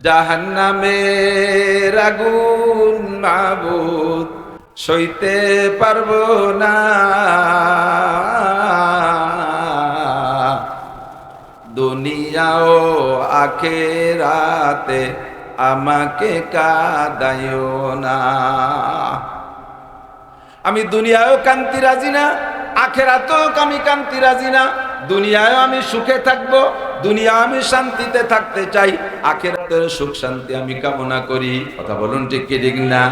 জাহান্নামের আগুন মাবুদ সইতে পারবো না, দুনিয়া ও আখিরাতে আমাকে কাঁদায়ো না। আমি দুনিয়ায়ও কান্তি রাজি না, আখিরাতেও আমি কান্তি রাজি না। দুনিয়ায় আমি সুখে থাকবো, দুনিয়া আমি শান্তিতে থাকতে চাই, আখিরাতের সুখ শান্তি আমি কামনা করি। কথা বলুন ঠিক কি ঠিক না?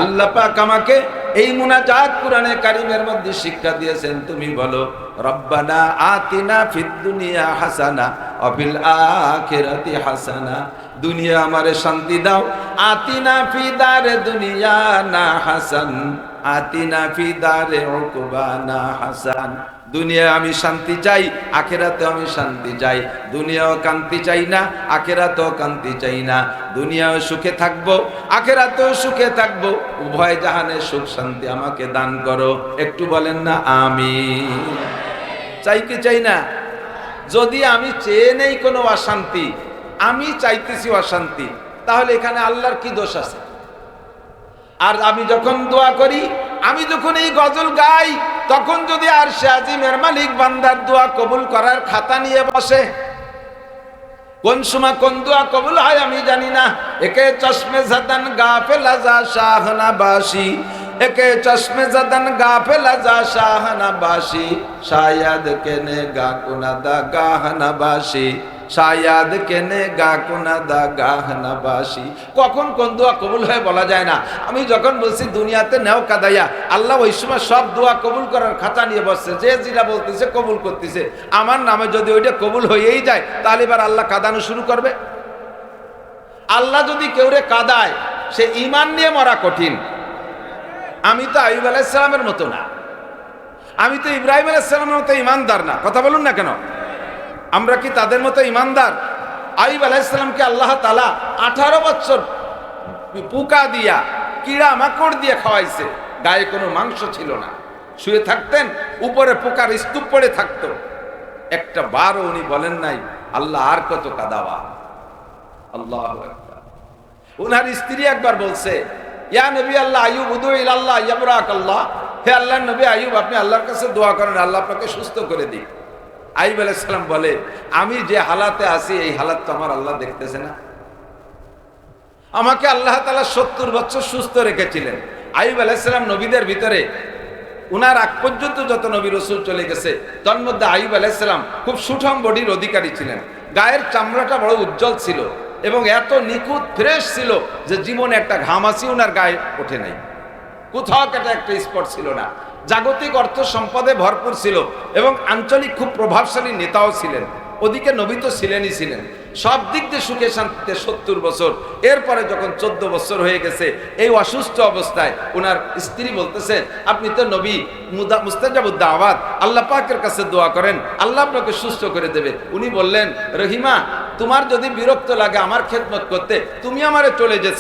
আল্লাহ পাক আমাকে এই মুনাজাত কোরআনে কারীমের মধ্যে শিক্ষা দিয়েছেন। তুমি বলো, রব্বানা আতিনা ফিদ দুনিয়া হাসানা ওয়া ফিল আখিরাতি হাসানা। দুনিয়া আমারে শান্তি দাও, আতিনা ফি দারে দুনিয়া না হাসান, আতিনা ফি দারে উকবানা হাসান। দুনিয়া আমি শান্তি চাই, আখিরাতে আমি শান্তি চাই। দুনিয়াও কান্তি চাই না, আখিরাতেও কান্তি চাই না। দুনিয়াও সুখে থাকবো, আখিরাতেও সুখে থাকবো। উভয় জাহানের সুখ শান্তি আমাকে দান করো। একটু বলেন না আমিন। চাই কি চাই না? যদি আমি চেয়ে নেই কোনো অশান্তি, আমি চাইতেছি অশান্তি, তাহলে এখানে আল্লাহর কি দোষ আছে? আর আমি যখন দোয়া করি, আমি যখন এই গজল গাই, তখন যদি আরশে আজিমের মালিক বান্দার দোয়া কবুল করার খাতা নিয়ে বসে, কোন সময় কোন দোয়া কবুল হয় আমি জানি না। একে চশমে জাদান গাফেলা যা শাহনা বাসি, একে চশমে জাদান গাফেলা যা শাহনা বাসি, শায়াদ কেনে গা কুনাদা গাহনা বাসি, শায়াদ কেনে গা কুনাদা গাহনা বাসি। কখন কোন দোয়া কবুল হয় বলা যায় না। আমি যখন বলছি দুনিয়াতে নেও কাদাইয়া, আল্লাহ ওই সময় সব দোয়া কবুল করার খাতা নিয়ে বসছে, যে যেটা বলতেছে কবুল করতেছে। আমার নামে যদি ওইটা কবুল হয়েই যায়, তাহলে এবার আল্লাহ কাঁদানো শুরু করবে। আল্লাহ যদি কেউরে কাদায়, সে ঈমান নিয়ে মরা কঠিন। আমি তো আইয়ুব আলাইহিস সালামের মতো না, আমি তো ইব্রাহিম আলাইহিস সালামের মতো ঈমানদার না। কথা বলুন না কেন? আমরা কি তাদের মতো ঈমানদার? আইয়ুব আলাইহিস সালামকে আল্লাহ তাআলা 18 বছর পোকা দিয়া, কীড়া মাকড় দিয়ে খাওয়াইছে। গায়ে কোনো মাংস ছিল না, শুয়ে থাকতেন, উপরে পোকার স্তূপ পড়ে থাকতো। একটা বারও উনি বলেন নাই আল্লাহ আর কত কাদাবা। আল্লাহু আকবার। উনার স্ত্রী একবার বলছে, ইয়া নবী আল্লাহ আইয়ুব উদু ইলাল্লাহ ইয়াবরাক আল্লাহ। হে আল্লাহর নবী আইয়ুব, আপনি আল্লাহর কাছে দোয়া করেন, আল্লাহ আপনাকে সুস্থ করে দিক। আইয়ুব আলাইহিস সালাম বলে, আমি যে হালাতে আছি এই হালাত তো আমার আল্লাহ দেখতেছে না? আমাকে আল্লাহ তাআলা 70 বছর সুস্থ রেখেছিলেন। আইয়ুব আলাইহিস সালাম নবীদের ভিতরে উনার আগ পর্যন্ত যত নবী রাসূল চলে গেছে, তার মধ্যে আইয়ুব আলাইহিস সালাম খুব সুঠাম বডির অধিকারী ছিলেন। গায়ের চামড়াটা বড় উজ্জ্বল ছিল এবং এত নিখুঁত ফ্রেশ ছিল যে জীবনে একটা ঘামাচি উনার গায়ে ওঠে নাই, কোথাও একটা স্পট ছিল না। জাগতিক অর্থ সম্পদে ভরপুর ছিল এবং আঞ্চলিক খুব প্রভাবশালী নেতাও ছিলেন। ওদিকে নবী তো ছিলেনই ছিলেন, সব দিক দিয়ে সুখে শান্তিতে 70 বছর। এরপরে যখন 14 বছর হয়ে গেছে, এই অসুস্থ অবস্থায় ওনার স্ত্রী বলতেছে, আপনি তো নবী, মুস্তাজাবুদ দাওয়াত, আল্লাহ পাকের কাছে দোয়া করেন, আল্লাহ আপনাকে সুস্থ করে দেবে। উনি বললেন, রহিমা, তোমার যদি বিরক্ত লাগে আমার খেদমত করতে, তুমি আমারে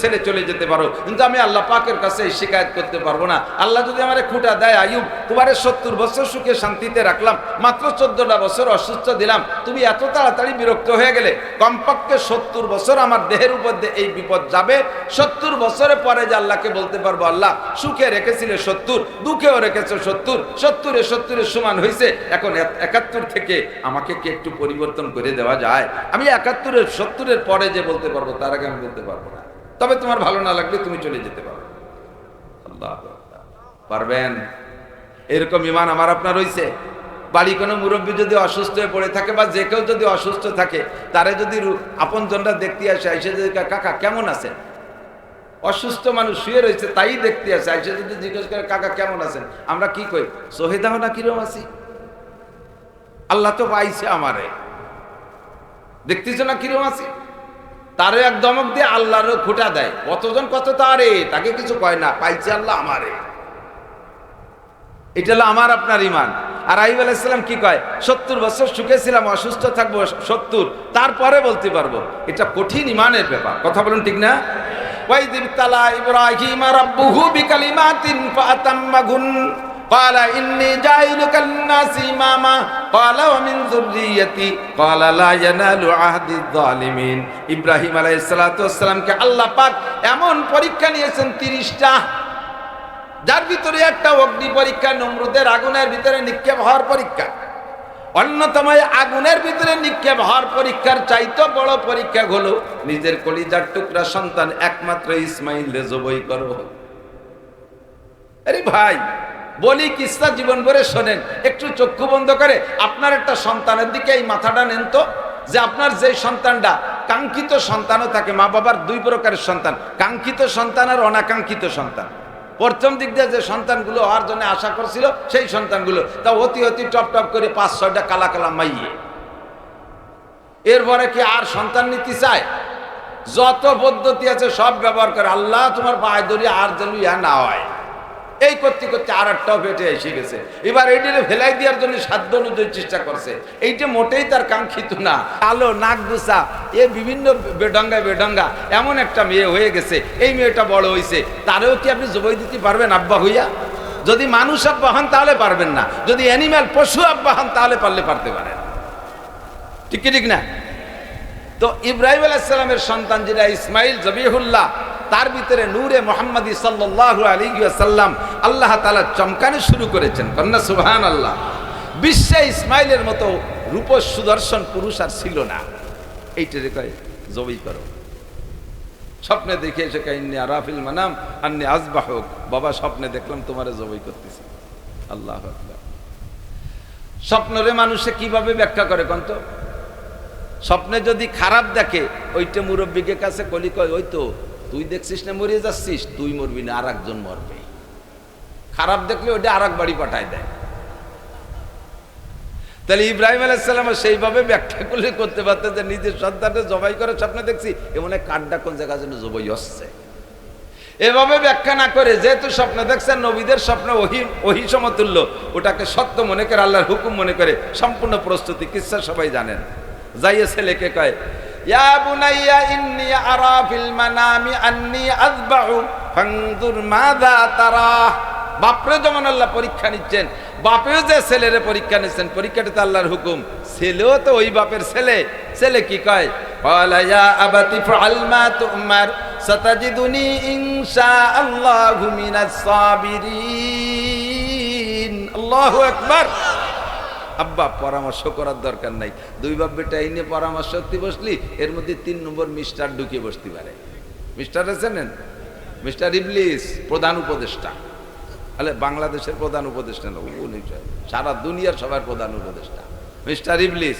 ছেড়ে চলে যেতে পারো, কিন্তু আমি আল্লাহ পাকের কাছে শিকায়ত করতে পারবো না। আল্লাহ যদি আমারে খুঁটা দেয়, আইয়ুব তোমারে 70 বছর সুখে শান্তিতে রাখলাম, মাত্র 14টা বছর অসুস্থ দিলাম, তুমি এত তাড়াতাড়ি বিরক্ত হয়ে গেলে। কমপক্ষে 70 বছর আমার দেহের উপর দিয়ে এই বিপদ যাবে। 70 বছরের পরে যে আল্লাহকে বলতে পারবো, আল্লাহ সুখে রেখেছিলে 70, দুঃখেও রেখেছো 70, 70 সমান হয়েছে। এখন 71 থেকে আমাকে কি একটু পরিবর্তন করে দেওয়া যায়? আমি 71 70 পরে যে বলতে পারবো, তার আগে আমি বলতে পারবো না। তবে তোমার ভালো না লাগলে তুমি চলে যেতে পারো। আল্লাহু আকবার। পারবেন? এরকম ঈমান আমার আপনার হইছে? বাড়ি কোনো মুরব্বী যদি অসুস্থ হয়ে পড়ে থাকে, বা যে কেউ যদি অসুস্থ থাকে, তারে যদি আপনজনরা দেখতে আসে, আইসে যদি কাকা কেমন আছেন, অসুস্থ মানুষ শুয়ে রয়েছে তাই দেখতে আসে, আইসে যদি জিজ্ঞেস করে কাকা কেমন আছেন, আমরা কি কই? শহীদাও না কিরম আছি? আল্লাহ তো পাইছে আমারে, দেখতেছ না কিরম আছি? তারে এক দমক দিয়ে আল্লাহরও খুঁটা দেয়। কতজন কত তারে, তাকে কিছু কয় না, পাইছে আল্লাহ আমারে। এটা হলো আমার আপনার ঈমান। আর আইয়ুব আলাইহিস সালাম কি কয়? 70 বছর সুখে ছিলাম, অসুস্থ থাকবো 70, তারপরে বলতে পারবো। এটা কঠিন ঈমানের ব্যাপার। কথা বলুন ঠিক না? ওয়াইযিবতালা ইব্রাহিম রাব্বুহু বিকালিমাতিন ফাতাম্মাহুন قال إني جاعلك للناس إماما قال ومن ذريتي قال لا ينال عهد الظالمين। ইব্রাহিম আলাইহিস সালাতু ওয়াস সালামকে আল্লাহ পাক এমন পরীক্ষা নিয়েছেন 30টা, যার ভিতরে একটা অগ্নি পরীক্ষা, নমরুদের আগুনের ভিতরে নিক্ষেপ হওয়ার পরীক্ষা। অন্যতম আগুনের ভিতরে নিক্ষেপ হওয়ার পরীক্ষার চাইতে বড় পরীক্ষা হলো নিজের কলিজার টুকরা সন্তান একমাত্র ইসমাইলকে জবাই করো। আরে ভাই বলি কিসা জীবন ভরে শোনেন, একটু চক্ষু বন্ধ করে আপনার একটা সন্তানের দিকে এই মাথাটা নেন তো, যে আপনার যে সন্তানটা কাঙ্ক্ষিত সন্তানও থাকে, মা বাবার দুই প্রকারের সন্তান, কাঙ্ক্ষিত সন্তান আর অনাকাঙ্ক্ষিত সন্তান। প্রথম দিক দিয়ে যে সন্তানগুলো হওয়ার জন্য আশা করছিল সেই সন্তানগুলো তা অতি অতি টপ টপ করে 5-6টা কালা কালা মাইয়ে, এরপরে কি আর সন্তান নিতে চায়? যত পদ্ধতি আছে সব ব্যবহার করে, আল্লাহ তোমার পায়ে ধরি আর যেন ইয়া না হয়। এই করতে করতে আর একটাও পেটে এসে গেছে, এবার এইটাকে ফেলাই দেওয়ার জন্য সাধ্য অনুযায়ী চেষ্টা করছে। এইটা মোটেই তার কাঙ্ক্ষিত না, কালো নাক গুছা এ বিভিন্ন বেডঙ্গা এমন একটা মেয়ে হয়ে গেছে। এই মেয়েটা বড় হয়েছে, তারেও কি আপনি জবাই দিতে পারবেন আব্বা হইয়া? যদি মানুষ আব্বা হন তাহলে পারবেন না, যদি অ্যানিম্যাল পশু আব্বা হন তাহলে পারতে পারেন। ঠিক কি ঠিক না? তো ইব্রাহিম আলাইহিস সালামের সন্তান যেটা ইসমাইল জবিহুল্লাহ, তার ভিতরে নূরে মুহাম্মাদি সাল্লাল্লাহু আলাইহি ওয়াসাল্লাম আল্লাহ তাআলা চমকানো শুরু করেছেন। কন্যা সুবহানাল্লাহ। বিশ্বে ইসমাইলের মতো রূপ সুদর্শন পুরুষ আর ছিল না। এইটারে কয় জবাই করো। স্বপ্নে দেখে এসে কাইন্নি আরাফিল মানাম আন্নি আযবাহুক, বাবা স্বপ্নে দেখলাম তোমারে জবাই করতেছি। আল্লাহু আকবার। স্বপ্নরে মানুষে কিভাবে ব্যাখ্যা করে কোন তো? স্বপ্নে যদি খারাপ দেখে ওইটা মুরব্বীকে কাছে কলি কয়, ওই তো তুই দেখছিস না মরে যাচ্ছিস, তুই মরবি না আর একজন মরবে। খারাপ দেখলে ওইটা আর এক বাড়ি পাঠায় দেয়। তাহলে ইব্রাহিম আলাইহিস সালাম সেইভাবে ব্যাখ্যা করলে করতে পারতেন যে নিজের সন্তানকে জবাই করে স্বপ্নে দেখছি, এমন কাঠটা কোন জায়গার জন্য জবাই হচ্ছে। এভাবে ব্যাখ্যা না করে যেহেতু স্বপ্ন দেখছেন, নবীদের স্বপ্ন ওহী সমতুল্য, ওটাকে সত্য মনে করে আল্লাহর হুকুম মনে করে সম্পূর্ণ প্রস্তুতি। কিসসা সবাই জানেন। যাইয়ে ছেলেকে কয়, ইয়া বুনাইয়া ইন্নী আরা ফিল মানামি আন্নী আযবাহু ফানজুর মাযা তারা। বাপরে যেমন আল্লাহ পরীক্ষা নিচ্ছেন, বাপেও যে ছেলেরে পরীক্ষা নিচ্ছেন, পরীক্ষাটা তো আল্লাহর হুকুম, ছেলেও তো ওই বাপের ছেলে। ছেলে কি কয়? ক্বালা ইয়া আবাতি ফাআল মা তুমার সাতাজিদুনি ইনশাআল্লাহু মিনাস সাবিরিন। আল্লাহু আকবার। আব্বা পরামর্শ করার দরকার নাই, দুই বাপ বেটা এই নিয়ে পরামর্শ করতে বসলি এর মধ্যে 3 নম্বর মিস্টার ঢুকে বসতে পারে। মিস্টার আছেন? মিস্টার ইবলিস, প্রধান উপদেষ্টা। আরে বাংলাদেশের প্রধান উপদেষ্টা না, উনি সারা দুনিয়ার সবার প্রধান উপদেষ্টা মিস্টার ইবলিস।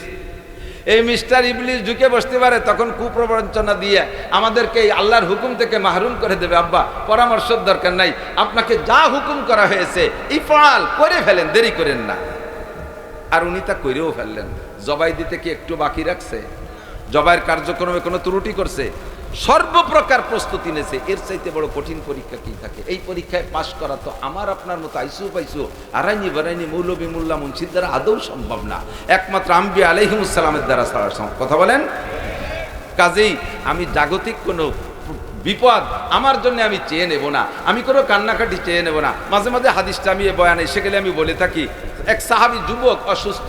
এই মিস্টার ইবলিস ঢুকে বসতে পারে, তখন কুপ্রবঞ্চনা দিয়ে আমাদেরকে এই আল্লাহর হুকুম থেকে মাহরুম করে দেবে। আব্বা পরামর্শের দরকার নাই, আপনাকে যা হুকুম করা হয়েছে ইফআল করে ফেলেন, দেরি করেন না। আর উনি তা করেও ফেললেন। জবাই দিতে কি একটু বাকি রাখছে? জবাইয়ের কার্যক্রমে কোনো ত্রুটি করছে? সর্বপ্রকার প্রস্তুতি নিয়েছে। এর চাইতে বড় কঠিন পরীক্ষা কি থাকে? এই পরীক্ষায় পাশ করা তো আমার আপনার মতো আইসু পাইসু আড়াইনি বাড়াইনি মৌলবী মোল্লা মুন্সির দ্বারা আদৌ সম্ভব না, একমাত্র আম্বিয়া আলাইহিমুস সালামের দ্বারা ছাড়া। কথা বলেন। কাজেই আমি জাগতিক কোনো বিপদ আমার জন্য আমি চেয়ে নেব না, আমি কোনো কান্নাকাটি চেয়ে নেব না। মাঝে মাঝে হাদিসটা আমি বয়ানে এসে গেলে আমি বলে থাকি, এক সাহাবী যুবক অসুস্থ,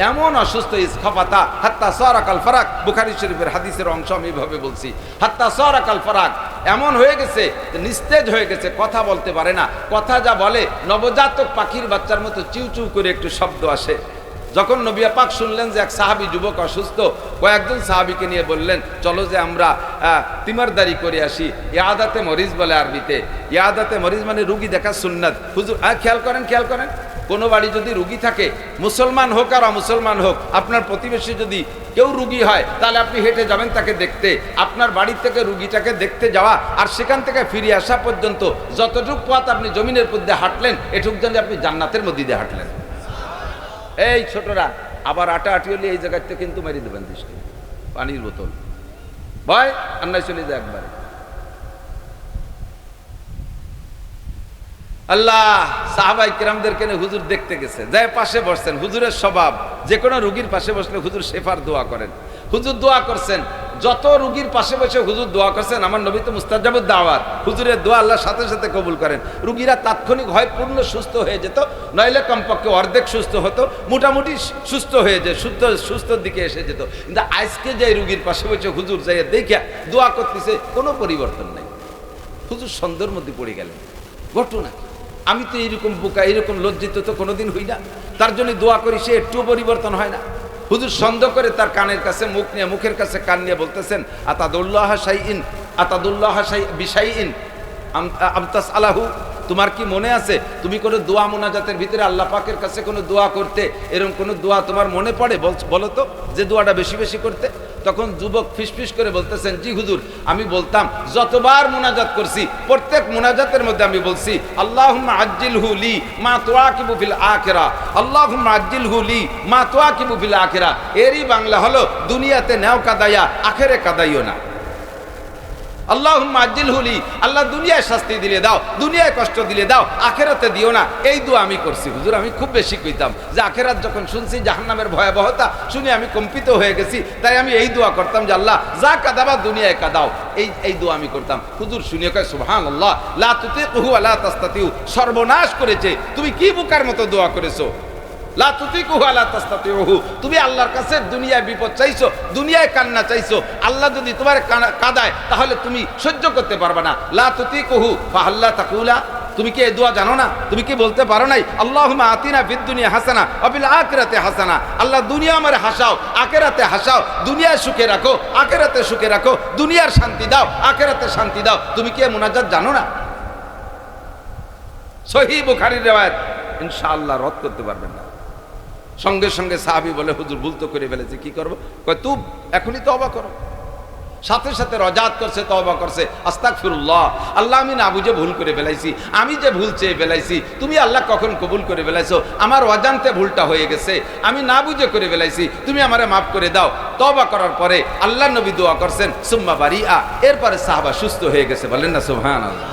এমন অসুস্থ ইসখাফাতা হাত্তা সারাকাল ফারাক, বুখারী শরীফের হাদিসের অংশ আমি এভাবে বলছি, হাত্তা সারাকাল ফারাক, এমন হয়ে গেছে নিস্তেজ হয়ে গেছে, কথা বলতে পারে না। কথা যা বলে নবজাতক পাখির বাচ্চার মতো চিউ চিউ করে একটু শব্দ আসে। যখন নবী পাক শুনলেন যে এক সাহাবী যুবক অসুস্থ, কয়েকজন সাহাবীকে নিয়ে বললেন, চলো যে আমরা তিমারদারি করে আসি। ইয়াদাতে মরিজ বলে আরবিতে। ইয়াদাতে মরিজ মানে রুগী দেখা সুন্নাত। হুজুর খেয়াল করেন, কোনো বাড়ি যদি রুগী থাকে, মুসলমান হোক আর অমুসলমান হোক, আপনার প্রতিবেশী যদি কেউ রুগী হয়, তাহলে আপনি হেঁটে যাবেন তাকে দেখতে। আপনার বাড়ি থেকে রুগীটাকে দেখতে যাওয়া আর সেখান থেকে ফিরে আসা পর্যন্ত যতটুক পথ আপনি জমিনের মধ্যে হাঁটলেন, এটুক জানি আপনি জান্নাতের মধ্যে দিয়ে হাঁটলেন। এই ছোটরা আবার আটাআটি হলে এই জায়গাতে কিন্তু মেরে দেবেন দৃষ্টি, পানির বোতল ভয় আন্নায় চলে যায় একবারে। আল্লাহ সাহাবাই কিরামদেরকে হুজুর দেখতে গেছে, যায় পাশে বসছেন। হুজুরের স্বভাব যে কোনো রুগীর পাশে বসলে হুজুর শেফার দোয়া করেন। হুজুর দোয়া করছেন, যত রুগীর পাশে বসে হুজুর দোয়া করছেন, আমার নবী তো মুস্তাজাবুদ দাওয়াত, হুজুরের দোয়া আল্লাহর সাথে সাথে কবুল করেন। রুগীরা তাৎক্ষণিক হয় পূর্ণ সুস্থ হয়ে যেত, নইলে কমপক্ষে অর্ধেক সুস্থ হতো, মোটামুটি সুস্থ হয়ে যায়, সুস্থর দিকে এসে যেত। কিন্তু আজকে যে রুগীর পাশে বসে হুজুর যাই দেখে দোয়া করতেছে, কোনো পরিবর্তন নাই। হুজুর সন্দেহের মধ্যে পড়ে গেলেন, ঘটনা আমি তো এইরকম বোকা, এইরকম লজ্জিত তো কোনোদিন হই না, তার জন্য দোয়া করি, সে একটুও পরিবর্তন হয় না। হুজুর সন্দেহ করে তার কানের কাছে মুখ নিয়ে, মুখের কাছে কান নিয়ে বলতেছেন, আতাদুল্লাহ শাইইন, আতাদুল্লাহ বিশাইইন আমতাস আলাহু, তোমার কি মনে আছে তুমি কোনো দোয়া মোনাজাতের ভিতরে আল্লাহ পাকের কাছে কোনো দোয়া করতে, এরকম কোনো দোয়া তোমার মনে পড়ে? বলো তো, যে দোয়াটা বেশি বেশি করতে। তখন যুবক ফিসফিস করে বলতেছেন, জি হুজুর, আমি বলতাম, যতবার মোনাজাত করছি প্রত্যেক মোনাজাতের মধ্যে আমি বলছি, আল্লাহুম্মা আজ্জিলহু লি মা তুআকিবু ফিল আখিরা, আল্লাহুম্মা আজ্জিলহু লি মা তুআকিবু ফিল আখিরা। এরই বাংলা হলো, দুনিয়াতে নেও কাদাইয়া, আখেরে কাদাইও না। আল্লাহুম্মা আজ্জিলহু লি, আল্লাহ দুনিয়ায় শাস্তি দিলে দাও, দুনিয়ায় কষ্ট দিলে দাও, আখেরাতে দিও না। এই দোয়া আমি করছি হুজুর। আমি খুব বেশি কইতাম যে আখেরাত যখন শুনছি জাহান্নামের ভয়াবহতা শুনে আমি কম্পিত হয়ে গেছি, তাই আমি এই দোয়া করতাম যে আল্লাহ যা কাদাবা দুনিয়ায় কাদাও। এই দোয়া আমি করতাম। হুজুর শুনে কয় সুবহানাল্লাহ, লা তুতিকুহু ওয়া লা তাস্তাতিউ, সর্বনাশ করেছে, তুমি কি বোকার মতো দোয়া করেছো। লা তুতিকুহু ওয়া লা তাস্তাতিউহু, তুমি আল্লাহর কাছে দুনিয়ায় বিপদ চাইছো, দুনিয়ায় কান্না চাইছো, আল্লাহ যদি তোমার কাদায় তাহলে তুমি সহ্য করতে পারবে না। লা তুতিকুহু ফাহাল্লা তাকুলা, তুমি কি এই দোয়া জানো না? তুমি কি বলতে পারো নাই, আল্লাহুম্মা আতিনা ফিদ দুনিয়া হাসানা ওয়া ফিল আখিরাতি হাসানা, আল্লাহ দুনিয়া আমারে হাসাও, আখিরাতে হাসাও, দুনিয়ায় সুখে রাখো, আখিরাতে সুখে রাখো, দুনিয়ার শান্তি দাও, আখিরাতে শান্তি দাও। তুমি কি এই মুনাজাত জানো না? সহিহ বুখারীর riwayat, ইনশাআল্লাহ রদ করতে পারবেন না। সঙ্গে সঙ্গে সাহাবী বলে, হুজুর ভুল তো করে ফেলেছি, কি করবো? কয় তুব, এখনই তওবা করো। সাথে সাথে রজাত করছে, তওবা করছে, আস্তাগফিরুল্লাহ, আল্লাহ আমি না বুঝে ভুল করে ফেলাইছি, আমি যে ভুল চেয়ে ফেলাইছি তুমি আল্লাহ কখন কবুল করে ফেলাইছো, আমার অজান্তে ভুলটা হয়ে গেছে, আমি না বুঝে করে ফেলাইছি, তুমি আমারে মাফ করে দাও। তওবা করার পরে আল্লাহ নবী দোয়া করছেন, সুম্মা বারিআ, এরপরে সাহাবা সুস্থ হয়ে গেছে। বলেন না সুবহানাল্লাহ।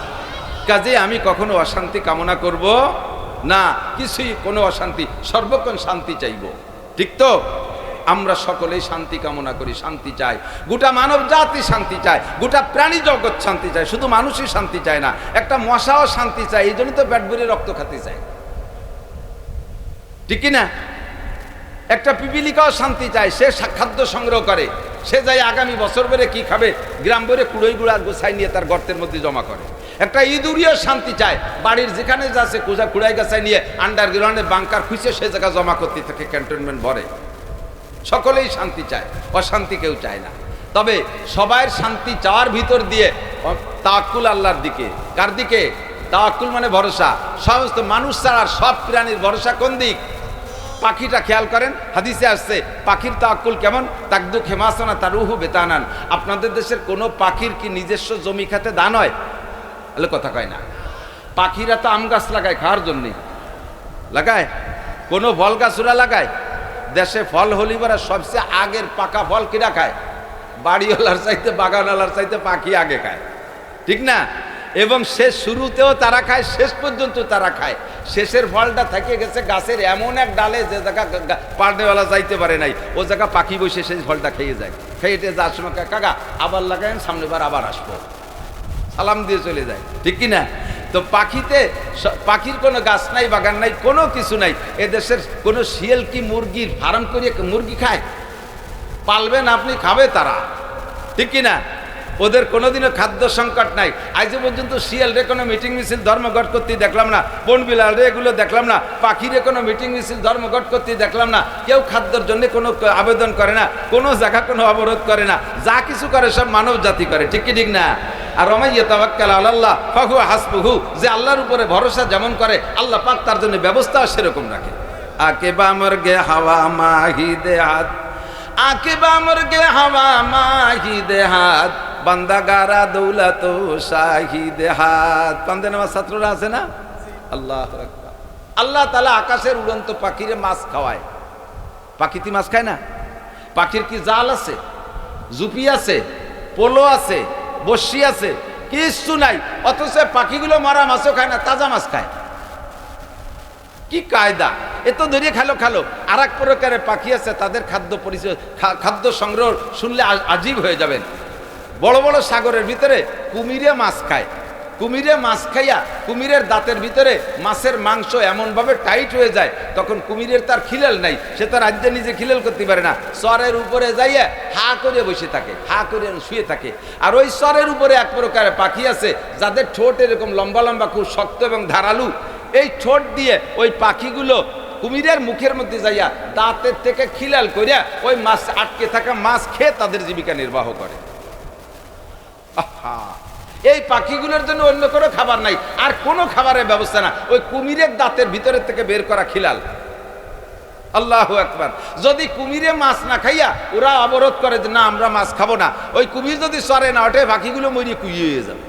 কাজে আমি কখনো অশান্তি কামনা করব না, কিছুই, কোনো অশান্তি, সর্বক্ষণ শান্তি চাইব, ঠিক তো? আমরা সকলেই শান্তি কামনা করি, শান্তি চাই, গোটা মানব জাতি শান্তি চায়, গোটা প্রাণী জগৎ শান্তি চায়, শুধু মানুষই শান্তি চায় না, একটা মশাও শান্তি চায়, এই জন্য তো পেট ভরে রক্ত খেতে চায়, ঠিক না? একটা পিপিলিকাও শান্তি চায়, সে খাদ্য সংগ্রহ করে, সে যায় আগামী বছর ভরে কি খাবে, গ্রাম ভরে কুড়োই গুড়া গোছাই নিয়ে তার গর্তের মধ্যে জমা করে। একটা ইঁদুরিও শান্তি চায়, বাড়ির যেখানে যাচ্ছে কুড়াই গাছাই নিয়ে আন্ডারগ্রাউন্ডে বাংকার খুঁজে সে জায়গা জমা করতে থাকে, ক্যান্টনমেন্ট ভরে। সকলেই শান্তি চায়, অশান্তি কেউ চায় না। তবে সবাইয়ের শান্তি চাওয়ার ভিতর দিয়ে তাওয়াক্কুল আল্লাহর দিকে। কার দিকে? তাওয়াক্কুল মানে ভরসা। সমস্ত মানুষ ছাড়া সব প্রাণীর ভরসা কোন দিক? পাখিটা খেয়াল করেন, হাদিসে আসছে পাখির তাওয়াক্কুল কেমন, তাকদু খেমাসনা তারুহু বেতানান। আপনাদের দেশের কোনো পাখির কি নিজস্ব জমি খাতে দান হয়? তাহলে কথা কয় না। পাখিরা তো আম গাছ লাগায় খাওয়ার জন্যে, লাগায় কোনো ফল গাছ ওরা লাগায়। দেশে ফল হলিবার সবচেয়ে আগের পাকা ফল কিরা খায়? বাড়িওয়ালার চাইতে, বাগানওয়ালার চাইতে পাখি আগে খায়, ঠিক না? এবং শেষ শুরুতেও তারা খায়, শেষ পর্যন্ত তারা খায়। শেষের ফলটা থেকে গেছে গাছের এমন এক ডালে যে জায়গা পাড়নেওয়ালা যাইতে পারে নাই, ও জায়গা পাখি বসে সেই ফলটা খেয়ে যায়। খেয়ে যাওয়ার সময় কাকা আবার লাগায়েন, সামনেবার আবার আসবো, সালাম দিয়ে চলে যায়, ঠিক কি না? তো পাখির কোনো গাছ নাই, বাগান নাই, কোনো কিছু নাই। এদেশের কোনো শিয়াল কি মুরগির ফার্ম করিয়ে মুরগি খায়? পালবেন আপনি, খাবে তারা, ঠিক কি না? ওদের কোনোদিনও খাদ্য সংকট নাই। আজ পর্যন্ত শিয়াল রে কোনো মিটিং মিছিল ধর্মঘট করতে দেখলাম না, বন বিলাল রে এগুলো দেখলাম না, পাখিরে কোনো মিটিং মিছিল ধর্মঘট করতে দেখলাম না। কেউ খাদ্যের জন্য কোনো আবেদন করে না, কোনো জায়গা কোনো অবরোধ করে না, যা কিছু করে সব মানব জাতি করে, ঠিক কি ঠিক না? আর ওমাইয়া তাওয়াক্কাল আলাল্লাহ ফাহুয়া হাসবুহু, যে আল্লাহর উপরে ভরসা যেমন করে আল্লাহ পাক তার জন্য ব্যবস্থাও সেরকম রাখে। আকিবা মরগে হাওয়া মাহি দেহাত, আকিবা মরগে হাওয়া মাহি দেহাত, বান্দা গারা দৌলত শাহিদ হাত। পান্দে নামাজ ছাত্ররা আছে না? আল্লাহ আকবার। আল্লাহ তাআলা আকাশের উড়ন্ত পাখিরে মাছ খাওয়ায়। পাখিতি মাছ খায় না? পাখির কি জাল আছে, জুপি আছে, পোলো আছে, বর্ষি আছে? কিচ্ছু নাই। অথচ পাখিগুলো মারা মাছও খায় না, তাজা মাছ খায়। কি কায়দা! এ তো ধরিয়ে খালো খালো। আর এক প্রকারের পাখি আছে, তাদের খাদ্য পরিচয়, খাদ্য সংগ্রহ শুনলে আজীব হয়ে যাবেন। বড় বড় সাগরের ভিতরে কুমিরে মাছ খায়, কুমিরে মাছ খাইয়া কুমিরের দাঁতের ভিতরে মাছের মাংস এমনভাবে টাইট হয়ে যায়, তখন কুমিরের তার খিলেল নাই, সে তার রাজ্যে নিজে খিলেল করতে পারে না, চরের উপরে যাইয়া হা করে বসে থাকে, হা করে শুয়ে থাকে। আর ওই চরের উপরে এক প্রকারের পাখি আছে যাদের ঠোঁট এরকম লম্বা লম্বা, খুব শক্ত এবং ধারালু। এই ঠোঁট দিয়ে ওই পাখিগুলো কুমিরের মুখের মধ্যে যাইয়া দাঁতের থেকে খিলাল করিয়া ওই মাছ, আটকে থাকা মাছ খেয়ে তাদের জীবিকা নির্বাহ করে। আহা, এই পাখিগুলোর জন্য অন্য কোনো খাবার নাই, আর কোনো খাবারের ব্যবস্থা না, ওই কুমিরের দাঁতের ভিতরের থেকে বের করা খিলাল। আল্লাহু আকবার। যদি কুমিরে মাছ না খাইয়া ওরা অবরোধ করে যে না আমরা মাছ খাবো না, ওই কুমির যদি সরে না ওঠে, পাখিগুলো মরিয়ে কুইয়ে যাবে।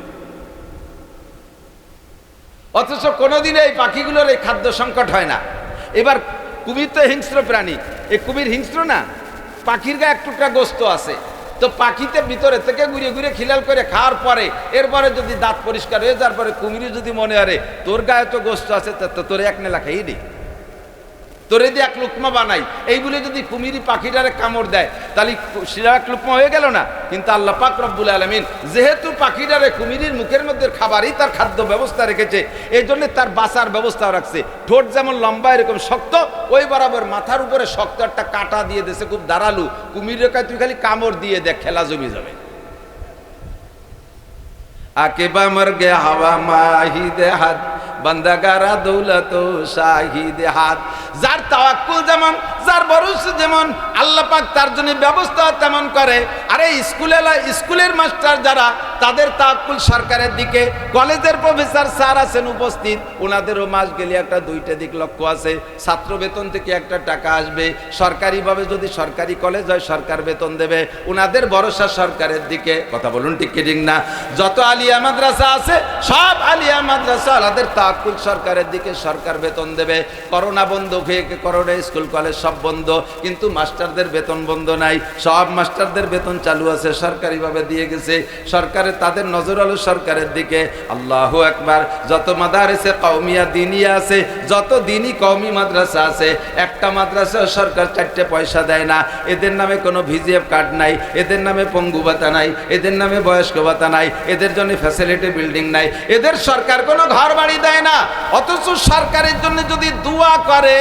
অথচ কোনোদিন এই পাখিগুলোর এই খাদ্য সংকট হয় না। এবার কুমির তো হিংস্র প্রাণী, এই কুমির হিংস্র না, পাখির গায়ে এক টুকরা গোস্ত আছে, তো পাখিতে ভিতরে থেকে ঘুরে ঘুরে খিলাল করে খাওয়ার পরে এরপরে যদি দাঁত পরিষ্কার হয়ে যাওয়ার পরে কুমিরে যদি মনে হয় তোর গায়ে তো গোস্ত আছে, তো তোরে এক নেলা খাইয়ে দিই, তোরে দিয়ে এক লুকমা বানাই, এই বলে যদি কুমিরি পাখিটারে কামড় দেয় তাহলে সেটা এক লুকমা হয়ে গেল না। কিন্তু আল্লাহ পাক রব্বুল আলামিন যেহেতু পাখিটারে কুমিরির মুখের মধ্যে খাবারই তার খাদ্য ব্যবস্থা রেখেছে, এই জন্য তার বাঁচার ব্যবস্থাও রাখছে। ঠোঁট যেমন লম্বা এরকম শক্ত, ওই বরাবর মাথার উপরে শক্ত একটা কাঁটা দিয়ে দিয়েছে, খুব ধারালু। কুমিরের কাছে তুই খালি কামড় দিয়ে দেখ, খেলা জমি যাবে। আকেবা মর্গে হাওয়া মাহিদে হাত বান্দাগারা দৌলত শাহিদে হাত। যার তাওয়াক্কুল যেমন, যার ভরসা যেমন, আল্লাহ পাক তার জন্য ব্যবস্থা তেমন করে। আরে স্কুলের মাস্টার যারা, তাদের তাওয়াক্কুল সরকারের দিকে। কলেজের প্রফেসর স্যার আছেন উপস্থিত, ওনাদেরও মাস গেলে একটা দুইটা দিক লক্ষ্য আছে, ছাত্র বেতন থেকে একটা টাকা আসবে, সরকারিভাবে যদি সরকারি কলেজ হয় সরকার বেতন দেবে, ওনাদের ভরসা সরকারের দিকে। কথা বলুন ঠিক কি ঠিক না? যত আলিয়া মাদ্রাসা আছে সব আলিয়া মাদ্রাসা ওনাদের তাওয়াক্কুল সরকারের দিকে, সরকার বেতন দেবে। করোনা বন্ধ হয়ে, করোনা স্কুল কলেজ সব বন্ধ, কিন্তু মাস্টারদের বেতন বন্ধ নাই, সব মাস্টারদের বেতন চালু আছে, সরকারিভাবে দিয়ে গেছে। সরকারের তাদের নজর হলো সরকারের দিকে। আল্লাহু আকবার। যত মাদারিসে কওমিয়া দিনিয়া আছে, যত দিনী কওমি মাদ্রাসা আছে, একটা মাদ্রাসা সরকার 4টে পয়সা দেয় না। এদের নামে কোনো ভিজিএফ কার্ড নাই, এদের নামে পঙ্গু ভাতা নাই, এদের নামে বয়স্ক ভাতা নাই, এদের জন্য ফ্যাসিলিটি বিল্ডিং নাই, এদের সরকার কোনো ঘর বাড়ি দেয় না। অথচ সরকারের জন্য যদি দোয়া করে,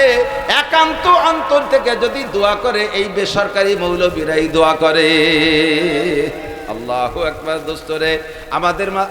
একান্ত অন্তর থেকে যদি দোয়া করে, এই বেসরকারি মৌলবীরাই দোয়া করে। আল্লাহু আকবার। দোস্তরে,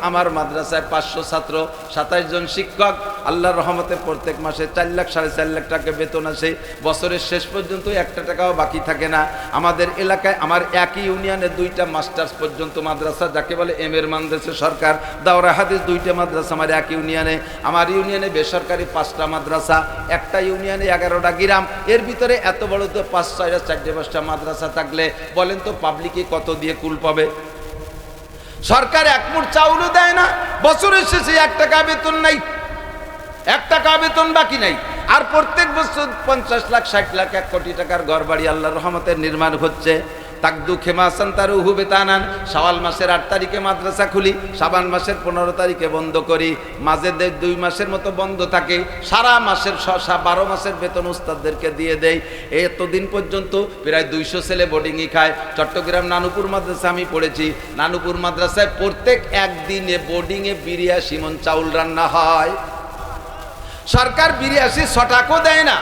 আমার মাদ্রাসায় 500 ছাত্র, 27 জন শিক্ষক। আল্লাহর রহমতে প্রত্যেক মাসে 4 লাখ 4.5 লাখ টাকা বেতন আসে। বছরের শেষ পর্যন্ত 1 টাকাও বাকি থাকে না। আমাদের এলাকায় আমার একই ইউনিয়নে 2টা মাস্টার্স পর্যন্ত মাদ্রাসা, যাকে বলে এম এর মান দিয়েছে সরকার। দাওরা হাদিস 2টা মাদ্রাসা আমার এক ইউনিয়নে। আমার ইউনিয়নে বেসরকারি 5টা মাদ্রাসা, একটা ইউনিয়নে 11টা গ্রাম। এর ভিতরে এত বড় তো 5, 6, 4, 5টা মাদ্রাসা থাকলে বলেন তো পাবলিকে কত দিয়ে কুল পাবে? সরকার এক মুঠ চাউলও দেয় না, বছরের শেষে 1 টাকা বেতন নাই, 1 টাকা বেতন বাকি নাই। আর প্রত্যেক বছর 50 লাখ 60 লাখ 1 কোটি টাকার ঘর বাড়ি আল্লাহর রহমতের নির্মাণ হচ্ছে। তাকদু খেমাসান তারুহু বেতানান। শাওয়াল মাসের 8 তারিখে মাদ্রাসা খুলি, শাবান মাসের 15 তারিখে বন্ধ করি, মাঝে 2 মাসের মতো বন্ধ থাকে। সারা মাসের 12 মাসের বেতন উস্তাদদেরকে দিয়ে দেই। এতদিন পর্যন্ত প্রায় 200 ছেলে বোর্ডিংই খায়। চট্টগ্রাম নানুপুর মাদ্রাসা আমি পড়েছি, নানুপুর মাদ্রাসায় প্রত্যেক একদিনে বোর্ডিংয়ে 82 মণ চাউল রান্না হয়। সরকার 82 টাকাও দেয় না।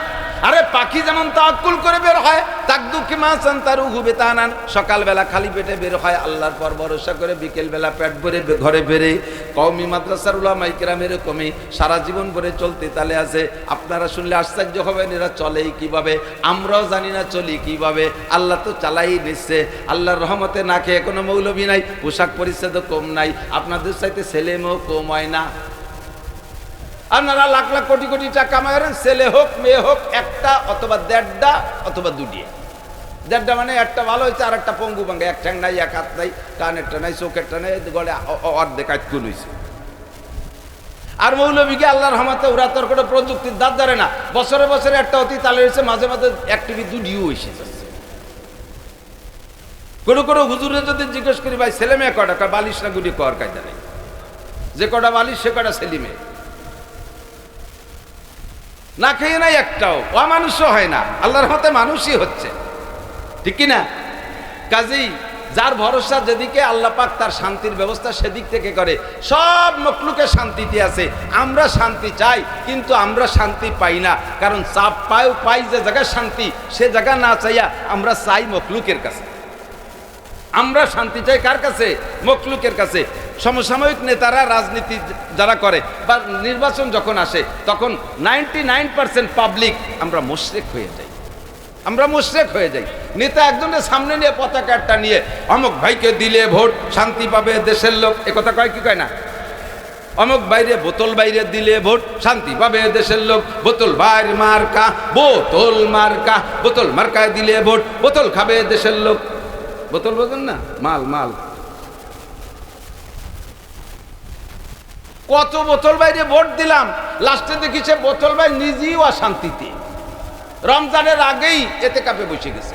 আরে পাখি যেমন তাওয়াক্কুল করে বের হয়, তাকদু কিমাসান তারুহু বেতানান, সকালবেলা খালি পেটে বের হয় আল্লাহর পর ভরসা করে, বিকেলবেলা পেট ভরে ঘরে ফেরে। কওমি মাদ্রাসার উলামায়ে কেরাম এরকমই সারা জীবন ভরে চলতে তালে আছে। আপনারা শুনলে আশ্চর্য হবেন, এরা চলেই কিভাবে, আমরাও জানি না চলি কিভাবে। আল্লাহ তো চালাই নিচ্ছে। আল্লাহর রহমতে না খেয়ে কোনো মৌলবী নাই, পোশাক পরিচ্ছদও কম নাই, আপনাদের চাইতে ছেলে মেয়েও কম হয় না। আপনারা লাখ লাখ কোটি কোটি টাকা কামাবেন, ছেলে হোক মেয়ে হোক, একটা অথবা 1.5টা অথবা 2টি। 1.5টা মানে একটা ভালো হয়েছে, আর একটা পঙ্গু ভাঙ্গে, 1 ঠ্যাং নাই, 1 হাত নাই, কানেরটা নাই, চোখেরটা নাই, গলে অর্ধেক আটকুল হয়েছে। আর মৌলবীকে আল্লাহর রহমতে ওরা তোর কোনো প্রযুক্তির দাঁত ধরে না। বছরে বছরে একটা অতি তালে হয়েছে, মাঝে মাঝে 1 টিভি 2ডিও এসে যাচ্ছে। কোনো হুজুরে যদি জিজ্ঞেস করি ভাই ছেলে মেয়ে কটা, বালিশ না গুলি কর কায়দা নেই, যে কটা বালিশ সে কটা ছেলে মেয়ে। না খেয়ে নাই একটাও, অমানুষও হয় না, আল্লাহর রহমতে মানুষই হচ্ছে, ঠিক কি না? কাজেই যার ভরসা যেদিকে, আল্লাহ পাক তার শান্তির ব্যবস্থা সেদিক থেকে করে। সব মখলুকে শান্তিতে আছে, আমরা শান্তি চাই কিন্তু আমরা শান্তি পাই না, কারণ চাপ পাই যে জায়গায় শান্তি, সে জায়গা না চাইয়া আমরা চাই মখলুকের কাছে। আমরা শান্তি চাই কার কাছে? মখলুকের কাছে। সমসাময়িক নেতারা রাজনীতি যারা করে বা নির্বাচন যখন আসে, তখন 99% পাবলিক আমরা মুশরিক হয়ে যাই, আমরা মুশরিক হয়ে যাই। নেতা একজনের সামনে নিয়ে পতাকা একটা নিয়ে, অমুক ভাইকে দিলে ভোট শান্তি পাবে দেশের লোক, এ কথা কয় কি কয় না? অমুক বাইরে বোতল বাইরে দিলে ভোট শান্তি পাবে দেশের লোক, বোতল বাইর মার্কা, বোতল মার্কা, বোতল মার্কায় দিলে ভোট বোতল খাবে দেশের লোক। বোতল বোঝেন না? মাল মাল। কত বোতল বাইরে ভোট দিলাম, লাস্টে দেখি সে বোতল ভাই নিজেও অশান্তিতে, রমজানের আগেই এতে কাপে বসে গেছে,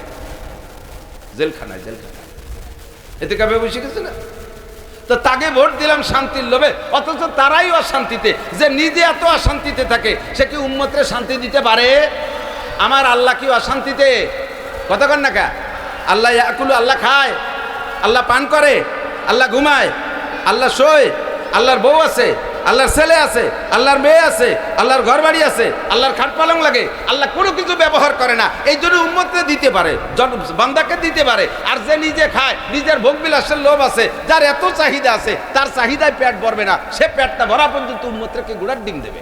জেলখানায় এতে কাপে বসে গেছে না? তো তাকে ভোট দিলাম শান্তির লোভে, অথচ তারাই অশান্তিতে। যে নিজে এত অশান্তিতে থাকে, সে কি উম্মতরে শান্তি দিতে পারে? আমার আল্লাহ কি অশান্তিতে? কথা কন না কা? আল্লাহ ইয়াকুলু, আল্লাহ খায়, আল্লাহ পান করে, আল্লাহ ঘুমায়, আল্লাহ শোয়, আল্লাহর বউ আছে, আল্লাহর ছেলে আছে, আল্লাহর মেয়ে আছে, আল্লাহর ঘর বাড়ি আছে, আল্লাহর খাট পালং লাগে, আল্লাহ কোনো কিছু ব্যবহার করে না। এই জন্য উম্মতকে দিতে পারে, বান্দাকে দিতে পারে। আর যে নিজে খায়, নিজের ভোগ বিলাসের লোভ আছে, যার এত চাহিদা আছে, তার চাহিদায় পেট ভরবে না, সে পেটটা ভরা পর্যন্ত উম্মতকে গুড়ার ডিম দেবে,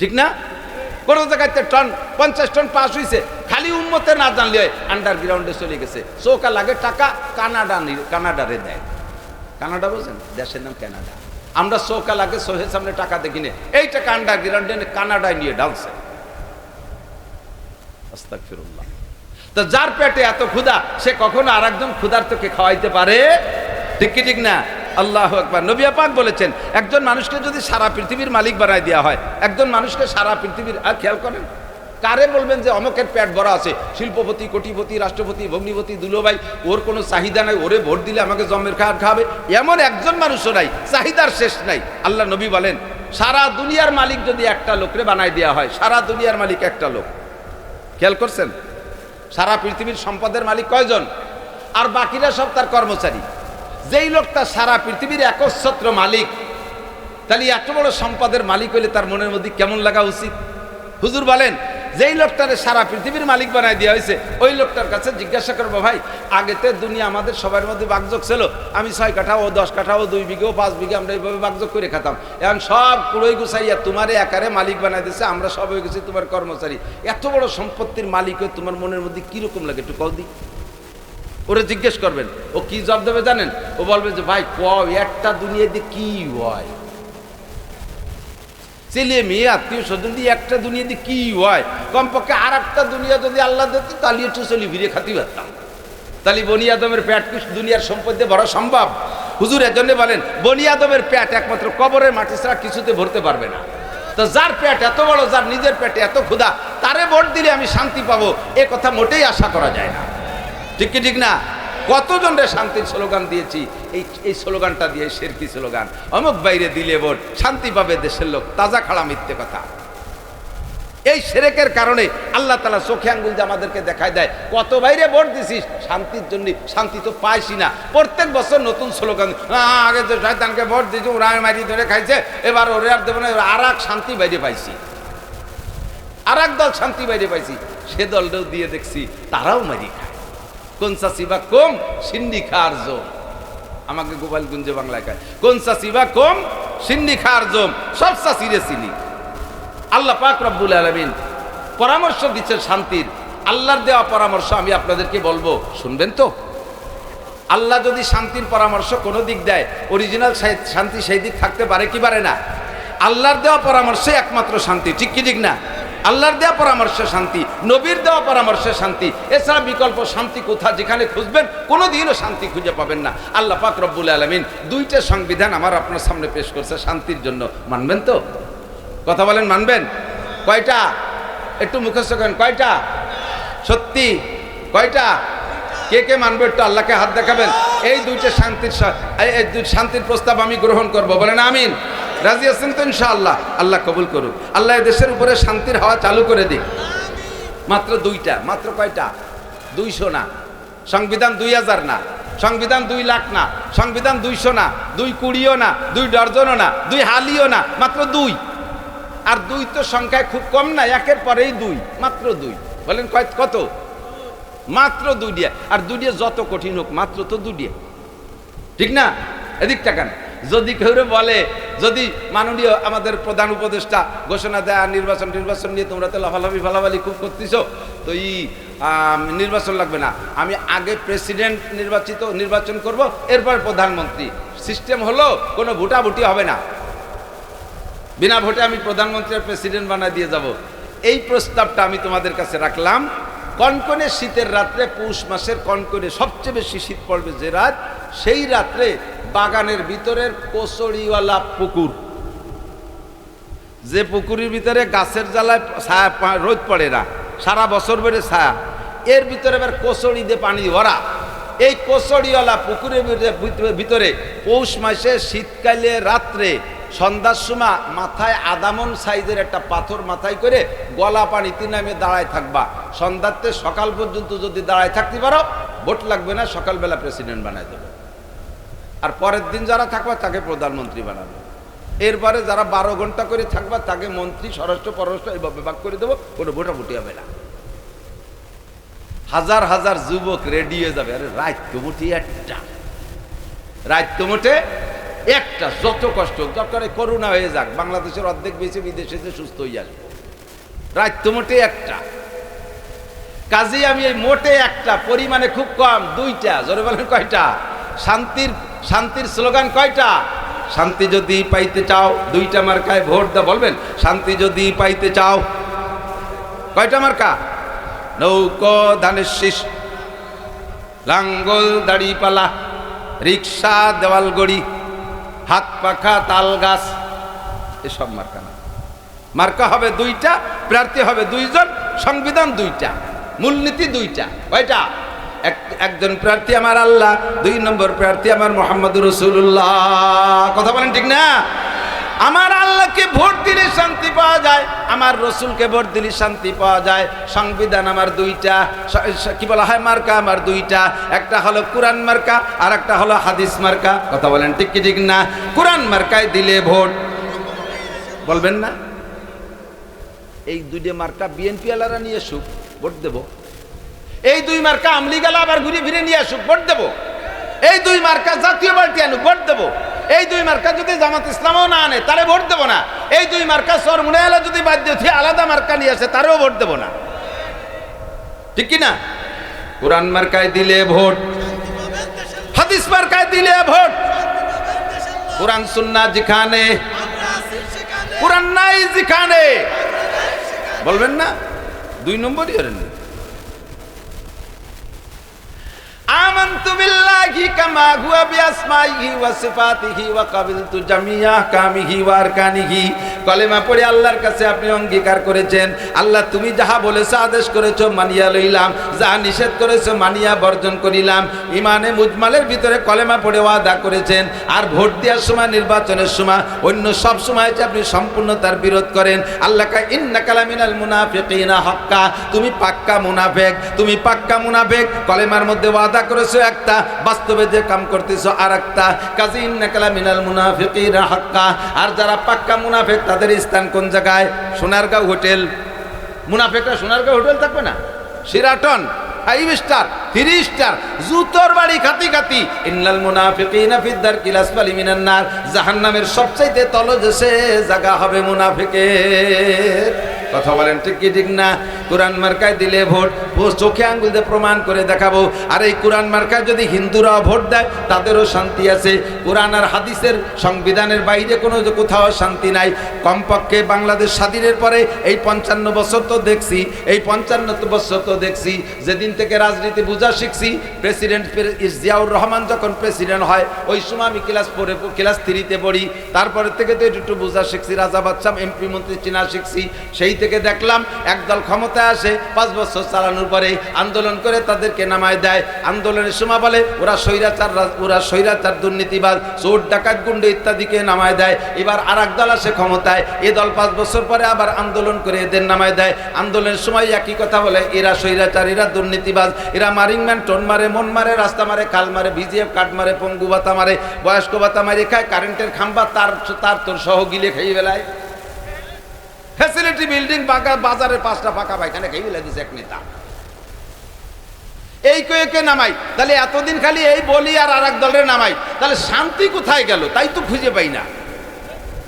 ঠিক না? কোন জায়গাতে টন 50 টন পাস হয়েছে, খালি উম্মতে না জানলে আন্ডারগ্রাউন্ডে চলে গেছে। চৌকা লাগে টাকা কানাডারে দেয়। কানাডা বলছেন, দেশের নাম কানাডা। আমরা চৌকা লাগে সোহের সামনে টাকা দেখি না, এই টাকা আন্ডারগ্রাউন্ডে কানাডায় নিয়ে ডালছে। আস্তাগফিরুল্লাহ। তো যার পেটে এত ক্ষুধা, সে কখনো আর একজন ক্ষুধার্তকে খাওয়াইতে পারে? ঠিক কি ঠিক না? আল্লাহু আকবার। নবী পাক বলেছেন, একজন মানুষকে যদি সারা পৃথিবীর মালিক বানায় দেওয়া হয়, একজন মানুষকে সারা পৃথিবীর, আর খেয়াল করেন, কারে বলবেন যে অমুকের পেট ভরা আছে, শিল্পপতি, কোটিপতি, রাষ্ট্রপতি, ভগ্নিপতি, দুলোভাই, ওর কোনো চাহিদা নাই, ওরে ভোট দিলে আমাকে জমের খাওয়ার খাওয়াবে, এমন একজন মানুষও নাই, চাহিদার শেষ নাই। আল্লাহ নবী বলেন, সারা দুনিয়ার মালিক যদি একটা লোকরে বানায় দেওয়া হয়, সারা দুনিয়ার মালিক একটা লোক, খেয়াল করছেন? সারা পৃথিবীর সম্পদের মালিক কয়জন? আর বাকিরা সব তার কর্মচারী। যেই লোকটা সারা পৃথিবীর একচ্ছত্র মালিক, তাহলে এত বড় সম্পদের মালিক হইলে তার মনের মধ্যে কেমন লাগা উচিত? হুজুর বলেন, যেই লোকটারে সারা পৃথিবীর মালিক বানায় দেওয়া হয়েছে, ওই লোকটার কাছে জিজ্ঞাসা করবো, ভাই আগেতে দুনিয়া আমাদের সবার মধ্যে বাগযোগ ছিল, আমি 6 কাঠা, ও 10 কাঠা, ও 2 বিঘে, ও 5 বিঘে, আমরা এইভাবে বাগযোগ করে খেতাম। এখন সব কুড়োই গুছাইয়া তোমারে একারে মালিক বানাই দিচ্ছে, আমরা সব হয়ে গেছি তোমার কর্মচারী। এত বড় সম্পত্তির মালিক হয়ে তোমার মনের মধ্যে কিরকম লাগে একটু কও দি। ওরে জিজ্ঞেস করবেন, ও কি জবাব দেবে জানেন? ও বলবে যে, ভাই কও একটা দুনিয়াতে কি হয়, ছেলে মেয়ে আত্মীয় স্বজন দিয়ে একটা দুনিয়াতে কি হয়, কমপক্ষে আর একটা দুনিয়া যদি আল্লাহ দিত, তাহলে একটু চলি ফিরে খাতি পারতাম। তাহলে বনি আদমের পেট কি দুনিয়ার সম্পদ দিয়ে ভরা সম্ভব? হুজুর এর জন্য বলেন, বনি আদমের পেট একমাত্র কবরের মাটি ছাড়া কিছুতে ভরতে পারবে না। তো যার পেট এত বড়, যার নিজের পেটে এত ক্ষুধা, তারে ভোট দিলে আমি শান্তি পাবো, এ কথা মোটেই আশা করা যায় না, ঠিক কি ঠিক না? কতজনরে শান্তির স্লোগান দিয়েছি, এই স্লোগানটা দিয়ে শিরকি স্লোগান, অমুক বাইরে দিলে ভোট শান্তি পাবে দেশের লোক, তাজা খাড়া মিথ্যে কথা। এই শিরকের কারণে আল্লাহ তাআলা চোখে আঙ্গুল দিয়ে আমাদেরকে দেখায় দেয়, কত বাইরে ভোট দিছিস শান্তির জন্য, শান্তি তো পাইছি না। প্রত্যেক বছর নতুন স্লোগান, আগে যে শয়তানকে ভোট দিয়েছি ওরা মারি ধরে খাইছে, এবার ওরে আর দেবো না, আর এক শান্তি বাইরে পাইছি, আর এক দল শান্তি বাইরে পাইছি, সে দলটাও দিয়ে দেখছি তারাও মারি খায়। কোন চাষিবা কম সিন্নি খার জম, আমাকে গোপালগঞ্জে বাংলায় খায়, কোন চাষিবা কম সিন্নি খার জম, সব চাষিরে চিনি। আল্লাহ পাক রব্বুল আলামিন পরামর্শ দিচ্ছেন শান্তির। আল্লাহর দেওয়া পরামর্শ আমি আপনাদেরকে বলবো, শুনবেন তো? আল্লাহ যদি শান্তির পরামর্শ কোনো দিক দেয়, অরিজিনাল শান্তি সেই দিক থাকতে পারে কি পারে না? আল্লাহর দেওয়া পরামর্শে একমাত্র শান্তি, ঠিক কি ঠিক না? আল্লাহর দেওয়া পরামর্শে শান্তি, নবীর দেওয়া পরামর্শে শান্তি, এছাড়া বিকল্প শান্তি কোথা, যেখানে খুঁজবেন কোনোদিনও শান্তি খুঁজে পাবেন না। আল্লাহ পাক রব্বুল আলামিন 2টা সংবিধান আমার আপনার সামনে পেশ করছে শান্তির জন্য, মানবেন তো? কথা বলেন, মানবেন? কয়টা? একটু মুখস্থ করেন, কয়টা? সত্যি কয়টা? কে কে মানবে একটু আল্লাহকে হাত দেখাবেন। এই 2টা শান্তির প্রস্তাব আমি গ্রহণ করব, বলেন আমিন। রাজি আছেন তো ইনশাআল্লাহ? আল্লাহ কবুল করুক। আল্লাহ দেশের উপরে শান্তির হাওয়া চালু করে দিক। মাত্র দুইটা, মাত্র কয়টা? 200 না, সংবিধান 2000 না, সংবিধান 2 লাখ না, সংবিধান 200 না, 2 কুড়িও না, 2 ডজনও না, 2 হালিও না, মাত্র 2। আর 2 তো সংখ্যায় খুব কম না, একের পরেই 2, মাত্র 2। বলেন কত? মাত্র 2 দিয়ে। আর 2 দিয়ে যত কঠিন হোক, মাত্র তো 2 দিয়ে, ঠিক না? এদিক তাকান। যদি কেউ বলে, যদি মাননীয় আমাদের প্রধান উপদেষ্টা ঘোষণা দেয় নির্বাচন নিয়ে তোমরা তো লাফালাফি খুব করতেছ, তো নির্বাচন লাগবে না, আমি আগে প্রেসিডেন্ট নির্বাচন করব, এরপর প্রধানমন্ত্রী। সিস্টেম হলো কোনো ভোটাভুটি হবে না, বিনা ভোটে আমি প্রধানমন্ত্রী আর প্রেসিডেন্ট বানায় দিয়ে যাব। এই প্রস্তাবটা আমি তোমাদের কাছে রাখলাম। কনকনে শীতের রাত্রে, পৌষ মাসের কনকনে সবচেয়ে বেশি শীত পড়বে যে রাত, সেই রাত্রে বাগানের ভিতরের কচড়িওয়ালা পুকুর, যে পুকুরের ভিতরে গাছের জ্বালায় ছায়া, রোদ পড়ে না, সারা বছর ধরে ছায়া, এর ভিতরে এবার কচড়ি দিয়ে পানি ভরা, এই কচড়িওয়ালা পুকুরের ভিতরে পৌষ মাসে শীতকালে রাত্রে সন্ধ্যার সময় মাথায় আদামন সাইজের একটা পাথর মাথায় করে গলা পানিতে নামে দাঁড়ায় থাকবা। সন্ধ্যাতে সকাল পর্যন্ত যদি দাঁড়ায় থাকতে পারো, ভোট লাগবে না, সকালবেলা প্রেসিডেন্ট বানায় দেবে। আর পরের দিন যারা থাকবা তাকে প্রধানমন্ত্রী বানাবে। এরপরে যারা 12 ঘন্টা করে থাকবা তাকে মন্ত্রী, স্বরাষ্ট্র, পররাষ্ট্র এইভাবে ভাগ করে দেবো, কোনো ভোটাভুটি হবে না। হাজার হাজার যুবক রেডি হয়ে যাবে। আরে রাত মোটে একটা, রাত মোটে একটা, যত কষ্ট দরকার করোনা হয়ে যাক, বাংলাদেশের অর্ধেক বেশি বিদেশে সুস্থ হয়ে আসবে, রাত মোটে একটা। কাজে আমি এই মোটে একটা, পরিমাণে খুব কম, 2টা। জোরে বলেন কয়টা? শান্তির স্লোগান কয়টা? শান্তি যদি পাইতে চাও 2টা মার্কায় ভোট দাও। বলবেন শান্তি যদি পাইতে চাও, কয়টা মার্কা? নৌকো ধানের শীষ, লাঙ্গল দাড়িপালা, রিক্সা দেওয়াল গড়ি, হাত পাখা তাল গাছ, এসব মার্কা না। মার্কা হবে 2টা, প্রার্থী হবে 2 জন, সংবিধান 2টা, মূলনীতি 2টা। কয়টা? একজন প্রার্থী আমার আল্লাহ, 2 নম্বর প্রার্থী আমার মুহাম্মদুর রাসূলুল্লাহ। কথা বলেন ঠিক না? আমার আল্লাহকে ভোট দিলে শান্তি পাওয়া যায়, আমার রসুলকে ভোট দিলে শান্তি পাওয়া যায়। সংবিধান আমার 2টা, কি বলা হয় মার্কা আমার 2টা, একটা হলো কোরআন মার্কা আর একটা হলো হাদিস মার্কা। কথা বলেন ঠিক কি ঠিক না? কোরআন মার্কায় দিলে ভোট, বলবেন না? এই 2টা মার্কা বিএনপি আলারা নিয়ে আসুক, ভোট দেব। এই 2 মার্কা আমলি গেলা আবার ঘুরে ফিরে নিয়ে আসুক, ভোট দেব। এই 2 মার্কা জাতীয় পার্টি আনুক, ভোট দেব। এই 2 মার্কা যদি জামাত ইসলামও না আনে তাহলে ভোট দেব না। এই 2 মার্কা সরমুনে আলা যদি বাধ্য হয়ে আলাদা মার্কা নিয়ে আসে তারও ভোট দেব না, ঠিক কি না? কোরআন মার্কায় দিলে ভোট, হাদিস মার্কায় দিলে ভোট। কোরআন সুন্নাহ যেখানে, কোরআন নাই যেখানে, বলবেন না? 2 নম্বরই হলেন। آمنت بالله كما هو بأسمائه وصفاته وقبلت جميع أحكامه وأركانه। কলেমা পড়ে আল্লাহর কাছে আপনি অঙ্গীকার করেছেন, আল্লাহ তুমি যাহা বলেছো আদেশ করেছো মানিয়া লইলাম, যাহা নিষেধ করেছো মানিয়া বর্জন করিলাম। ইমানে মুজমালের ভিতরে কলেমা পড়ে ওয়াদা করেছেন। আর ভোট দেওয়ার সময়, নির্বাচনের সময়, অন্য সব সময় আপনি সম্পূর্ণ তার বিরোধ করেন। আল্লাহ কা ইন্নাকা লামিনাল মুনাফিকিনা হাক্কা, তুমি পাক্কা মুনাফিক, তুমি পাক্কা মুনাফিক। কলেমার মধ্যে ওয়াদা করেছো একটা, বাস্তবে যে কাম করতেছো আরেকটা। কাজী ইন্নাকা লামিনাল মুনাফিকিনা হাক্কা। আর যারা পাক্কা মুনাফিক তাদের স্থান কোন জায়গায়? সোনারগাঁও হোটেল। মুনাফিকরা সোনারগাঁও হোটেল থাকবে না, শিরাটন 5 স্টার 3 স্টার জুতোর বাড়ি খাতি খাতি। ইন্নাল মুনাফিকিনা ফিদ দারকিল আসফালি মিনান নার, জাহান্নামের সবচাইতে তলদেশে জায়গা হবে মুনাফিকের। কথা বলেন ঠিক কি ঠিক না? কোরআন মার্কায় দিলে ভোট, চোখে আঙ্গুল দিয়ে প্রমাণ করে দেখাবো। আর এই কোরআন মার্কায় যদি হিন্দুরা ভোট দেয় তাদেরও শান্তি আছে। কোরআন আর হাদিসের, সংবিধানের বাইরে কোনো কোথাও শান্তি নাই। কমপক্ষে বাংলাদেশ স্বাধীনের পরে এই 55 বছর তো দেখছি, এই 55 বছর তো দেখছি, যেদিন থেকে রাজনীতি বুঝা শিখছি। প্রেসিডেন্ট জিয়াউর রহমান যখন প্রেসিডেন্ট হয় ওই সময় আমি ক্লাস 3-তে পড়ি। তারপরে থেকে তো একটু বুঝা শিখছি, রাজা বাদশাহ এমপি মন্ত্রী চেনা শিখছি। সেই থেকে দেখলাম একদল ক্ষমতায় আসে, 5 বছর চালানোর বানানোর পরে আন্দোলন করে তাদেরকে নামায় দেয়। আন্দোলনের সময় বলে ওরা স্বৈরাচার দুর্নীতিবাজ, চোর ডাকাত গুন্ডা ইত্যাদিকে নামায় দেয়। এবার আর এক দল আসে ক্ষমতায়, এ দল 5 বছর পরে আবার আন্দোলন করে এদের নামায় দেয়। আন্দোলনের সময় একই কথা বলে, এরা স্বৈরাচার, এরা দুর্নীতিবাজ, এরা মারিংম্যান, টোন মারে, মন মারে, রাস্তা মারে, খাল মারে, ভিজিএফ কাঠ মারে, পঙ্গু ভাতা মারে, বয়স্ক ভাতা মারে খায়, কারেন্টের খাম্বা তার তোর সহ গিলে খেয়ে বেলায়, ফ্যাসিলিটি বিল্ডিং বাজারে 5টা ফাঁকা পায়খানা খেয়ে বেলা দিচ্ছে এক নেতা। এই কে নামাই, তাহলে এতদিন খালি এই বলি আর এক দলের নামাই, তাহলে শান্তি কোথায় গেল তাই তো খুঁজে পাই না।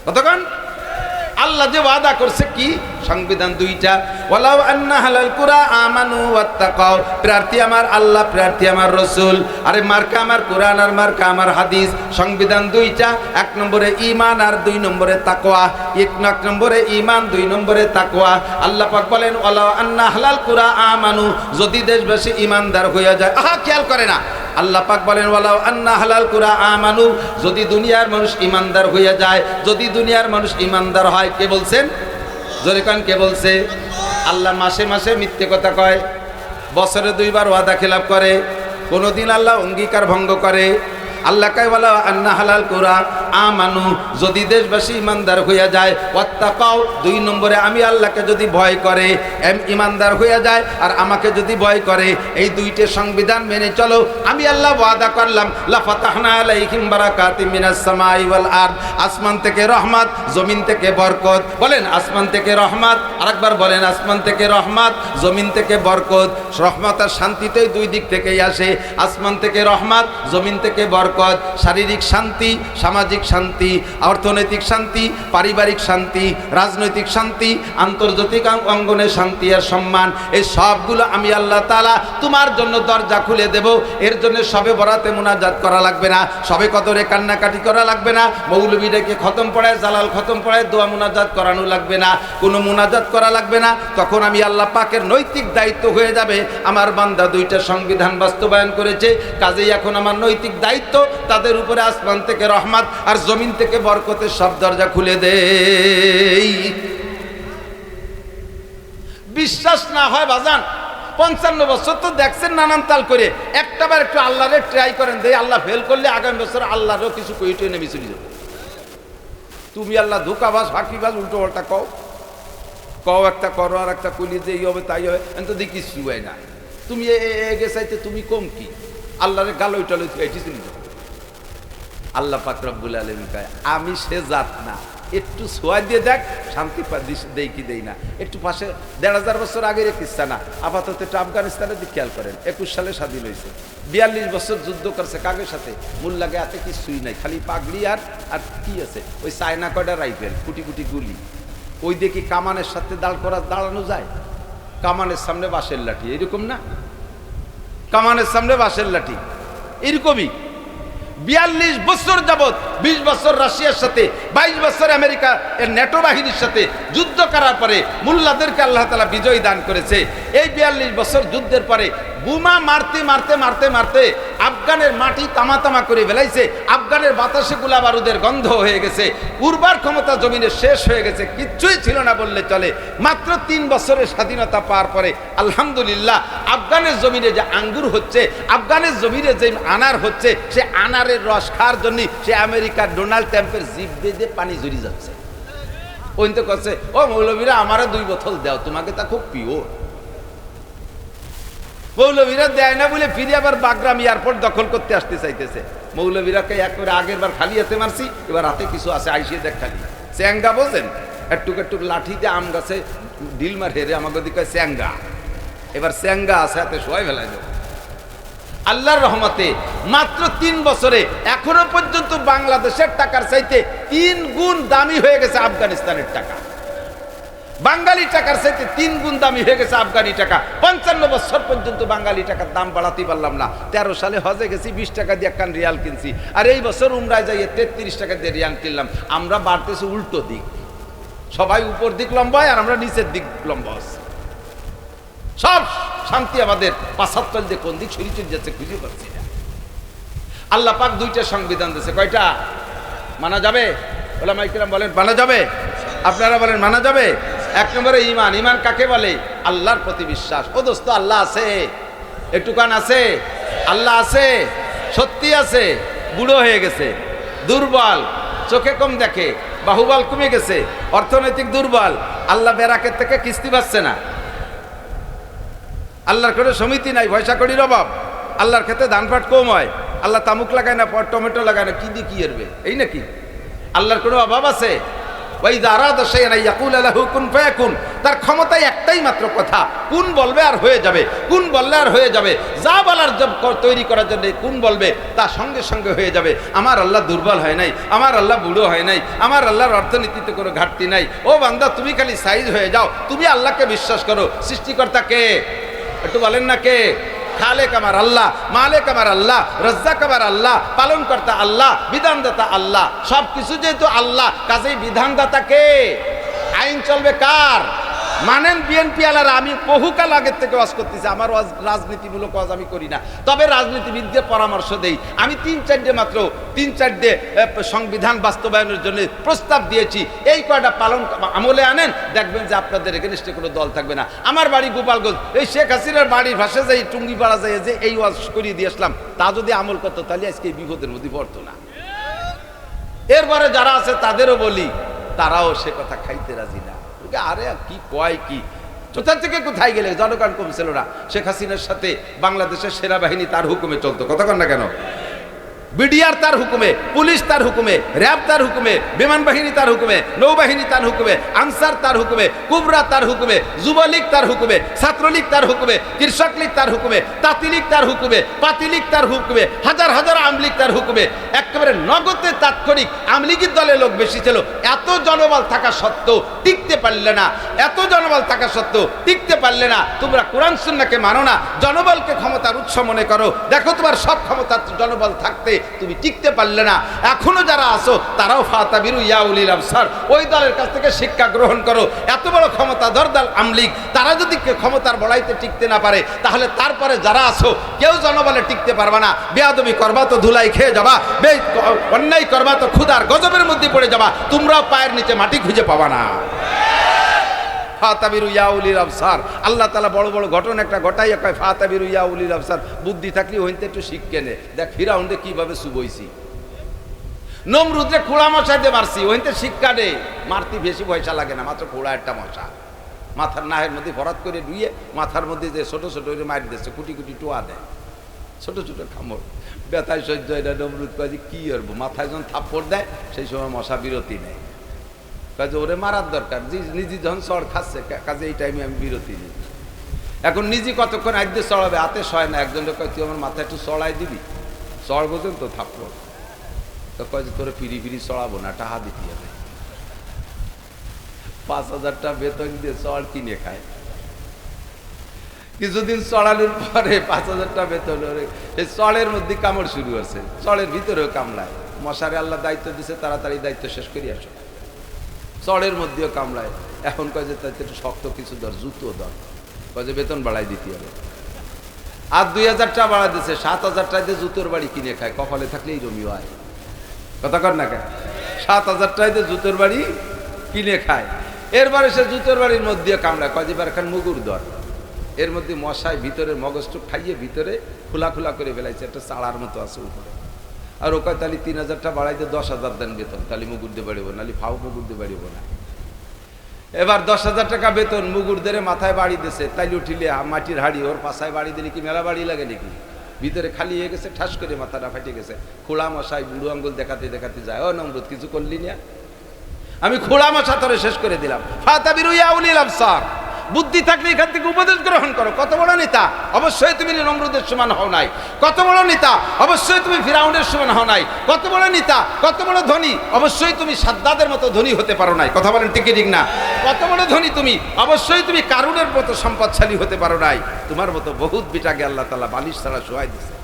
কতক্ষণ আল্লাহ যে ওয়াদা করছে কি, সংবিধান 2টা, ওয়ালাউ আন্না হালাল কুরা আমানু ওয়াত্তাকাও, প্রার্থী আমার আল্লাহ, প্রার্থী আমার রাসূল, আরে মার্কা আমার কোরআন আর মার্কা আমার হাদিস। সংবিধান 2টা, 1 নম্বরে ঈমান আর 2 নম্বরে তাকওয়া। 1 নম্বরে ঈমান, 2 নম্বরে তাকওয়া। আল্লাহ পাক বলেন ওয়ালাউ আন্না হালাল কুরা আমানু, যদি দেশবাসী ঈমানদার হয়ে যায়। খেয়াল করে না, আল্লাহ পাক বলেন ওয়ালাউ আন্না হালাল কুরা আমানু, যদি দুনিয়ার মানুষ ঈমানদার হয়ে যায়, যদি দুনিয়ার মানুষ ঈমানদার হয়। কে বলছেন? জোরে কান, কে বলছে? আল্লাহ মাসে মাসে মিথ্যে কথা কয়, বছরে 2 বার ওয়াদা খেলাপ করে, কোনোদিন আল্লাহ অঙ্গীকার ভঙ্গ করে। আল্লাহ কয় ওয়ালা আন্না হালাল কুরা আমানু, যদি দেশবাসী ইমানদার হইয়া যায়, ওয়াত্তাকাও, 2 নম্বরে আমি আল্লাহকে যদি ভয় করে, ইমানদার হইয়া যায় আর আমাকে যদি ভয় করে, এই 2টে সংবিধান মেনে চলো, আমি আল্লাহ ওয়াদা করলাম লা ফাতাহনা আলাইহিম বারাকাতিম মিনাস সামাই ওয়াল আরদ, আসমান থেকে রহমত, জমিন থেকে বরকত। বলেন আসমান থেকে রহমত, আরেকবার বলেন আসমান থেকে রহমত, জমিন থেকে বরকত। রহমত আর শান্তিতে 2 দিক থেকেই আসে, আসমান থেকে রহমত, জমিন থেকে বরকত। শারীরিক শান্তি, সামাজিক শান্তি, অর্থনৈতিক শান্তি, পারিবারিক শান্তি, রাজনৈতিক শান্তি, আন্তর্জাতিক অঙ্গনে শান্তি আর সম্মান, এই সবগুলো আমি আল্লাহ তাআলা তোমার জন্য দরজা খুলে দেব। এর জন্য সবে বরাতে মুনাজাত করা লাগবে না, সবে কদরে কান্নাকাটি করা লাগবে না, মৌলবীদেরকে খতম পড়ায়, জালাল খতম পড়ায় দোয়া মুনাজাত করানো লাগবে না, কোনো মুনাজাত করা লাগবে না। তখন আমি আল্লাহ পাকের নৈতিক দায়িত্ব হয়ে যাবে, আমার বান্দা 2টা সংবিধান বাস্তবায়ন করেছে, কাজেই এখন আমার নৈতিক দায়িত্ব তাদের উপরে আসমান থেকে রহমত আর জমিন থেকে বরকতের সব দরজা খুলে দেই। বিশ্বাস না হয় বাজান, 55 বছর তো দেখছেন নানান তাল করে, একটাবার একটু আল্লাহরে ট্রাই করেন, দেই আল্লাহ ফেল করলে আগামী বছর আল্লাহরও কিছু কইটে নেমে চলে যাবে। তুমি আল্লাহ ধোকাবাজ, ফাঁকিবাজ, উল্টো পাল্টা কও একটা করো আর একটা কইলে যে এই হবে তাই হবে, তো দেখি কিছু হয় না। তুমি এগে চাইতে তুমি কম কি? আল্লাহরে গালই টলই এটি চিনি। আল্লাহ পাক রব্বুল আলামিন কয় আমি সে জাত না, একটু ছোঁয়া দিয়ে দেখ শান্তি দেই কি দেই না। একটু পাশে 1500 বছর আগের কিচ্ছা না, আপাতত একটু আফগানিস্তানের দিক খেয়াল করেন। 21 সালে স্বাধীন হয়েছে, 42 বছর যুদ্ধ করছে কাগের সাথে, মোল্লাকে হাতে কিছুই নাই, খালি পাগড়ি আর কি আছে ওই চায়না কয়টা রাইফেল, কুটি কুটি গুলি। ওই দেখি কামানের সাথে দাঁড়ানো যায়? কামানের সামনে বাঁশের লাঠি, এরকম না? কামানের সামনে বাঁশের লাঠি এরকমই। 42 বছর যাবৎ, 20 বছর রাশিয়ার সাথে, 22 বছর আমেরিকা এর ন্যাটো বাহিনীর সাথে যুদ্ধ করার পরে মুল্লাদেরকে আল্লাহ তাআলা বিজয় দান করেছে। এই 42 বছর যুদ্ধের পরে বোমা মারতে মারতে মারতে মারতে আফগানের মাটি তামা তামা করে ফেলাইছে, আফগানের বাতাসে গোলা বারুদের গন্ধ হয়ে গেছে, উর্বর ক্ষমতা জমিনে শেষ হয়ে গেছে, কিচ্ছুই ছিল না বললে চলে। মাত্র 3 বছরের স্বাধীনতা পাওয়ার পরে আলহামদুলিল্লাহ আফগানের জমিনে যে আঙ্গুর হচ্ছে, আফগানের জমিনে যে আনার হচ্ছে, সে আনারের রস খাওয়ার জন্য সে আমেরিকার ডোনাল্ড ট্রাম্পের জিভ বেঁধে পানি জড়ি যাচ্ছে। ওই তো করছে ও মৌলবীরা আমারে 2 বোতল দাও, তোমাকে তা খুব পিওর। মৌলবীরা দেয় না বলে ফিরে আবার বাগরাম এয়ারপোর্ট দখল করতে আসতে চাইতেছে। মৌলবীরাকে একবারে আগের বার খালি হাতে মারছি, এবার হাতে কিছু আছে, আইসিয়ে দেখ খালি চ্যাঙ্গা, বোঝেন? একটুক একটুক লাঠিতে আম গাছে ডিল মার হেরে আমাকে দিকে চ্যাঙ্গা, এবার চ্যাঙ্গা আছে হাতে শোয়াই ফেলাই দেব। আল্লাহর রহমতে মাত্র 3 বছরে এখনো পর্যন্ত বাংলাদেশের টাকার চাইতে 3 গুণ দামি হয়ে গেছে আফগানিস্তানের টাকা। বাঙালি টাকার চাইতে 3 গুণ দামি হয়ে গেছে আফগানি টাকা। 55 বছর পর্যন্ত বাঙালি টাকার দাম বাড়াতে পারলাম না। 13 সালে হজে গেছি, 20 টাকা দিয়ে একখান রিয়াল কিনছি, আর এই বছর উমরায় যাইয়ে 33 টাকা দিয়ে রিয়াল কিনলাম। আমরা বাড়তেছি উল্টো দিক, সবাই উপর দিক লম্বায় আর আমরা নিচের দিক লম্বা আছি। সব শান্তি আমাদের 75 দিয়ে কোন দিক ছড়ি চলে যাচ্ছে খুঁজে পাচ্ছি না। আল্লাহ পাক 2টা সংবিধান দিয়েছে, কয়টা? মানা যাবে? ওলামায়ে কেরাম বলেন মানা যাবে, আপনারা বলেন মানা যাবে। এক নম্বরে ঈমান। ঈমান কাকে বলে? আল্লাহর প্রতি বিশ্বাস। ও দোস্ত, আল্লাহ আছে? একটুখান আছে? আল্লাহ আছে, সত্যি আছে। বুড়ো হয়ে গেছে, দুর্বল, চোখে কম দেখে, বাহুবল কমে গেছে, অর্থনৈতিক দুর্বল, আল্লাহ বেরাকের থেকে কিস্তি পাচ্ছে না, আল্লাহর কোনো সমিতি নাই, পয়সা কড়ির অভাব, আল্লাহর ক্ষেত্রে ধান পাট কম হয়, আল্লাহ তামুক লাগায় না, টমেটো লাগায় না, কি দিয়ে কি এরবে? এই নাকি আল্লাহর কোনো অভাব আছে? তার ক্ষমতায় একটাই মাত্র কথা, কোন বলবে আর হয়ে যাবে, কোন বললে আর হয়ে যাবে, যা বলার তৈরি করার জন্য কোন বলবে তা সঙ্গে সঙ্গে হয়ে যাবে। আমার আল্লাহ দুর্বল হয় নাই, আমার আল্লাহ বুড়ো হয় নাই, আমার আল্লাহর অর্থনীতিতে কোনো ঘাটতি নাই। ও বান্দা, তুমি খালি সাইজ হয়ে যাও, তুমি আল্লাহকে বিশ্বাস করো। সৃষ্টিকর্তা কে? একটু বলেন না কে? খালেক আমার আল্লাহ, মালিক আমার আল্লাহ, রাজ্জাক আমার আল্লাহ, পালনকর্তা আল্লাহ, বিধানদাতা আল্লাহ। সব কিছু যেহেতু আল্লাহ, কাজেই বিধানদাতা কে? আইন চলবে কার? মানেন বিএনপি আলারা। আমি বহুকাল আগের থেকে ওয়াজ করতেছি, আমার ওয়াজ রাজনীতিমূলক ওয়াজ আমি করি না, তবে রাজনীতিবিদদের পরামর্শ দেই। আমি তিন চারটে সংবিধান বাস্তবায়নের জন্য প্রস্তাব দিয়েছি। এই কয়টা পালন আমলে আনেন, দেখবেন যে আপনাদের এগেনস্টে কোনো দল থাকবে না। আমার বাড়ি গোপালগঞ্জ, এই শেখ হাসিনার বাড়ির ভাষে যাই টুঙ্গিপাড়া যাই যে এই ওয়াজ করিয়ে দিয়ে আসলাম, তা যদি আমল করতো তাহলে আজকে এই বিপদের মধ্যে পড়তো না। এরপরে যারা আছে তাদেরও বলি, তারাও সে কথা খাইতে রাজি না। আরে কি কয় কি, কোথা থেকে কোথায় গেলে? জনগণ কমছিল না। শেখ হাসিনার সাথে বাংলাদেশের সেনাবাহিনী তার হুকুমে চলতো, কথা কন না কেন? বিডিআর তার হুকুমে, পুলিশ তার হুকুমে, র্যাব তার হুকুমে, বিমান বাহিনী তার হুকুমে, নৌবাহিনী তার হুকুমে, আনসার তার হুকুমে, কুবরা তার হুকুমে, যুবলীগ তার হুকুমে, ছাত্রলীগ তার হুকুমে, কৃষক লীগ তার হুকুমে, তাঁতিলীগ তার হুকুমে, পাতিলীগ তার হুকুমে, হাজার হাজার আমলীগ তার হুকুমে। একেবারে নগদে তাৎক্ষণিক আমলীগের দলে লোক বেশি ছিল। এত জনবল থাকা সত্ত্বেও টিকতে পারলে না, এত জনবল থাকা সত্ত্বেও টিকতে পারলে না। তোমরা কোরআন সুন্নাহকে মানো না, জনবলকে ক্ষমতার উৎস মনে করো। দেখো তোমার সব ক্ষমতা জনবল থাকতে তুমি টিকতে পারলে না। এখনো যারা আছো তারাও ফাতাবিরু ইয়া উলিল আবসার, ওই দলের কাছ থেকে শিক্ষা গ্রহণ করো। এত বড় ক্ষমতাধর দল আমলীগ, তারা যদি ক্ষমতার বড়াইতে টিকতে না পারে, তাহলে তারপরে যারা আছো কেউ জনবলে টিকতে পারবা না। বেয়াদবি করবা তো ধুলাই খেয়ে যাবা, অন্যায় করবা তো ক্ষুধার গজবের মধ্যে পড়ে যাবা, তোমরাও পায়ের নিচে মাটি খুঁজে পাবা না। ফাতাবিরু ইয়া উলিল আবসার, আল্লাহ তাআলা বড় বড় ঘটনা একটা ঘটাইয়া কয় ফাতাবিরু ইয়া উলিল আবসার। বুদ্ধি থাকলে হইতে একটু শিক্ষে নে। দেখ ফিরাউনকে কিভাবে সুবইছি, নমরুদরে খোড়া মশা দিয়ে মারছি, হইতে শিক্ষা দে। মারতে বেশি পয়সা লাগে না, মাত্র খোড়া একটা মশা, মাথার নাহের মধ্যে ভরাত করে ধুয়ে মাথার মধ্যে যে ছোট ছোট মার দিচ্ছে, কুটি কুটি টোয়া দেয়, ছোট ছোট কামড়, ব্যথায় সহ্য হয় না। নমরুদ কয় যে কি করবো, মাথায় যখন থাপ্পড় দেয় সেই সময় মশা বিরতি নেয়, কাজে ওরে মারার দরকার। নিজে যখন চড় খাচ্ছে, কাজে এই টাইমে আমি বিরতি নিই। এখন নিজে কতক্ষণ আইতে চড়াবে, হাতে সয় না। একজন কয় তুই আমার মাথায় একটু চড়াই দিবি, চড় বোঝেন তো থাপ্পড়, তো কয় যে তোরে ফিরি ফিরি চড়াবো না, টাকা দিতে হবে। 5,000 টাকা বেতন দিয়ে চড় কিনে খায়। কিছুদিন চড়ানোর পরে 5,000 টাকা বেতন, এই চড়ের মধ্যে কামড় শুরু হচ্ছে, চড়ের ভিতরেও কামড়ায়। মশারে আল্লাহ দায়িত্ব দিছে, তাড়াতাড়ি দায়িত্ব শেষ করি আসো। চড়ের মধ্যেও কামড়ায়। এখন কয় যে তাইতে একটু শক্ত কিছু দর, জুতো দর, কয় যে বেতন বাড়াই দিতে হবে। আর 2,000 টাকা বাড়া দিচ্ছে, 7,000 টাকা দিয়ে জুতোর বাড়ি কিনে খায়। কপালে থাকলেই রমিও আয়, কথা কর না কেন? 7,000 টাকা দিয়ে জুতোর বাড়ি কিনে খায়। এরপরে সে জুতোর বাড়ির মধ্যেও কামড়ায়, কয় যে এখন মুগুর দর। এর মধ্যে মশায় ভিতরে মগজটুক খাইয়ে ভিতরে খোলা খোলা করে ফেলাইছে, একটা চাড়ার মতো আছে উপরে। আর ও কয় তাহলে 3,000 টাকা বাড়াইতে 10,000 দেন বেতন, তাহলে মুগুর দিয়ে বাড়িব, নাহলে ফাও মুগুর দিয়ে বাড়িব না। এবার 10,000 টাকা বেতন মুগুর দিয়ে মাথায় বাড়ি দিছে, তাইলে উঠিলে মাটির হাড়ি ওর পাশায় বাড়ি দিলে কি মেলা বাড়ি লাগে নাকি? ভিতরে খালি হয়ে গেছে, ঠাস করে মাথাটা ফাটে গেছে। খোলা মশাই বুড়ো আঙ্গুল দেখাতে দেখাতে যায়, ও নমরুদ কিছু করলি না? আমি খোলা মশা তোরে শেষ করে দিলাম। ফাতাবিরু ইয়া উলিল আবসার, বুদ্ধি থাকলে এখান থেকে উপদেশ গ্রহণ করো। কত বড় নেতা, অবশ্যই তুমি নমরুদের সমান হও নাই। কত বড় নেতা, অবশ্যই তুমি ফিরাউনের সমান হও নাই। কত বড় নেতা, কত বড় ধনী, অবশ্যই তুমি সাদ্দাদের মতো ধনী হতে পারো নাই। কথা বলেন ঠিক ঠিক না? কত বড় ধনী তুমি, অবশ্যই তুমি কারুনের মতো সম্পদশালী হতে পারো নাই। তোমার মতো বহুত বিটাকে আল্লাহ তাআলা বালিশ ছাড়া শোয়াই দিছে।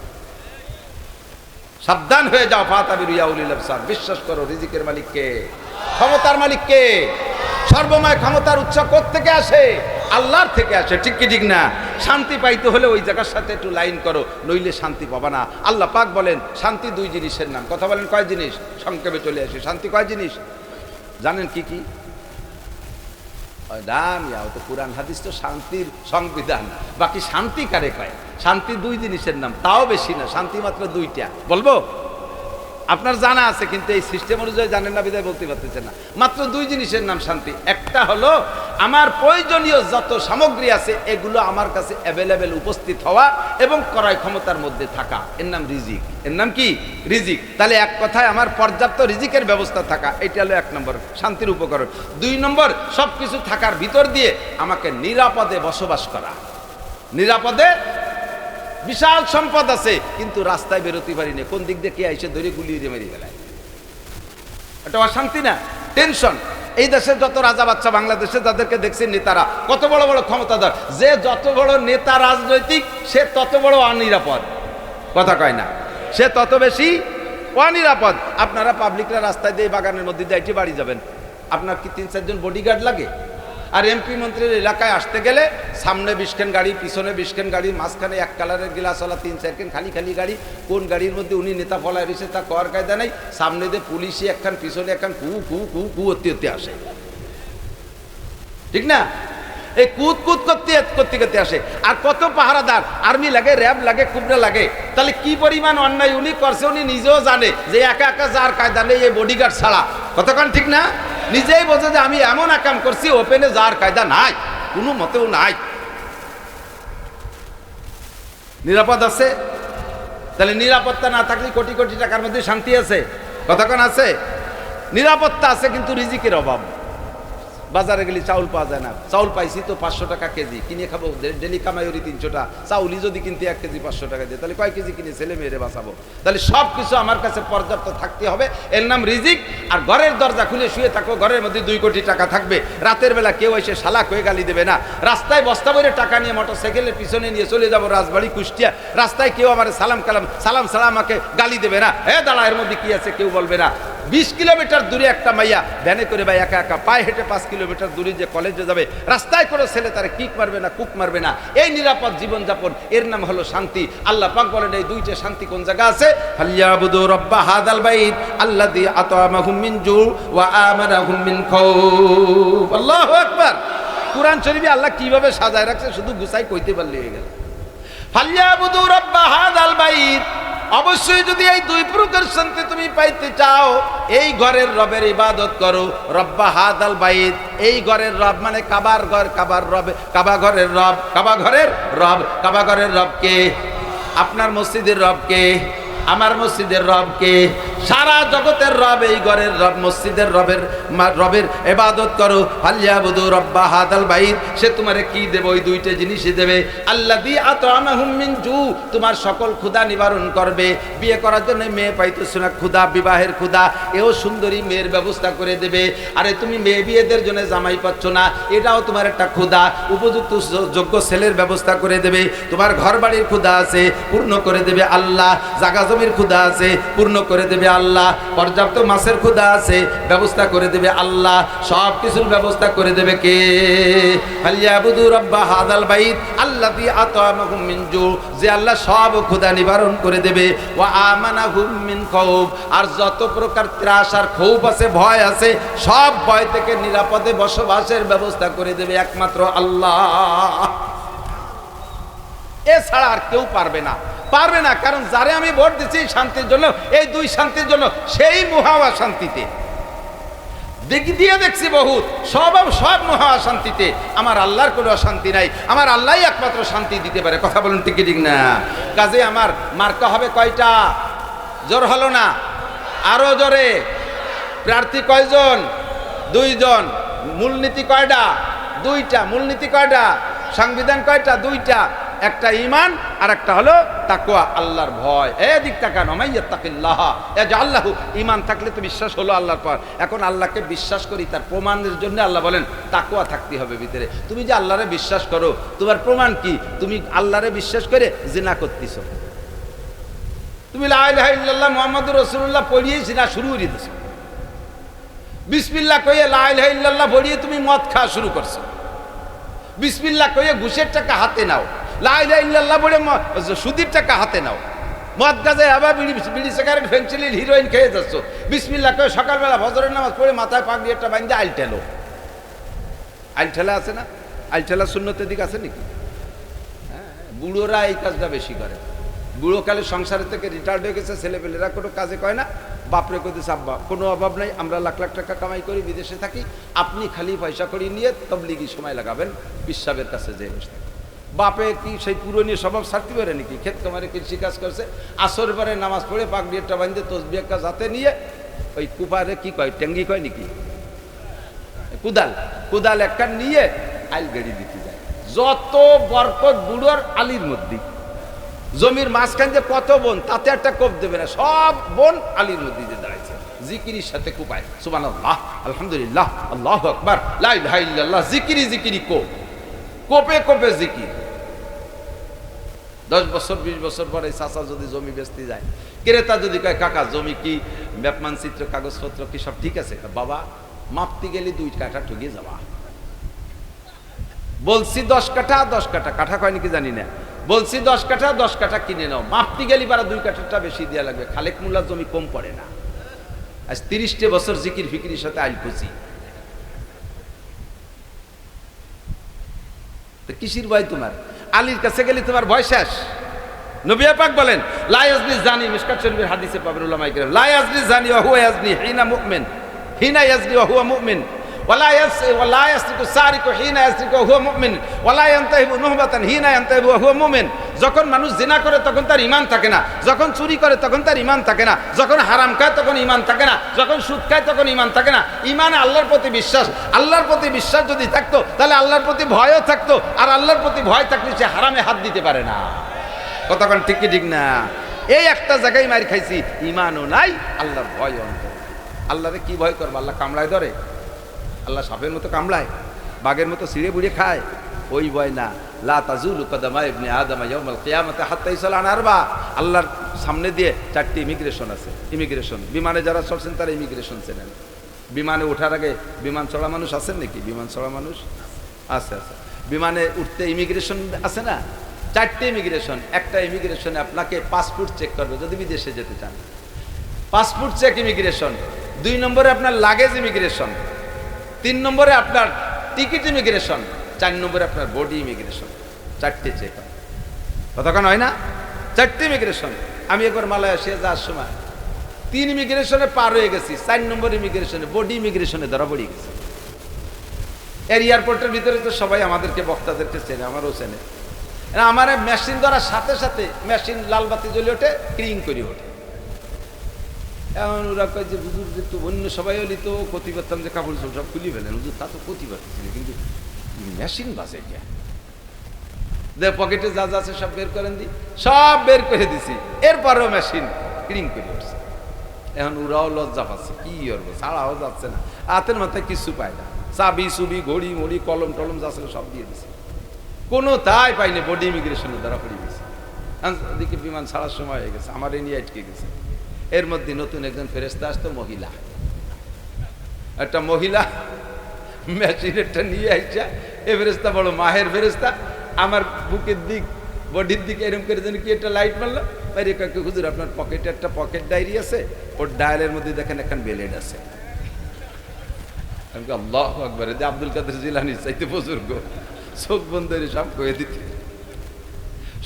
সাবধান হয়ে যাও। ফাতাবিরু ইয়া উলিল আবসার, বিশ্বাস করো রিজিকের মালিককে, ক্ষমতার মালিককে। সর্বময় ক্ষমতার উৎস থেকে আসে? আল্লাহর থেকে আসে, ঠিক কি ঠিক না? শান্তি পাইতে হলে ওই জায়গার সাথে একটু লাইন করো, নইলে শান্তি পাবা না। আল্লাহ পাক বলেন শান্তি 2 জিনিসের নাম। কথা বলেন কয় জিনিস? সংক্ষেপে চলে আসে। শান্তি কয় জিনিস জানেন? কি কি? ও তো কোরআন হাদিস তো শান্তির সংবিধান, বাকি শান্তি কারে কয়? শান্তি দুই জিনিসের নাম, তাও বেশি না, শান্তি মাত্র দুইটা। বলবো? আপনার জানা আছে কিন্তু এই সিস্টেম অনুযায়ী জানেন না, বিদায় বলতে পারতেছেন না। মাত্র দুই জিনিসের নাম শান্তি। একটা হলো আমার প্রয়োজনীয় যত সামগ্রী আছে এগুলো আমার কাছে অ্যাভেলেবেল উপস্থিত হওয়া এবং ক্রয় ক্ষমতার মধ্যে থাকা, এর নাম রিজিক। এর নাম কি? রিজিক। তাহলে এক কথায় আমার পর্যাপ্ত রিজিকের ব্যবস্থা থাকা, এটা হলো এক নম্বর শান্তির উপকরণ। দুই নম্বর, সব কিছু থাকার ভিতর দিয়ে আমাকে নিরাপদে বসবাস করা। নিরাপদে, বিশাল সম্পদ আছে কিন্তু রাস্তায় বেরোতে পারি না, কোন দিক দিয়ে কে এসে ধরে গুলিয়ে মেরে গেলায়, এটা অশান্তি না? টেনশন। এই দেশের যত রাজা বাচ্চা বাংলাদেশে যাদেরকে দেখছেন নেতারা কত বড় বড় ক্ষমতাধর, যে যত বড় নেতা রাজনৈতিক সে তত বড় অনিরাপদ। কথা কয় না? সে তত বেশি অনিরাপদ। আপনারা পাবলিকরা রাস্তায় দিয়ে বাগানের মধ্যে দিয়ে বাড়ি যাবেন, আপনার কি 3-4 জন বডিগার্ড লাগে? আর এমপি মন্ত্রীর এলাকায় আসতে গেলে সামনে 20 খান গাড়ি, পিছনে 20 খান গাড়ি, মাঝখানে এক কালারের গ্লাসওয়ালা 3-4 খান খালি খালি গাড়ি। কোন গাড়ির মধ্যে উনি নেতা ফলায় রয়েছে তা কর কায়দা নাই। সামনে দিয়ে পুলিশই একখান, পিছনে একখান, কু কু কু কু করতে আসে, ঠিক না? এই কুদ কুদ করতে করতে করতে আসে। আর কত পাহারাদার, আর্মি লাগে, র্যাব লাগে, কুবরা লাগে। তাহলে কি পরিমাণ অন্যায় উনি করছে উনি নিজেও জানে, যে একা একা যার কায়দা নেই এই বডিগার্ড ছাড়া। কতক্ষণ, ঠিক না? নিজেই বোঝে যে আমি এমন কাম করছি ওপেনে যার কায়দা নাই, কোনো মতেও নাই। নিরাপদ আছে? তাহলে নিরাপত্তা না থাকলে কোটি কোটি টাকার মধ্যে শান্তি আছে? কতক্ষণ আছে? নিরাপত্তা আছে কিন্তু রিজিকের অভাব। বাজারে গেলে চাউল পাওয়া যায় না, চাউল পাইছি তো 500 টাকা কেজি, কিনে খাবো, ডেলি কামাই ওরি 300টা, চাউলই যদি কিনতে 1 কেজি 500 টাকা দিয়ে, তাহলে কয় কেজি কিনে ছেলে মেয়েরে বাঁচাবো? তাহলে সব কিছু আমার কাছে পর্যাপ্ত থাকতে হবে, এর নাম রিজিক। আর ঘরের দরজা খুলে শুয়ে থাকো, ঘরের মধ্যে 2 কোটি টাকা থাকবে, রাতের বেলা কেউ এসে শালাক হয়ে গালি দেবে না। রাস্তায় বস্তা ভরে টাকা নিয়ে মোটরসাইকেলের পিছনে নিয়ে চলে যাবো রাজবাড়ি, কুষ্টিয়া, রাস্তায় কেউ আমার সালাম কালাম সালাম সালাম আমাকে গালি দেবে না, দাঁড়া এর মধ্যে কি আছে কেউ বলবে না। 20 কিলোমিটার দূরে একটা মাইয়া ভ্যানে করে বা একা একা পায়ে হেঁটে 5 কিলোমিটার দূরে যে কলেজে যাবে, রাস্তায় কোনো ছেলে তারা কিক মারবে না, কুক মারবে না। এই নিরাপদ জীবনযাপন, এর নাম হলো শান্তি। আল্লাহ পাক বলেন এই দুইটা শান্তি কোন জায়গা আছে? ফালিয়াবুদু রাব্বা হাযাল বাইত আল্লাযী আতামাহুম মিন জু ওয়া আমানাহুম মিন খাউফ। আল্লাহু আকবার। কুরআন শরীফে আল্লাহ কিভাবে সাজায় রাখছে শুধু গুছাই কইতে পারলে হয়ে গেল। ফালিয়াবুদু রাব্বা হাযাল বাইত, অবশ্যই যদি এই 2 প্রকার শান্তি তুমি পাইতে চাও, এই ঘরের রবের ইবাদত করো। রব্বা হাদাল বাইত, এই ঘরের রব মানে কাবার ঘর, কাবার রব, কাবা ঘরের রব, কাবা ঘরের রব। কাবা ঘরের রব কে? আপনার মসজিদের রব কে? আমার মসজিদের রব কে? সারা জগতের রব এই ঘরের রব, মসজিদের রবের রবের ইবাদত করো। ফালিয়াবুদু রাব্বা হাদাল বাইত, সে তোমারে কি দেবে? ওই 2টা জিনিসই দেবে। আল্লাযী আতামাহুম মিন জু, তোমার সকল ক্ষুধা নিবারণ করবে। বিয়ে করার জন্য মেয়ে পাইতেছ না, ক্ষুধা, বিবাহের ক্ষুধা, এও সুন্দরী মেয়ের ব্যবস্থা করে দেবে। আরে তুমি মেয়ে বিয়েদের জন্য জামাই পাচ্ছ না, এটাও তোমার একটা ক্ষুধা, উপযুক্ত যোগ্য ছেলের ব্যবস্থা করে দেবে। তোমার ঘর বাড়ির ক্ষুধা আছে, পূর্ণ করে দেবে আল্লাহ। জায়গা জমির ক্ষুধা আছে, পূর্ণ করে দেবে আল্লাহ। পর্যাপ্ত মাছের ক্ষুধা আছে, ব্যবস্থা করে দেবে আল্লাহ। সব কিছুর ব্যবস্থা করে দেবে কে? ফালিয়াবুদু রাব্বা হাযাল বাইত আল্লাযী আতামাহুম মিন জু, যে আল্লাহ সব ক্ষুধা নিবারণ করে দেবে। ওয়া আমানাহুম মিন খাউফ, আর যত প্রকার ত্রাস আর ক্ষোভ আছে, ভয় আছে, সব ভয় থেকে নিরাপদে বসবাসের ব্যবস্থা করে দেবে একমাত্র আল্লাহ। এছাড়া আর কেউ পারবে না, পারবে না। কারণ যারে আমি ভোট দিচ্ছি শান্তির জন্য, এই 2 শান্তির জন্য, সেই মুহাওয়া শান্তিতে দিয়ে দেখছি বহুত, সব মুহাওয়া শান্তিতে। আমার আল্লাহর কোনো শান্তি নাই, আমার আল্লাহই একমাত্র শান্তি দিতে পারে। কথা বলুন ঠিক ঠিক না? কাজে আমার মার্কা হবে কয়টা? জোর হলো না, আরো জোরে। প্রার্থী কয়জন? 2 জন। মূলনীতি কয়টা? 2টা। মূলনীতি কয়টা? সংবিধান কয়টা? 2টা। একটা ঈমান আর একটা হলো তাকওয়া, আল্লাহর ভয়। এদিক তাকান, মাইয়াত্তাকিল্লাহ ইয়াজআল্লাহু, ঈমান থাকলে তো বিশ্বাস হলো আল্লাহর পর। এখন আল্লাহকে বিশ্বাস করি, তার প্রমাণের জন্য আল্লাহ বলেন তাকওয়া থাকতে হবে ভিতরে। তুমি যে আল্লাহরে বিশ্বাস করো, তোমার প্রমাণ কি? তুমি আল্লাহরে বিশ্বাস করে জিনা করতেছো। তুমি লা ইলাহা ইল্লাল্লাহ মুহাম্মাদুর রাসূলুল্লাহ পড়িয়েই জিনা শুরু করে দিছো। বিসমিল্লাহ কইয়ে লা ইলাহা ইল্লাল্লাহ পড়িয়ে তুমি মদ খাওয়া শুরু করছো। বিসমিল্লাহ কইয়ে ঘুষের টাকা হাতে নাও। লা ইলাহা ইল্লাল্লাহ বলে সুদির টাকা হাতে নাও। মদ গাঁজা আবার বিড়ি সিগারেট ফেন্সিলিন হিরোইন খেয়ে যাচ্ছ। বিসমিল্লাহ কয়ে সকালবেলা ফজরের নামাজ পড়ে মাথায় পাগড়ি একটা বাঁধে আইলটেলো। আইল ঠেলা আছে না? আইল ঠেলা সুন্নতের দিক আছে নাকি? হ্যাঁ, বুড়োরা এই কাজটা বেশি করে। বুড়োকালে সংসারের থেকে রিটায়ার্ড হয়ে গেছে, ছেলেপেলেরা কোনো কাজে কয় না, বাপরে কইতেছে আব্বা কোনো অভাব নাই, আমরা লাখ লাখ টাকা কামাই করি, বিদেশে থাকি, আপনি খালি পয়সা করি নিয়ে তবলিগি সময় লাগাবেন, পিসাবের কাছে যে বসে। বাপে কি সেই পুরনো স্বভাব ছাড়তে পারে নাকি? ক্ষেত কামারে কৃষি কাজ করছে, আসর পরে নামাজ পড়ে পাক ডিয়েরটা বাঁধতে তসবি একটা যাতে নিয়ে ওই কুপারে কি কয়, ট্যাঙ্গি কয় নাকি, কুদাল একটা নিয়ে আইল গেড়ি দিতে যায়। যত বরকত বুড়োর আলির মধ্যে, জমির মাঝখান যে কত বোন, তাতে একটা কোপ দেবে না, সব বোন আলির মধ্যে যে দাঁড়াইছে, জিকিরির সাথে কুপায় সুবহানাল্লাহ, আলহামদুলিল্লাহ, আল্লাহু আকবার, লা ইলাহা ইল্লাল্লাহ, জিকিরি কোপে কোপে জিকির। 10 বছর 20 বছর পরে চাচা যদি জমি বেচতে যায়, ক্রেতা যদি কয় কাকা জমি কি ম্যাপ মানচিত্র কাগজপত্র কি সব ঠিক আছে? বাবা মাপতে গেলে 2 কাঠা ঠুকিয়ে যাবা। বলছি 10 কাঠা, 10 কাঠা, কাঠা কয় নাকি জানি না, বলছি 10 কাঠা, 10 কাঠা কিনে নাও, মাপতে গেলে পারা 2 কাঠাটা বেশি দেওয়া লাগবে, খালেক মোল্লার জমি কম পড়ে না। আজ 30টে বছর জিকির ফিকিরির সাথে আইল খুশি, কিসির ভয় তোমার? আলীর কাছে গেলে তোমার ভয় শেষ। নবী পাক বলেন লা ইয়াজনি জানি, মিশকাত শরীফের হাদিসে পাবেন উলামায়ে কেরাম, লা ইয়াজনি জানি ওয়া হুয়া ইয়াজনি হিনা মুমিন, হিনা ইয়াজনি ওয়া হুয়া মুমিন, ওয়ালা ইয়াসরিকু সারিকু হিনা ইয়াসরিকু ওয়া হুয়া মুমিন, ওয়ালা ইয়ানতাহিবু নুহবাতান হিনা ইয়ানতাহিবু ওয়া হুয়া মুমিন। যখন মানুষ জিনা করে তখন তার ঈমান থাকে না, যখন চুরি করে তখন তার ঈমান থাকে না, যখন হারাম খায় তখন ঈমান থাকে না, যখন সুদ খায় তখন ঈমান থাকে না। ঈমানে আল্লাহর প্রতি বিশ্বাস, আল্লাহর প্রতি বিশ্বাস যদি থাকতো তাহলে আল্লাহর প্রতি ভয়ও থাকতো, আর আল্লাহর প্রতি ভয় থাকলে সে হারামে হাত দিতে পারে না। কতক্ষণ ঠিক কি ঠিক না? এই একটা জায়গায় মার খাইছি, ঈমানও নাই, আল্লাহর ভয় অন্তর। আল্লাহরে কি ভয় করবো? আল্লাহ কামড়ায় ধরে, আল্লাহ সাপের মতো কামড়ায়, বাঘের মতো ছিঁড়ে বুড়ে খায়, ওই ভয় না। লা তাজুলু কদামা ইবনে আদম ইয়াউমাল কিয়ামাতি হাত্তা ইউসাল আন আরবা। আল্লাহর সামনে দিয়ে 4টি ইমিগ্রেশন আছে, ইমিগ্রেশন। বিমানে যারা চড়ছেন তারা ইমিগ্রেশন চেনেন। বিমানে ওঠার আগে বিমান চড়া মানুষ আছেন নাকি? বিমান চড়া মানুষ আছে, আছে। বিমানে উঠতে ইমিগ্রেশন আছে না, 4টি ইমিগ্রেশন। একটা ইমিগ্রেশনে আপনাকে পাসপোর্ট চেক করবে যদি বিদেশে যেতে চান, পাসপোর্ট চেক ইমিগ্রেশন। 2 নম্বরে আপনার লাগেজ ইমিগ্রেশন, 3 নম্বরে আপনার টিকিট ইমিগ্রেশন, 4 নম্বরে আপনার বডি ইমিগ্রেশন। 4টে চেক হয়, কতক্ষণ হয় না? 4টে ইমিগ্রেশন। আমি একবার মালয়েশিয়া যাওয়ার সময় 3 ইমিগ্রেশনে পার হয়ে গেছি, 4 নম্বর ইমিগ্রেশনে বডি ইমিগ্রেশনে ধরা পড়ে গেছে। এর এয়ারপোর্টের ভিতরে তো সবাই আমাদেরকে, বক্তাদেরকে চেনে, আমারও চেনে। আমার মেশিন ধরার সাথে সাথে মেশিন লাল বাতি জ্বলে ওঠে, ক্রিং করে ওঠে। এখন ওরা কয় যে হুজুর তো অন্য সবাই হলি তো ক্ষতি করতাম, যে কাপড় সব খুলি ফেলেন হুজুর, তা তো ক্ষতি করতেছিল, কিন্তু মেশিন বাজে কে? পকেটে যা যা আছে সব বের করেন দি, সব বের করে দিছি, এরপরেও মেশিন ক্রিং করে উঠছে। এখন ওরাও লজ্জা পাচ্ছে, কি করবো, ছাড়াও যাচ্ছে না, হাতের মাথায় কিছু পায় না, চাবি চুবি ঘড়ি মড়ি কলম টলম যা ছিল সব দিয়ে দিছে, কোনো তাই পাইনি। বডি ইমিগ্রেশনে ধরা পড়ে গেছে। দিকে বিমান ছাড়ার সময় হয়ে গেছে, আমার এ নিয়ে আটকে গেছে। এর মধ্যে নতুন একজন ফেরেশতা আসতো, মহিলা, একটা মহিলা মেশিনেরটা নিয়ে আইসা, এ ফেরেশতা বড় মাহের ফেরেশতা, আমার বুকের দিক বডির দিকে এরকম করে যেন কি একটা লাইট মারলো, বাইরে কাকে হুজুর আপনার পকেটে একটা পকেট ডায়েরি আছে, ওর ডায়ালের মধ্যে দেখেন এখন বেলেড আছে। আমি আল্লাহু আকবার, যে আব্দুল কাদের জিলানী চাইতে বুজুর্গ, চোখ বন্ধ করে সব কয়ে দিতে।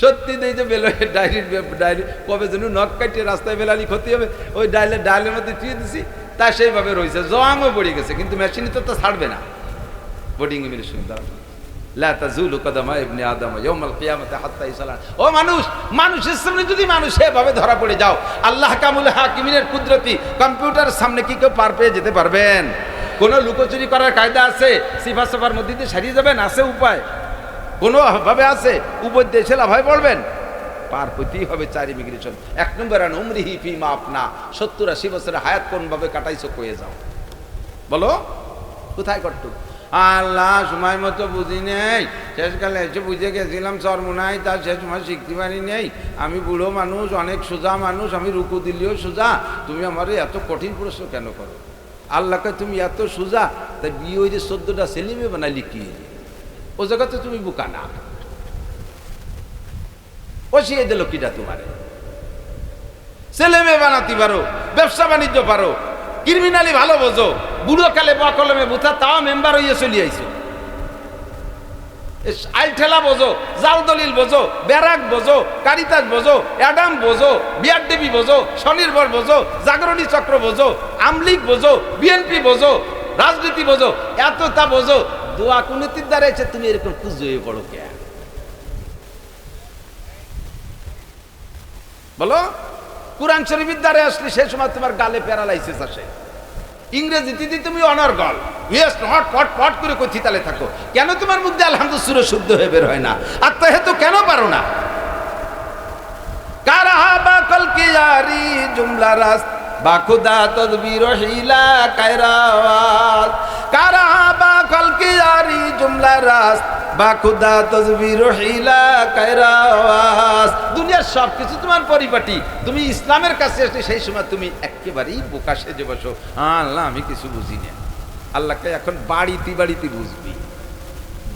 সত্যি দেই যে বেলের ডায়েরি কবে যেন নখ কাটিয়ে রাস্তায় বেলালি ক্ষতি হবে, ওই ডায়ালের মধ্যে টুয়ে দিছি, তা সেইভাবে রয়েছে, জমও পড়ে গেছে, কিন্তু মেশিনে তো ছাড়বে না। বোর্ডিং ইমিগ্রেশন দ্বারা লা তাজুলু কদামা ইবনে আদম ইয়াউমাল কিয়ামাতি হাত্তা ইউসালান। ও মানুষ, মানুষের সামনে যদি মানুষ এভাবে ধরা পড়ে যাও, আল্লাহ কামুল হাকিমিনের কুদরতি কম্পিউটার সামনে কি কেউ পার পেয়ে যেতে পারবেন? কোনো লুকোচুরি করার কায়দা আছে? সিফা সাফার মধ্যে দিয়ে সারিয়ে যাবেন? আছে উপায়? কোনো ভাবে আছে? উপর দিয়ে এসে লাভায় পড়বেন? পার হইতেই হবে 4 ইমিগ্রেশন। 1 নম্বর আন উমরিহি ফিমা আপনা, 70-80 বছরের হায়াত কোন ভাবে কাটাইছো কয়ে যাও, বলো কোথায় করতো? আল্লাহ সময় মতো বুঝি নেই, শেষকালে এসে বুঝে গেছিলাম চরমোনাই, তার সে সময় শিখতে পারি নেই, আমি বুড়ো মানুষ, অনেক সোজা মানুষ, আমি রুকু দিলেও সোজা, তুমি আমার এত কঠিন প্রশ্ন কেন করো? আল্লাহকে তুমি এত সোজা, তাই বিয়ে ওই যে 14টা ছেলেমেয়ে বানাই লিখিয়ে, ও জায়গাতে তুমি বোকা না, বসিয়ে দিল কিটা তোমারে? ছেলে মেয়ে বানাতে পারো, ব্যবসা বাণিজ্য পারো, ক্রিমিনালি ভালো বোঝো, বুড়ো কালে বা কলমে বোঝা, তাও মেম্বার হইয়া চলে আইছো, আইঠেলা বোঝো, জাল দলিল বোঝো, ব্যারাক বোঝো, কারিতাস বোঝো, অ্যাডাম বোঝো, বিআরডিবি বোঝো, স্বনির্ভর বোঝো, জাগরণী চক্র বোঝো, আমলিগ বোঝো, বিএনপি বোঝো, রাজনীতি বোঝো, এত তা বোঝো, দোয়া কুনীতির দ্বারা এসে তুমি এরকম কুজো হয়ে পড়ো কে? বলো, কুরআন শরীফের দ্বারা আসলে সেই সময় তোমার গালে প্যারালাইসিস আসে, ইংরেজিতে তুমি অনর্গল ইয়েস নট পট পট করে কথিতালে থাকো, কেন তোমার মধ্যে আলহামদুলিল্লাহ শুদ্ধ হয়ে বের হয় না? আত্মাহেতু কেন পারো না? কারাহাবা কলকি ইয়ারি জুমলা রাস বাখুদা তদবির হিলা কায়রাওয়াত, কারাহাবা কলকি ইয়ারি জুমলা রাস বাখুদা তদবির হিলা কায়রাওয়াত। দুনিয়ার সব কিছু তোমার পরিপাটি, তুমি ইসলামের কাছে আসলে সেই সময় তুমি একেবারেই বোকা সেজে বসো, আল্লাহ আমি কিছু বুঝি না। আল্লাহকে এখন বাড়িতে বাড়িতে বুঝবি,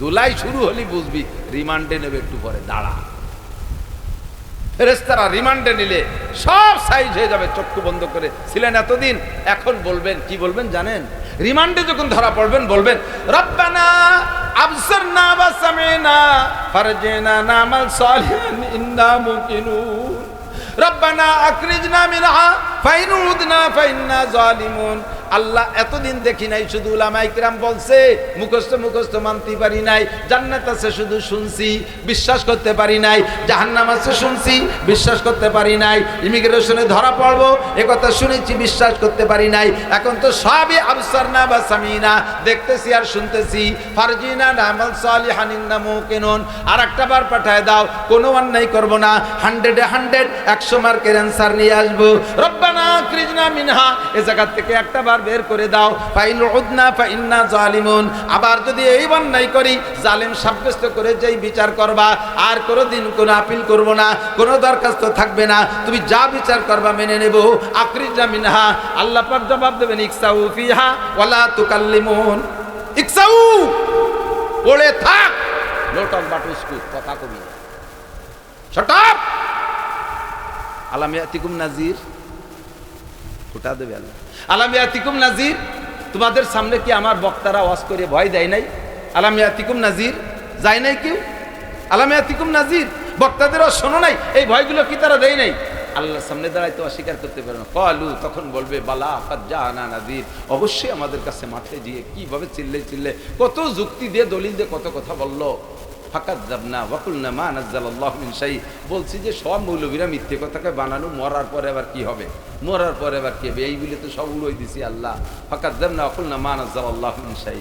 দোলাই শুরু হলি বুঝবি, রিমান্ডে নেবে একটু পরে, দাঁড়া। ফেরেশতারা রিমান্ডে নিলে সব সাইজ হয়ে যাবে, চক্ষু বন্ধ করে ছিলেন এতদিন, এখন বলবেন কি বলবেন জানেন? রিমান্ডে যখন ধরা পড়বেন বলবেন, রব্বানা আবসারনা ওয়া সামিনা ফারজিনা নামাল সালিহান ইন্না মুকিনুন, রব্বানা আখরিজনা মিনহা ফাইন উদনা ফাইন্না জালিমুন। আল্লাহ এতদিন দেখি নাই, শুধু উলামায়ে কিরাম বলছে, মুখস্থ মানতে পারি নাই। জান্নাত আছে শুধু শুনছি, বিশ্বাস করতে পারি নাই। জাহান্নাম আছে শুনছি, বিশ্বাস করতে পারি নাই। ইমিগ্রেশনে ধরা পড়বো এ কথা শুনেছি, বিশ্বাস করতে পারি নাই। এখন তো সবই আবসারনা বা সামিনা, দেখতেছি আর শুনতেছি। ফারজিনা নামাল সালিহান ইন্না মুকিনুন, আর একটা বার পাঠায় দাও, কোনো অন্যায় করব না, 100 100 মার্কের অ্যান্সার নিয়ে আসবো। রব্বানা আখরিজনা মিনহা, এ জায়গা থেকে একটা বার বের করে দাও। ফাইন উদনা ফাইন্না জালিমুন, আবার যদি এই অন্যায় করি জালেম সাব্যস্ত করে যেই বিচার করবা, আর কোনোদিন কোনো আপিল করব না, কোনো দরখাস্ত থাকবে না, তুমি যা বিচার করবা মেনে নেব। আখরিজনা মিনহা, আল্লাহ পাক জবাব দেবেন, ইকসাউ ফিহা ওয়ালা তুকাল্লিমুন। ইকসাউ, পড়ে থাক, লোটক বাটুসকু, কথা কবি শট আপ। আলাম ইয়াতিকুম নাজির, ফুটা দেবে আল্লাহ। আলাম ইয়াতিকুম নাজির, তোমাদের সামনে কি আমার বক্তারা ওয়াজ করে ভয় দেয় নাই? আলাম ইয়াতিকুম নাজির, যায় নাই কেউ? আলাম ইয়াতিকুম নাজির, বক্তাদেরও শোনো নাই? এই ভয়গুলো কি তারা দেয় নাই? আল্লাহর সামনে দাঁড়ায় তো অস্বীকার করতে পারে না। ক্বালু, তখন বলবে বালা কাদ জাআনা নাযীর, অবশ্যই আমাদের কাছে মাঠে গিয়ে কিভাবে চিল্লে কত যুক্তি দিয়ে দলিল দিয়ে কত কথা বললো। ফাকাযযাবনা ওয়া কুলনা মা নাযালাল্লাহু মিন শাই, বলছি যে সব মৌলবীরা মিথ্যে কথাকে বানানো, মরার পরে আবার কি হবে, মরার পরে আবার কি হবে, এই বলে তো সব উড়াই দিছি আল্লাহ। ফাকাযযাবনা ওয়া কুলনা মা নাযালাল্লাহু মিন শাই,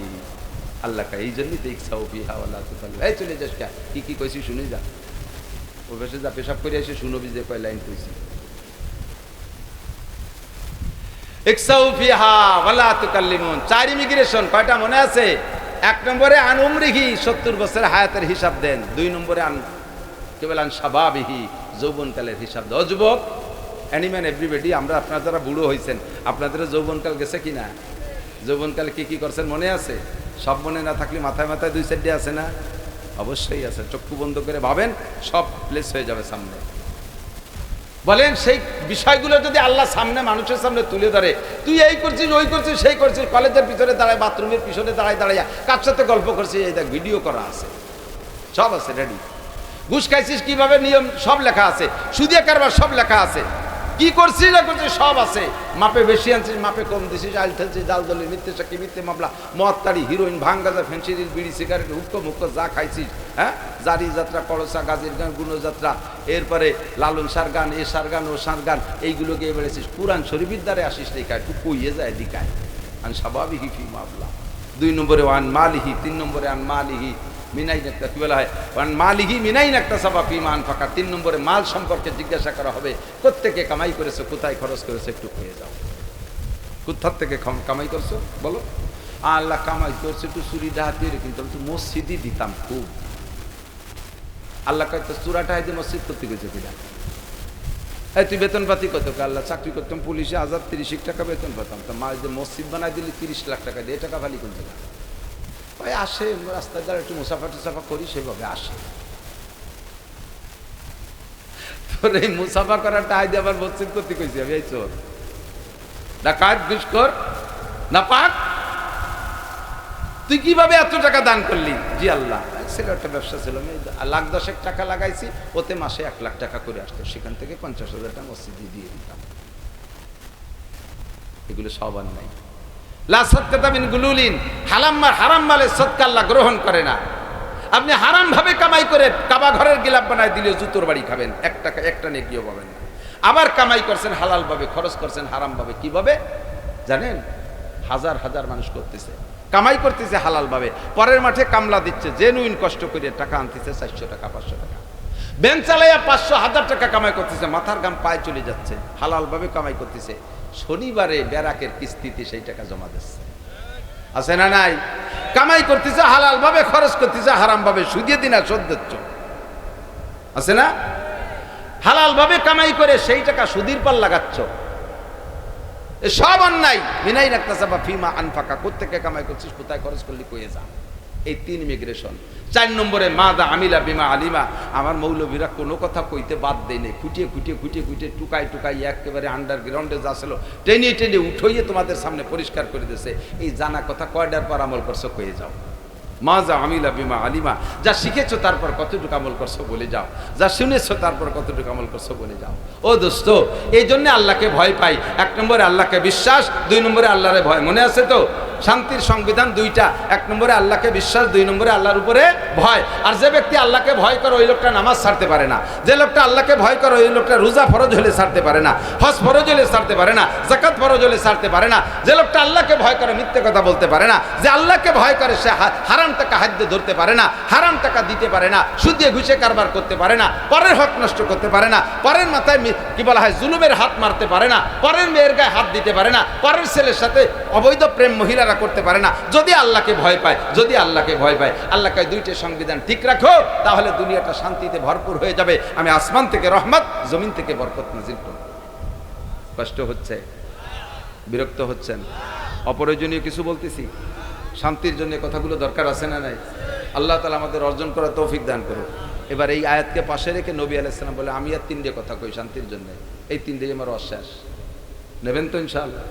আল্লাহ কা এই জন্যই তো ইকসাউ বিহা ওয়ালা তুকাল্লিম। এই চলে যাস কা, কি কইছি শুনে যা, ও বেশে যা পেশাব করে এসে শুনবি যে কয় লাইন কইছি। ইকসাউ ফিহা ওয়ালা তুকাল্লিমুন, 4 ইমিগ্রেশন কয়টা মনে আছে? 1 নম্বরে আন উমরিহি, 70 বছর হায়াতের হিসাব দেন। 2 নম্বরে আন কেবল আন শাবাবিহি, যৌবনকালের হিসাব দেন। যুবক, অ্যানিম্যান এভরিবডি, আমরা আপনারা যারা বুড়ো হয়েছেন, আপনাদের যৌবনকাল গেছে কিনা? যৌবনকালে কি কি করছেন মনে আছে? সব মনে না থাকলে মাথায় 2 সাইডে আছে না? অবশ্যই আছে। চক্ষু বন্ধ করে ভাবেন, সব প্লেস হয়ে যাবে সামনে। বলেন, সেই বিষয়গুলো যদি আল্লাহ সামনে, মানুষের সামনে তুলে ধরে, তুই এই করছিস, ওই করছিস, সেই করছিস, কলেজের পিছনে দাঁড়ায়, বাথরুমের পিছনে দাঁড়ায় কার সাথে গল্প করছিস, এই দেখ ভিডিও করা আছে, সব আছে রেডি। ঘুষ খাইছিস কিভাবে, নিয়ম সব লেখা আছে, সুদিয়া কারবার সব লেখা আছে, কি করছিস না করছিস সব আছে। মাপে বেশি আনছিস, মাপে কম দিছিস, আইল ঠেলছিস, জাল দলি, মিথ্যে সাক্ষী, মিথ্যে মামলা, মদ তাড়ি, হিরোইন, ভাঙ গাঁজা, ফেন্সিডিল, বিড়ি, সিগারেট, হুক্কো মুক্কো যা খাইছিস, হ্যাঁ, জারি যাত্রা, কলসা, গাজীর গান, গুণযাত্রা, এরপরে লালন সার গান, এ সার গান, ও সার গান, এইগুলোকে বেড়েছিস। কুরআন শরীফের দ্বারে আসিস লেখায়, তুই কইয়ে যায় লিখায়। আন স্বাভাবিক ফি মামলা, 2 নম্বরে ওয়ান মালিহি, 3 নম্বরে আন মালিহি মিনাইন, একটা কি বলা হয়, ওয়ান মালিহি মিনাইন একটা সাবা ফিমান ফাঁকা। 3 নম্বরে মাল সম্পর্কে জিজ্ঞাসা করা হবে, কোত্থেকে কামাই করেছো, কোথায় খরচ করেছো, একটু হয়ে যাও, কোথার থেকে কামাই করছো বলো। আল্লাহ কামাই করছে একটু চুরি ডাহাতি, কিন্তু আমি তো মসজিদই দিতাম খুব। আল্লাহ কয়েকটা চূড়াটা হাইতে মসজিদ করতে গেছে কিনা? এই তুই বেতন পাতি কত? আল্লাহ চাকরি করতাম পুলিশে, 1030 টাকা বেতন পেতাম, তো মা যে মসজিদ বানাই দিলি 30 লাখ টাকা দিয়ে, টাকা ভালি কোন জায়গা? ওই আসে রাস্তার দ্বারা একটু মুসাফা টুসাফা করি, সেভাবে আসে। তোর এই মুসাফা করার টাকা দিয়ে আবার মসজিদ করতে কইছি আমি? এই চোর, ডাকাত, ঘুষখোর, নাপাক, তুই কিভাবে এত টাকা দান করলি? জি আল্লাহ। ছিল, একটা ব্যবসা ছিল, আমি লাখ 10 টাকা লাগাইছি, ওতে মাসে 1 লাখ টাকা করে আসতো, সেখান থেকে 50,000 টাকা মসজিদে দিয়ে দিতাম। এগুলো সব আর নাই। লা সাদকাতা মিন গুলুলিন, হারাম মালের সদকা আল্লাহ গ্রহণ করে না। আপনি হারাম ভাবে কামাই করে কাবা ঘরের গিলাপ বানায় দিলেও জুতোর বাড়ি খাবেন, 1 টাকা একটা নেকিও পাবেন না। আবার কামাই করছেন হালাল ভাবে, খরচ করছেন হারাম ভাবে, কিভাবে জানেন? হাজার হাজার মানুষ করতেছে, কামাই করতেছে হালাল ভাবে, পরের মাঠে কামলা দিচ্ছে, জেনুইন কষ্ট করে টাকা আনতেছে, 400 টাকা 500 টাকা, ব্যাংক চালাইয়া 500,000 টাকা কামাই করতেছে, মাথার গাম পায়ে চলে যাচ্ছে, হালাল ভাবে কামাই করতেছে, শনিবারে ব্যারাকের কিস্তিতে সেই টাকা জমা দিচ্ছে। আছে না নাই? কামাই করতেছে হালাল ভাবে, খরচ করতেছে হারাম ভাবে, সুদিয়ে দিনা শোধ দিচ্ছ। আছে না? হালাল ভাবে কামাই করে সেই টাকা সুদির পার লাগাচ্ছ, সব অন্যায়। বিনাই নাকতাসাবা ফিমা আনফাকা, কোত্থেকে কামাই করছিস, কোথায় খরচ করলি, কয়ে যা। এই 3 ইমিগ্রেশন। 4 নম্বরে মাদা আমিলা বিমা আলিমা, আমার মৌলবীরা কোনো কথা কইতে বাদ দেয় নেই, খুঁটিয়ে খুঁটিয়ে খুঁটিয়ে খুঁটিয়ে টুকাই একেবারে আন্ডারগ্রাউন্ডে যা ছিল টেনে উঠইয়ে তোমাদের সামনে পরিষ্কার করে দিয়েছে। এই জানা কথা কয়টার পর আমল করছো, কয়ে যাও। মাজা আমিলা বিমা আলিমা, যা শিখেছো তারপর কতটুকু আমল করছো বলে যাও, যা শুনেছো তারপর কতটুকু আমল করছো বলে যাও। ও দোস্ত, এই জন্য আল্লাহকে ভয় পাই। 1 নম্বরে আল্লাহকে বিশ্বাস, 2 নম্বরে আল্লাহরে ভয়। মনে আছে তো? শান্তির সংবিধান 2টা, 1 নম্বরে আল্লাহকে বিশ্বাস, 2 নম্বরে আল্লাহর উপরে ভয়। আর যে ব্যক্তি আল্লাহকে ভয় করে ওই লোকটা নামাজ ছাড়তে পারে না, যে লোকটা আল্লাহকে ভয় করে ওই লোকটা রোজা ফরজ হলে ছাড়তে পারে না, হজ ফরজ হলে ছাড়তে পারে না, যাকাত ফরজ হলে ছাড়তে পারে না, যে লোকটা আল্লাহকে ভয় করে মিথ্যে কথা বলতে পারে না, যে আল্লাহকে ভয় করে সে হারাম টাকা হাতে ধরতে পারে না, হারাম টাকা দিতে পারে না, সুদে ঘুষে কারবার করতে পারে না, পরের হক নষ্ট করতে পারে না, পরের মাথায় কি বলা হয় জুলুমের হাত মারতে পারে না, পরের মেয়ের গায়ে হাত দিতে পারে না, পরের ছেলের সাথে অবৈধ প্রেম মহিলারা করতে পারে না, যদি আল্লাহকে ভয় পায়, যদি আল্লাহকে ভয় পায়। আল্লাহকে 2টা সংবিধান ঠিক রাখো, তাহলে দুনিয়াটা শান্তিতে ভরপুর হয়ে যাবে। আমি আসমান থেকে রহমত, জমিন থেকে বরকত নাজিল করব। কষ্ট হচ্ছে? বিরক্ত হচ্ছেন? অপ্রয়োজনীয় কিছু বলতেছি? শান্তির জন্য কথাগুলো দরকার আছে না নাই? আল্লাহ তাআলা আমাদের অর্জন করার তৌফিক দান করো। এবার এই আয়াতকে পাশে রেখে নবী আলাইহিস সালাম বলে, আমি আর 3টে কথা কই শান্তির জন্য, এই 3টেই আমার অশ্বাস। নেবেন তো ইনশাআল্লাহ?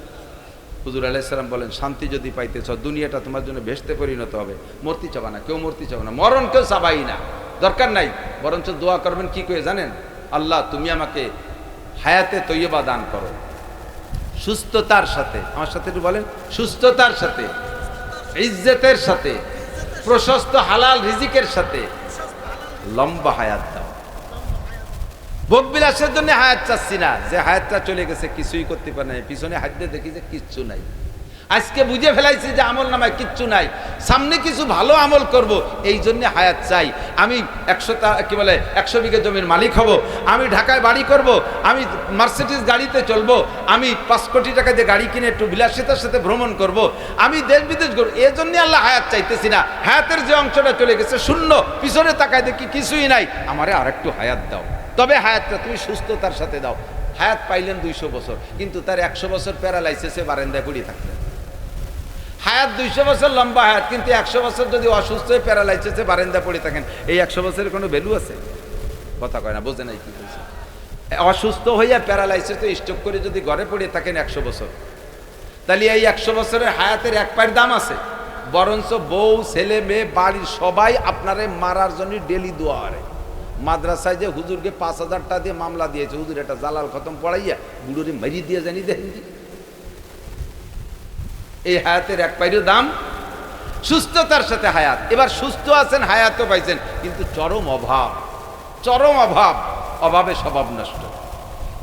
হুজুর আলাইহিস সালাম বলেন, শান্তি যদি পাইতে চাও, দুনিয়াটা তোমার জন্য বেহেশতে পরিণত হবে, মরতে চাবা না, কেউ মরতে চাবে না, মরণ কেউ চাবাই না, দরকার নাই। বরঞ্চ দোয়া করবেন কি করে জানেন? আল্লাহ তুমি আমাকে হায়াতে তৈয়বা দান করো, সুস্থতার সাথে, আমার সাথে একটু বলেন, সুস্থতার সাথে, ইজ্জতের সাথে, প্রশস্ত হালাল রিজিকের সাথে লম্বা হায়াত দাও। ভোগ বিলাসের জন্য হায়াত চাচ্ছি না, যে হায়াতটা চলে গেছে কিছুই করতে পারে না, পিছনে হাত দিয়ে দেখি যে কিচ্ছু নাই। আজকে বুঝে ফেলাইছি যে আমল নামায় কিচ্ছু নাই, সামনে কিছু ভালো আমল করব, এই জন্য হায়াত চাই। আমি 100 বিঘা জমির মালিক হব, আমি ঢাকায় বাড়ি করব, আমি মার্সিডিজ গাড়িতে চলবো, আমি 5 কোটি টাকা দিয়ে গাড়ি কিনে একটু বিলাসিতার সাথে ভ্রমণ করব, আমি দেশ বিদেশ করবো, এই জন্য আল্লাহ হায়াত চাইতেছি না। হায়াতের যে অংশটা চলে গেছে শূন্য, পিছনে তাকায় দেখি কিছুই নাই, আমারে আর একটু হায়াত দাও। তবে হায়াতটা তুমি সুস্থতার সাথে দাও। হায়াত পাইলেন 200 বছর, কিন্তু তার 100 বছর প্যারালাইসিসে বারান্দায় পড়ে থাকলেন। হায়াত 200 বছর লম্বা হায়াত, কিন্তু 100 বছর যদি অসুস্থ হয়ে প্যারালাইসিসে বারান্দায় পড়ে থাকেন, এই 100 বছরের কোনো ভ্যালু আছে? কথা কয় না, বোঝে নাই কি বলছে। অসুস্থ হইয়া প্যারালাইসিসে স্ট্রোক করে যদি ঘরে পড়ে থাকেন 100 বছর, তাহলে এই 100 বছরের হায়াতের 1 পায়ের দাম আছে। বরঞ্চ বউ ছেলে মেয়ে বাড়ির সবাই আপনারে মারার জন্য ডেলি দোয়া করে। মাদ্রাসায় যে হুজুরকে 5,000 টাকা দিয়ে মামলা দিয়েছে, হুজুর এটা জালাল খতম পড়াইয়া বুড়োরে মারি দিয়ে জানি দেখেন। এই হায়াতের 1 পায়ের দাম সুস্থতার সাথে হায়াত। এবার সুস্থ আছেন, হায়াতও পাইছেন, কিন্তু চরম অভাব, অভাবে স্বভাব নষ্ট,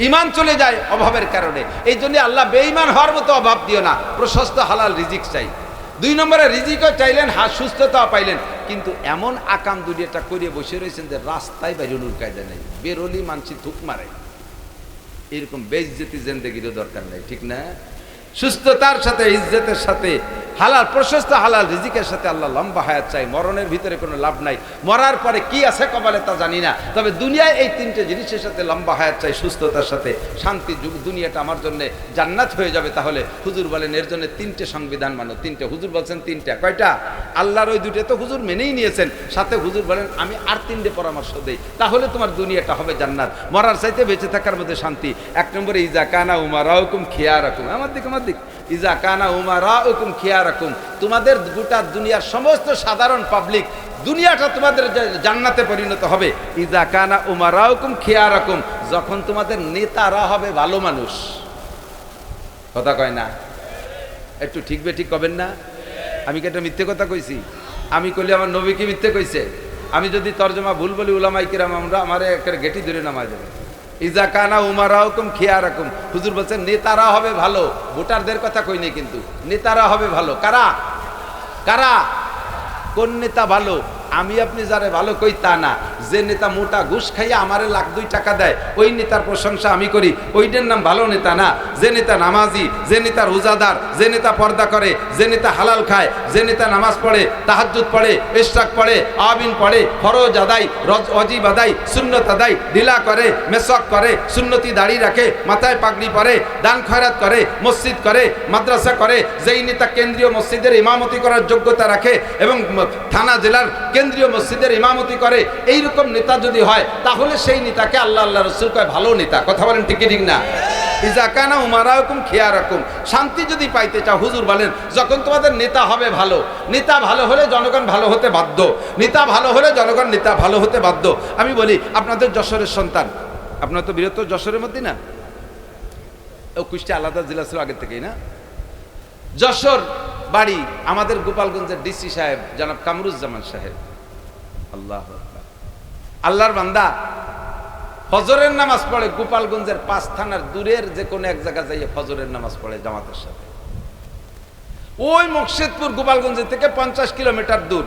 ঈমান চলে যায় অভাবের কারণে। এই জন্য আল্লাহ বেঈমান হওয়ার মতো অভাব দিও না, প্রশস্ত হালাল রিজিক চাই। 2 নম্বরে রিজিকও চাইলেন, সুস্থতাও পাইলেন, কিন্তু এমন আকাম দুনিয়াটা করে বসে রয়েছেন যে রাস্তায় বেরোনোর কায়দা নেই, বেরোলি মানসি থুক মারে। এরকম বেইজ্জতি জিন্দেগিরও দরকার নেই, ঠিক না? সুস্থতার সাথে, ইজ্জতের সাথে, হালাল প্রশস্ত হালাল রিজিকের সাথে আল্লাহ লম্বা হায়াত চাই। মরণের ভিতরে কোনো লাভ নাই, মরার পরে কি আছে কপালে তা জানি না, তবে দুনিয়ায় এই 3টে জিনিসের সাথে লম্বা হায়াত চাই, সুস্থতার সাথে শান্তি। দুনিয়াটা আমার জন্য জান্নাত হয়ে যাবে। তাহলে হুজুর বলেন এর জন্য 3টে সংবিধান মানো। 3টে, হুজুর বলছেন 3টা। কয়টা? আল্লাহর ওই 2টে তো হুজুর মেনেই নিয়েছেন, সাথে হুজুর বলেন আমি আর 3টে পরামর্শ দেই, তাহলে তোমার দুনিয়াটা হবে জান্নাত, মরার চাইতে বেঁচে থাকার মধ্যে শান্তি। 1 নম্বরে ইজা কানা উমারাউকুম খিয়ারাকুম, আমার দিক ইজা কানা উমারাউকুম খিয়ার খিয়ারাকুম, তোমাদের গোটা দুনিয়ার সমস্ত সাধারণ পাবলিক দুনিয়াটা তোমাদের জান্নাতে পরিণত হবে। ইজা কানা উমারাউকুম খিয়ারাকুম, যখন তোমাদের নেতারা হবে ভালো মানুষ। কথা কয় না? একটু ঠিক বেঠিক কবেন না? আমি কি একটা মিথ্যে কথা কইছি? আমি কইলে আমার নবী কি মিথ্যে কইছে? আমি যদি তর্জমা ভুল বলি উলামায়ে কিরাম আমরা আমারে একটা গেটি ধরে নামায় দেবে। ইজা কানা উমারাউকুম খিয়ারাকুম, হুজুর বলছেন নেতারা হবে ভালো, ভোটারদের কথা কই নাই কিন্তু, নেতারা হবে ভালো। কারা কারা? কোন নেতা ভালো? আমি আপনি যারে ভালো কই তা না, যে নেতা মোটা ঘুষ খাইয়া আমারে লাখ 2 টাকা দেয় ওই নেতার প্রশংসা আমি করি, ওইটার নাম ভালো নেতা না। যে নেতা নামাজি, যে নেতা রোজাদার, যে নেতা পর্দা করে, যে নেতা হালাল খায়, যে নেতা নামাজ পড়ে, তাহাজ্জুদ পড়ে, ইশরাক পড়ে, আবিন পড়ে, ফরজ আদায়, ওয়াজিব আদায়, সুন্নত আদায়, ঢিলা করে, মেসওয়াক করে, সুন্নতি দাড়ি রাখে, মাথায় পাগড়ি পরে, দান খয়রাত করে, মসজিদ করে, মাদ্রাসা করে, যেই নেতা কেন্দ্রীয় মসজিদের ইমামতি করার যোগ্যতা রাখে এবং থানা জেলার কেন্দ্রীয় মসজিদের ইমামতি করে, এইরকম নেতা যদি হয় তাহলে সেই নেতাকে আল্লাহ আল্লাহ রাসূল কয় ভালো নেতা। কথা বলেন ঠিক ঠিক না? ইজা কানা উমারাকুম খিয়ারাকুম, শান্তি যদি পাইতে চাও হুজুর বলেন যখন তোমাদের নেতা হবে ভালো, নেতা ভালো হলে জনগণ ভালো হতে বাধ্য, নেতা ভালো হলে জনগণ নেতা ভালো হতে বাধ্য। আমি বলি আপনাদের যশোরের সন্তান, আপনার তো বৃহত্তর যশোরের মধ্যে না, ও কুষ্টিয়া আলাদা জেলা ছিল আগের থেকেই না? যশোর বাড়ি আমাদের গোপালগঞ্জের ডিসি সাহেব জনাব কামরুজ্জামান সাহেব, আল্লাহ আল্লাহর বান্দা, ফজরের নামাজ পড়ে গোপালগঞ্জের 5 থানার দূরের যে কোনো এক জায়গা যাইয়ে ফজরের নামাজ পড়ে জামাতের সাথে। ওই মকসেদপুর গোপালগঞ্জ থেকে 50 কিলোমিটার দূর,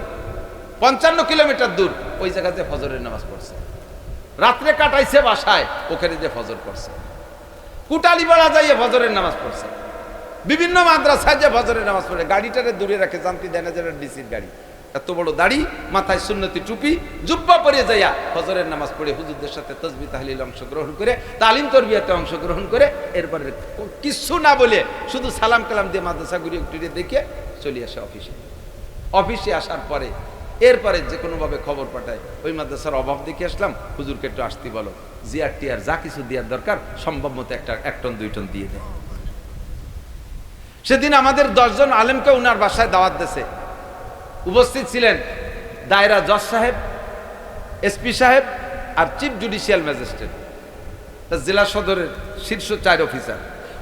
55 কিলোমিটার দূর ওই জায়গাতে ফজরের নামাজ পড়ছে, রাত্রে কাটাইছে বাসায়, ওখানে যে ফজর পড়ছে। কুটালিপাড়া যাইয়ে ফজরের নামাজ পড়ছে, বিভিন্ন মাদ্রাসায় যে ফজরের নামাজ পড়ে, গাড়িটারে দূরে রাখে, জানতে দেয় না যে ডিসির গাড়ি, এত বড় দাড়ি, মাথায় সুন্নতি টুপি, জুব্বা পরে যাইয়া ফজরের নামাজ পড়ে হুজুরদের সাথে তাসবিহ তাহলিল অংশগ্রহণ করে, তালিম তরবিয়াতে অংশগ্রহণ করে, এরপরে কিছু না বলে শুধু সালাম কালাম দিয়ে মাদ্রাসা ঘুরিয়ে টুরিয়ে দেখে চলে আসে অফিসে। অফিসে আসার পরে এরপরে যে কোনোভাবে খবর পাঠায় ওই মাদ্রাসার অভাব দেখে আসলাম, হুজুরকে একটু আসতে বলো, জিয়ার টিয়ার যা কিছু দেওয়ার দরকার সম্ভব মতো 1 টন 2 টন দিয়ে দেয়। সেদিন আমাদের 10 জন আলেমকে উনার বাসায় দাওয়াত দিয়েছে। উপস্থিত ছিলেন দায়রা জজ সাহেব, এসপি সাহেব আর চিফ জুডিশিয়াল ম্যাজিস্ট্রেট, জেলা সদরের শীর্ষ 4 অফিসার।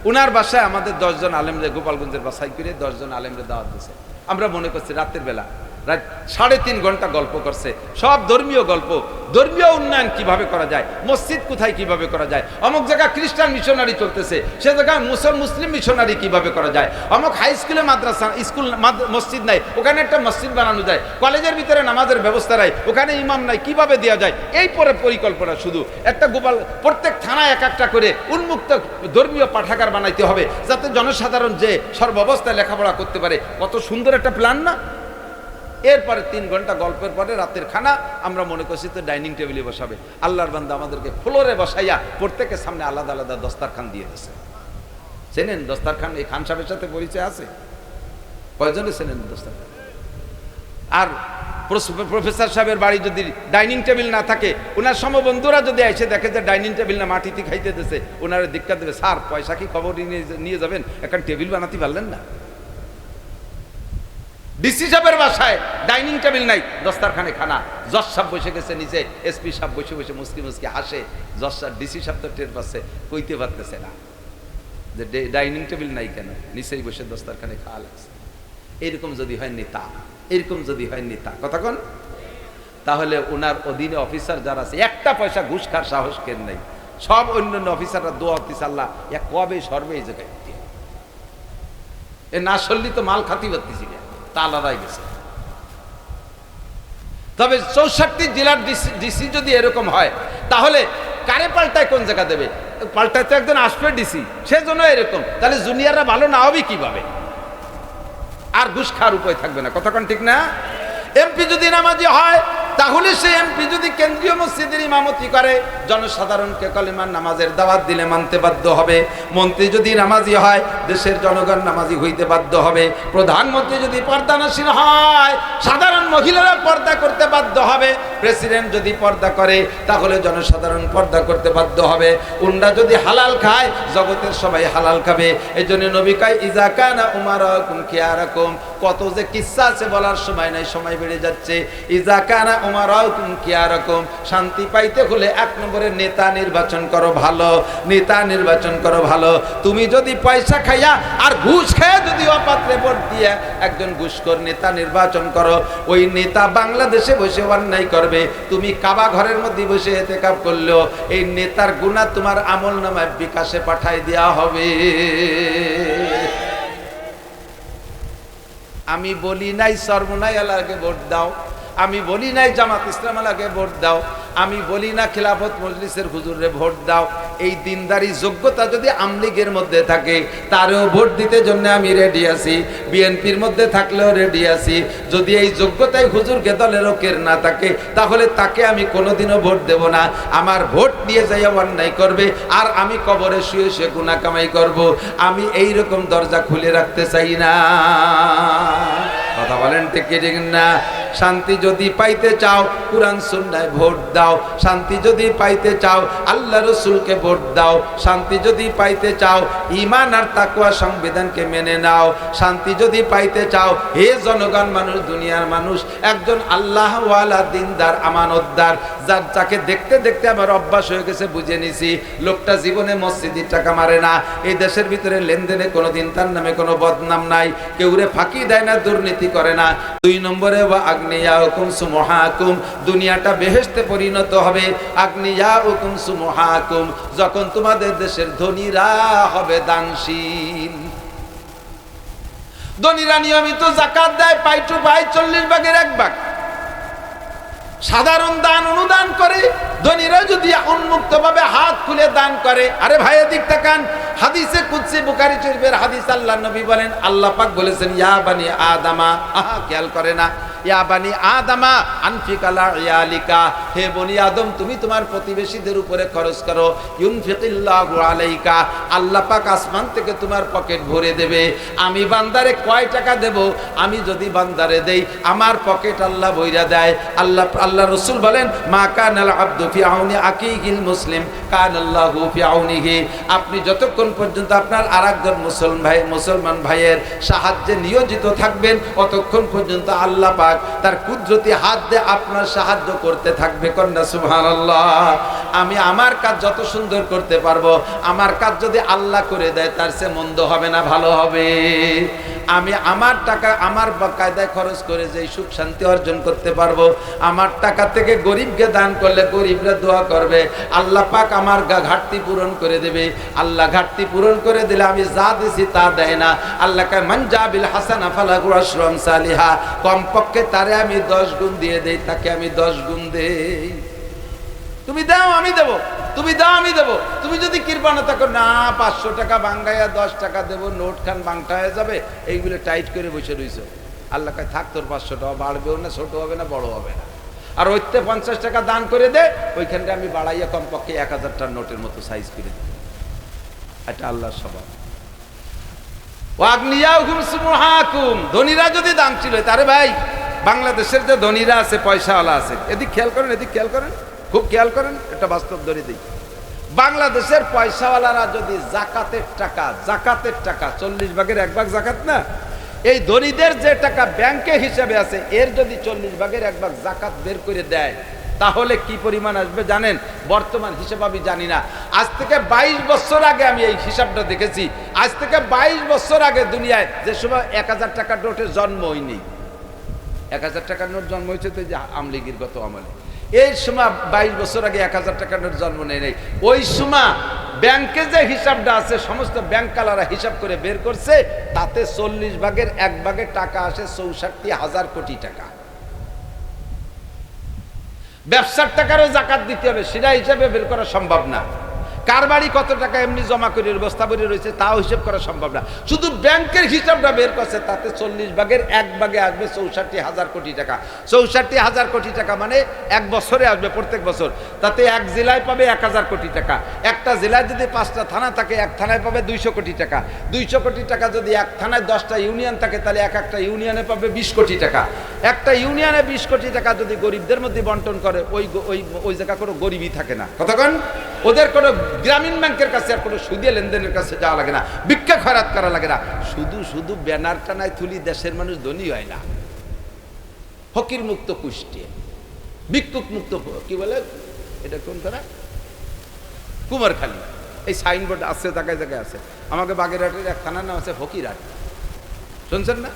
উনার বাসায় আমাদের 10 জন আলেমরে, গোপালগঞ্জের বাসায় করে 10 জন আলেমরে দাওয়াত দিয়েছে। আমরা মনে করছি রাতের বেলা, রাত 3.5 ঘন্টা গল্প করছে, সব ধর্মীয় গল্প, ধর্মীয় উন্নয়ন কিভাবে করা যায়, মসজিদ কোথায় কিভাবে করা যায়, অমুক জায়গায় খ্রিস্টান মিশনারি চলতেছে সে জায়গায় মুসলিম মিশনারি কিভাবে করা যায়, অমুক হাই স্কুলে মাদ্রাসা স্কুল মসজিদ নাই ওখানে একটা মসজিদ বানানো যায়, কলেজের ভিতরে নামাজের ব্যবস্থা নাই ওখানে ইমাম নাই, কিভাবে দেওয়া যায়, এই পরে পরিকল্পনা। শুধু একটা গোপাল প্রত্যেক থানায় একটা করে উন্মুক্ত ধর্মীয় পাঠাগার বানাইতে হবে যাতে জনসাধারণ যে সর্বাবস্থায় লেখাপড়া করতে পারে। কত সুন্দর একটা প্ল্যান না? এরপরে 3 ঘন্টা গল্পের পরে রাতের খানা আমরা মনে করছি তো ডাইনিং টেবিলে বসাবে। আল্লাহর বান্দা আমাদেরকে ফ্লোরে বসাইয়া প্রত্যেকের সামনে আলাদা আলাদা দস্তারখান দিয়ে দিয়েছে। চেনেন দস্তারখান? এই খান সাহেবের সাথে পরিচয় আছে? কয়জনে চেনেন দস্তারখান? আর প্রফেসর সাহেবের বাড়ি যদি ডাইনিং টেবিল না থাকে, ওনার সমবন্ধুরা যদি এসে দেখে যে ডাইনিং টেবিল না মাটিতে খাইতে দিয়েছে, ওনারা ধিক্কার দেবে, স্যার পয়সা কি খবর নিয়ে যাবেন, এখন টেবিল বানাতে পারলেন না। ডিসি সাহেবের বাসায় ডাইনিং টেবিল নাই, দস্তারখানে খানা। জজ সাহেব বসে গেছে নিচে, এসপি সাহেব বসে বসে মুসকি মুসকি হাসে। জজ সাহেব, ডিসি সাহেব তো টের পাচ্ছে, কইতে পারতেছে না যে ডাইনিং টেবিল নাই কেন, নিচেই বসে দস্তারখানে খাওয়া লাগছে। এরকম যদি হয় নেতা, এরকম যদি হয় নেতা, কতক্ষণ তাহলে ওনার অধীনে অফিসার যারা আছে একটা পয়সা ঘুষ খাওয়ার সাহস কেন নাই। সব অন্যান্য অফিসাররা দোয়া হতিস আল্লাহ কবে সর্বে এই জায়গায় এ না সরলি তো মাল খাতি পারতেছি তা আলাদাই গেছে। তবে 64 জেলার ডিসি যদি এরকম হয় তাহলে কারে পাল্টায় কোন জায়গা দেবে? পাল্টায় তো একজন আসবে ডিসি, সেজন্য এরকম। তাহলে জুনিয়ররা ভালো না হবে কিভাবে? আর ঘুষ খাওয়ার উপায় থাকবে না, কতক্ষণ ঠিক না? এমপি যদি নামাজি হয় তাহলে সে এমপি যদি কেন্দ্রীয় মসজিদের ইমামতি করে, জনসাধারণকে কলেমার নামাজের দাওয়াত দিলে মানতে বাধ্য হবে। মন্ত্রী যদি নামাজি হয়, দেশের জনগণ নামাজি হইতে বাধ্য হবে। প্রধানমন্ত্রী যদি পর্দানশীল হয়, সাধারণ মহিলারা পর্দা করতে বাধ্য হবে। প্রেসিডেন্ট যদি পর্দা করে, তাহলে জনসাধারণ পর্দা করতে বাধ্য হবে। উন্ডা যদি হালাল খায়, জগতের সবাই হালাল খাবে। এই জন্য নবী কয় ইজা কানা উমারাকুম খিয়ারাকুম। কত যে কিচ্ছা আছে বলার সময় নাই, সময় বেড়ে যাচ্ছে। ইজা কানা উমারাকুম খিয়ারাকুম। শান্তি পাইতে হলে এক নম্বরে নেতা নির্বাচন করো ভালো, নেতা নির্বাচন করো ভালো। তুমি যদি পয়সা খাইয়া আর ঘুষ খাইয়া যদি অপাত্রে ভোট দিয়ে একজন ঘুষখোর নেতা নির্বাচন করো, ওই নেতা বাংলাদেশে বসে অন্যায় করবে। তুমি কাবা ঘরের মধ্যে বসে ইতিকাফ করলেও এই নেতার গুনাহ তোমার আমল নামায় বিকাশে পাঠাই দেওয়া হবে। আমি বলি নাই সর্বনাই আল্লাহকে ভোট দাও, আমি বলি নাই জামাত ইসলাম আলাকে ভোট দাও, আমি বলি না খিলাফত মজলিসের হুজুরে ভোট দাও। এই দিনদারি যোগ্যতা যদি আমলিগের মধ্যে থাকে, তারও ভোট দিতে জন্য আমি রেডি আছি। বিএনপির মধ্যে থাকলেও রেডি আছি। যদি এই যোগ্যতায় হুজুরকে দলের লোকের না থাকে, তাহলে তাকে আমি কোনোদিনও ভোট দেব না। আমার ভোট নিয়ে যাইয়া অন্যায় করবে, আর আমি কবরে শুয়ে শুয়ে গুনাহ কামাই করব। আমি এই রকম দরজা খুলে রাখতে চাই না। কথা বলেন ঠিক কি ঠিক না? শান্তি যদি পাইতে চাও, কুরআন সুন্নাহয় ভোট দাও। শান্তি যদি পাইতে চাও, আল্লাহ রসুলকে ভোট দাও। শান্তি যদি পাইতে চাও, ঈমান আর তাকওয়া সংবিধানকে মেনে নাও। শান্তি যদি পাইতে চাও, হে জনগণ, মানুষ, দুনিয়ার মানুষ, একজন আল্লাহওয়ালা দিনদার আমানতদার, যাকে দেখতে দেখতে আমার অভ্যাস হয়ে গেছে, বুঝে নিছি লোকটা জীবনে মসজিদের টাকা মারে না। এই দেশের ভিতরে লেনদেনে কোনোদিন তার নামে কোনো বদনাম নাই, কেউরে ফাঁকি দেয় না, দুর্নীতি করে না। 2 নম্বরে আগ্নিয়াকুম সুমহাকুম, দুনিয়াটা বেহেশতে পরিণত হবে। আগ্নিয়াকুম সুমহাকুম, যখন তোমাদের দেশের ধনীরা হবে দানশীল। ধনীরা নিয়মিত যাকাত দেয়, পাই টু পাই, 40 ভাগের 1 ভাগ। সাধারণ দান অনুদান করে। ধনীরা যদি উন্মুক্ত ভাবে হাত খুলে দান করে, আরে ভাই এদিক তাকান, হাদিসে কুদসি বুখারী শরীফের হাদিস, আল্লাহ নবী বলেন, আল্লাহ পাক বলেছেন, ইয়া বানি আদামা, আহা খেয়াল করে না, ইয়া বানি আদামা আনফিক আলা ইয়ালিকা, হে বনি আদম, তুমি তোমার প্রতিবেশীদের উপরে খরচ করো। ইউনফিকিল্লাহু আলাইকা, আল্লাহ পাক আসমান থেকে তোমার পকেট ভরে দেবে। আমি বান্দারে কয় টাকা দেব? আমি যদি বান্দারে দেই, আমার পকেট আল্লাহ ভইরা দেয়। আল্লাহ রাসূল বলেন, মা কানাল আবদু ফি আউনি আকিহিল মুসলিম কানাল্লাহু ফি আউনিহি। আপনি যতক্ষণ পর্যন্ত আপনার আরেকজন মুসলমান ভাইয়ের সাহায্যে নিয়োজিত থাকবেন, অতক্ষণ পর্যন্ত আল্লাহ পাক তার কুদরতি হাত দিয়ে আপনার সাহায্য করতে থাকবে। কন্যা সুবহানাল্লাহ। আমি আমার কাজ যত সুন্দর করতে পারবো, আমার কাজ যদি আল্লাহ করে দেয়, তার চেয়ে মন্দ হবে না, ভালো হবে। আমি আমার টাকা আমার কায়দায় খরচ করে যে সুখ শান্তি অর্জন করতে পারবো, আমার টাকা থেকে গরিবকে দান করলে গরিবরা দোয়া করবে, আল্লাহ পাক আমার ঘাটতি পূরণ করে দেবে। আল্লাহ ঘাটতি পূরণ করে দিলে আমি যা দিছি তা দেয় না। আল্লাহ কয়, মান জাবিল হাসানা ফালাহু আশরু আমসালিহা, কমপক্ষে তারে আমি 10 গুণ দিয়ে দেই, তাকে আমি 10 গুণ দেই। তুমি দাও আমি দেব, তুমি দাও আমি দেব। তুমি যদি কৃপা থাকো, না 500 টাকা বাঙ্গাইয়া 10 টাকা দেবো, নোট খান বাংটা হয়ে যাবে, এইগুলো টাইট করে বসে রইছো। আল্লাহ কয়, থাক, তোর 500 টাকা বাড়বেও না, ছোট হবে না, বড় হবে না। আর ওইতে 50 টাকা দান করে দে, ওইখানটা আমি বাড়াইয়া কমপক্ষে 1000টার নোটের মতো সাইজ করে দিই। এটা আল্লাহর স্বভাব। ওয়াগনিয়াহুম সুমহাকুম, ধনীরা যদি দান ছিল, তারে ভাই বাংলাদেশের যে ধনীরা আছে, পয়সাওয়ালা আছে, এদিক খেয়াল করেন, এদিক খেয়াল করেন, খুব খেয়াল করেন, এটা বাস্তব ধরে দিই। বাংলাদেশের পয়সাওয়ালারা যদি জাকাতের টাকা 40 ভাগের 1 ভাগ জাকাত না, এই ধনীদের যে টাকা ব্যাংকে হিসাবে আছে, এর যদি 40 ভাগের 1 ভাগ জাকাত বের করে দেয়, তাহলে কি পরিমাণ আসবে জানেন? বর্তমান হিসাব আমি জানি না, আজ থেকে 22 বছর আগে আমি এই হিসাবটা দেখেছি। আজ থেকে 22 বছর আগে দুনিয়ায় যে সময় 1000 টাকার নোটের জন্ম হয়নি, 1000 টাকার নোট জন্ম হয়েছে তো যে আমলিগির গত আমলে, এই সময় 22 বছর আগে 1000 টাকার নোট জন্ম নেই। ওই সময় ব্যাংকে যে হিসাবটা আছে, সমস্ত ব্যাংকালারা হিসাব করে বের করছে, তাতে 40 ভাগের 1 ভাগে টাকা আসে 64,000 কোটি টাকা। ব্যবসার টাকারও জাকাত দিতে হবে, সেটা হিসাবে বের করা সম্ভব না। কার বাড়ি কত টাকা এমনি জমা করে বস্তা ভরে রয়েছে তাও হিসেব করা সম্ভব না। শুধু ব্যাংকের হিসাবটা বের করছে, তাতে 40 ভাগের 1 ভাগে আসবে 64,000 কোটি টাকা। 64,000 কোটি টাকা মানে 1 বছরে আসবে, প্রত্যেক বছর। তাতে এক জেলায় পাবে 1,000 কোটি টাকা। একটা জেলায় যদি 5টা থানা থাকে, এক থানায় পাবে 200 কোটি টাকা। 200 কোটি টাকা যদি এক থানায় 10টা ইউনিয়ন থাকে, তাহলে এক একটা ইউনিয়নে পাবে 20 কোটি টাকা। একটা ইউনিয়নে 20 কোটি টাকা যদি গরিবদের মধ্যে বন্টন করে, ওই জায়গা কোনো গরিবই থাকে না। কতক্ষণ ওদের কোনো গ্রামীণ ব্যাংকের কাছে আর কোনো সুদে লেনদেনের কাছে যাওয়া লাগে না, ভিক্ষা খয়রাত করা লাগে না। শুধু ব্যানার টানায় তুলি দেশের মানুষ ধনী হয় না। ফকির মুক্ত কুষ্টিয়া, ভিক্ষুক মুক্ত কি বলে এটা কোন থানা, কুমারখালী। এই সাইনবোর্ড আছে, জায়গায় জায়গায় আছে। আমাকে বাগেরহাটের এক থানার নাম আছে ফকিরহাট, শুনছেন না?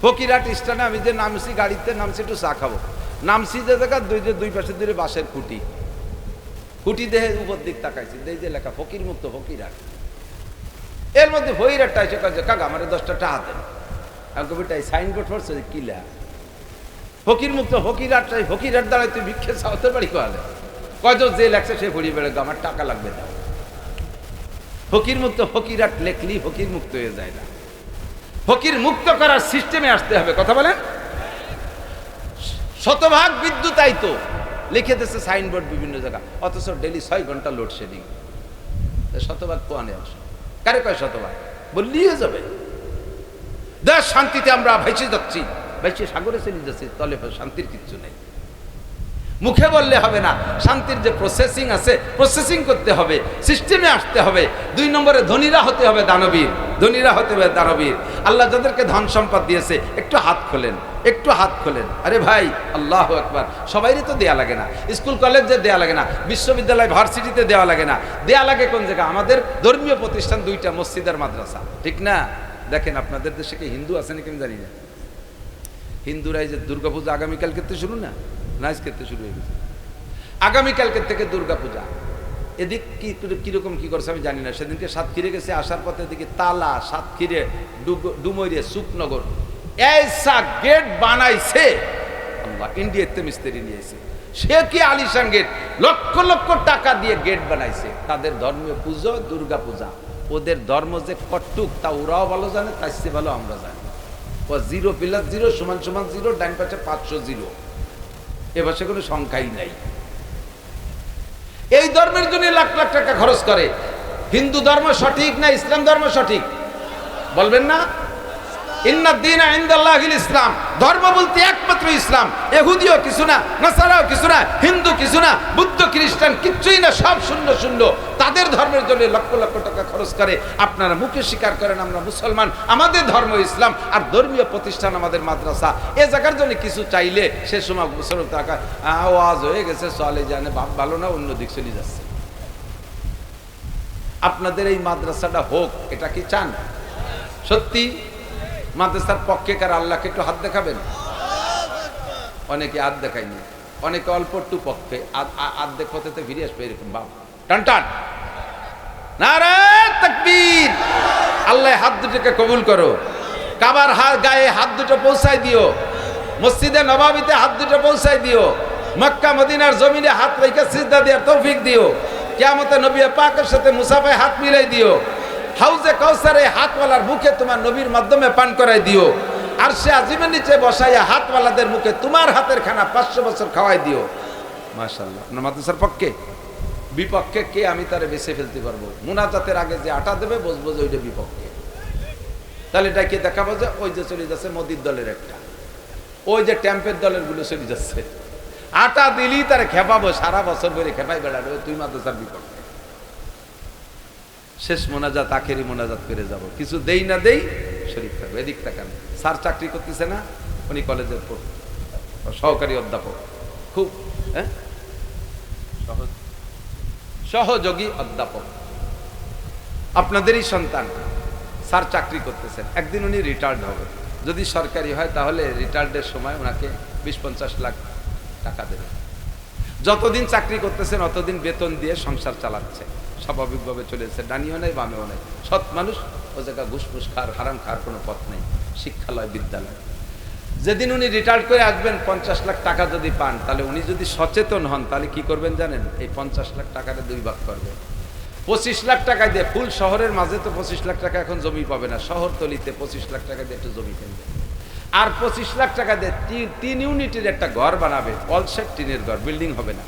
ফকিরহাট স্ট্যান্ডে আমি যে নামছি, গাড়িতে নামছি একটু চা খাবো, নামছি যে জায়গা দুই পাশে ধরে বাঁশের খুঁটি দেহে উপর দিক তাকাইছি, এই যে লেখা ফকির মুক্ত ফকিরহাট। এর মধ্যে ফকিরহাটটা এসে কাজে কাকা আমার 10টা টাকা দেন। আমি কবিটাই সাইনবোর্ড পড়ছে কি লেখা ফকির মুক্ত ফকিরহাটটাই, ফকিরহাট দাঁড়ায় তুই ভিক্ষে চাওয়াতে পারি কলে কয়জন যে লেখছে সে ভরিয়ে বেড়ে আমার টাকা লাগবে না। ফকির মুক্ত ফকিরহাট লেখলি ফকির মুক্ত হয়ে যায় না। ফকির মুক্ত করার সিস্টেমে আসতে হবে। কথা বলেন। শতভাগ বিদ্যুতায়িত লিখে দিচ্ছে সাইনবোর্ড বিভিন্ন জায়গা, অথচ ডেলি 6 ঘন্টা লোডশেডিং। শতভাগ কোয়ানে আসে, কারে কয় শতভাগ বললিয়ে যাবে। দেশ শান্তিতে আমরা ভাইসে যাচ্ছি, ভাইসে সাগরে চলে যাচ্ছি, তলে শান্তির কিচ্ছু নেই। মুখে বললে হবে না, শান্তির যে প্রসেসিং আছে, প্রসেসিং করতে হবে, সিস্টেমে আসতে হবে। 2 নম্বরে ধনীরা হতে হবে দানবীর, ধনীরা হতে হবে দানবীর। আল্লাহ যাদেরকে ধন সম্পদ দিয়েছে একটু হাত খোলেন, একটু হাত খোলেন। আরে ভাই আল্লাহু আকবার, সবাইরই তো দেয়া লাগে না, স্কুল কলেজে দেয়া লাগে না, বিশ্ববিদ্যালয় ভার্সিটিতে দেওয়া লাগে না। দেয়া লাগে কোন জায়গা? আমাদের ধর্মীয় প্রতিষ্ঠান 2টা, মসজিদ আর মাদ্রাসা, ঠিক না? দেখেন আপনাদের দেশে কি হিন্দু আছে নাকি আমি জানি না। হিন্দুরা এই যে দুর্গাপূজা আগামীকাল করতে শুরু না, নাইজ করতে শুরু হয়ে গেছে আগামীকালকের থেকে দুর্গাপূজা। এদিক কিরকম কি করছে আমি জানি না। সেদিনকে সাতক্ষীরে গেছে, আসার পথে দিকে তালা, সাতক্ষীরে, ডুমইরে, সুকনগর এইসা গেট বানাইছে আল্লাহ, ইন্ডিয়াতে মিস্ত্রি নিয়েছে। সে কি আলিশান গেট, লক্ষ লক্ষ টাকা দিয়ে গেট বানাইছে। তাদের ধর্মীয় পুজো দুর্গা পূজা। ওদের ধর্ম যে কটুক তা ওরাও ভালো জানে, তার চেয়ে ভালো আমরা জানি। ও 0 + 0 = 0, ডান পাশে 500 জিরো, এ ভাষায় কোনো সংখ্যাই নাই। এই ধর্মের জন্য লাখ লাখ টাকা খরচ করে। হিন্দু ধর্ম সঠিক না ইসলাম ধর্ম সঠিক বলবেন না? ইন্না দীনা ইনদাল্লাহিল ইসলাম, ধর্ম বলতে একমাত্র ইসলাম। ইহুদিও কিছু না, নাসারাও কিছু না, হিন্দু কিছু না, বুদ্ধ খ্রিস্টান কিচ্ছুই না, সব শূন্য শূন্য। তাদের ধর্মের জন্য লক্ষ লক্ষ টাকা খরচ করে। আপনারা মুখে স্বীকার করেন আমরা মুসলমান, আমাদের ধর্ম ইসলাম, আর ধর্মীয় প্রতিষ্ঠান আমাদের মাদ্রাসা। এ জায়গার জন্য কিছু চাইলে সে সময় মুসলমান টাকা আওয়াজ হয়ে গেছে, চলে জানে বাপ ভালো না, অন্য দিক চলে যাচ্ছে। আপনাদের এই মাদ্রাসাটা হোক, এটা কি চান? সত্যি মাদ্রাসার পক্ষে কার আল্লাহকে একটু হাত দেখাবেন? অনেকে হাত দেখায়নি, অনেকে অল্প একটু পক্ষে আর্ধেক পথেতে ফিরে আসবে এরকম ভাব। টান টান নারে তাকবীর। আল্লাহ হাত দুটোকে কবুল করো। কাবার গায়ে হাত দুটো পৌঁছায় দিও, মসজিদে নবাবিতে হাত দুটো পৌঁছায় দিও, মক্কা মদিনার জমিনে হাত রেখে সিজদা দেওয়ার তৌফিক দিও। কিয়ামতে নবী পাকের সাথে মুসাফায় হাত মিলাই দিও। হাউজে কাউসারে হাতওয়ালার মুখে তোমার নবীর মাধ্যমে পান করাই দিও। আর সে আজিমের নিচে বসাইয়া হাতওয়ালাদের মুখে তোমার হাতের খানা 500 বছর খাওয়াই দিও। মাশাআল্লাহ। আপনার মাদ্রাসার পক্ষে বিপক্ষে কে আমি তারে বেছে ফেলতে পারবো। মুনাজাতের আগে যে আটা দেবে বুঝবো যে ওইটা বিপক্ষে। তাহলে এটা কে দেখাবো যে ওই যে চলে যাচ্ছে মোদির দলের একটা, ওই যে ট্যাম্পের দলের গুলো চলে যাচ্ছে। আটা দিলি তারে খেপাবো, সারা বছর ধরে খেপাই বেড়াবে, তুই মাদ্রাসার বিপক্ষে। শেষ মোনাজাত, আখেরি মোনাজাত করে যাব। কিছু দেই না দেই শরীফ থাকবে। এদিক তাকান, স্যার চাকরি করতেছে না, উনি কলেজের সহকারী অধ্যাপক, খুব সহযোগী অধ্যাপক, আপনাদেরই সন্তান। স্যার চাকরি করতেছেন, একদিন উনি রিটায়ার্ড হবে। যদি সরকারি হয় তাহলে রিটায়ার্ডের সময় ওনাকে 20-50 লাখ টাকা দেবে। যতদিন চাকরি করতেছেন অতদিন বেতন দিয়ে সংসার চালাচ্ছে, স্বাভাবিকভাবে চলেছে। ডানিও নেই বামেও নেই, সৎ মানুষ। ও জায়গা ঘুষফুস খার, হারাম খার কোনো পথ নেই। শিক্ষালয়, বিদ্যালয়। যেদিন উনি রিটায়ার্ড করে আসবেন, 50 লাখ টাকা যদি পান, তাহলে উনি যদি সচেতন হন তাহলে কি করবেন জানেন? এই 50 লাখ টাকাটা 2 ভাগ করবেন। 25 লাখ টাকা দিয়ে ফুল শহরের মাঝে তো 25 লাখ টাকা এখন জমি পাবে না, শহরতলিতে 25 লাখ টাকা দিয়ে একটা জমি কিনবে, আর 25 লাখ টাকা দিয়ে 3 ইউনিটের একটা ঘর বানাবে, অলসেট টিনের ঘর, বিল্ডিং হবে না।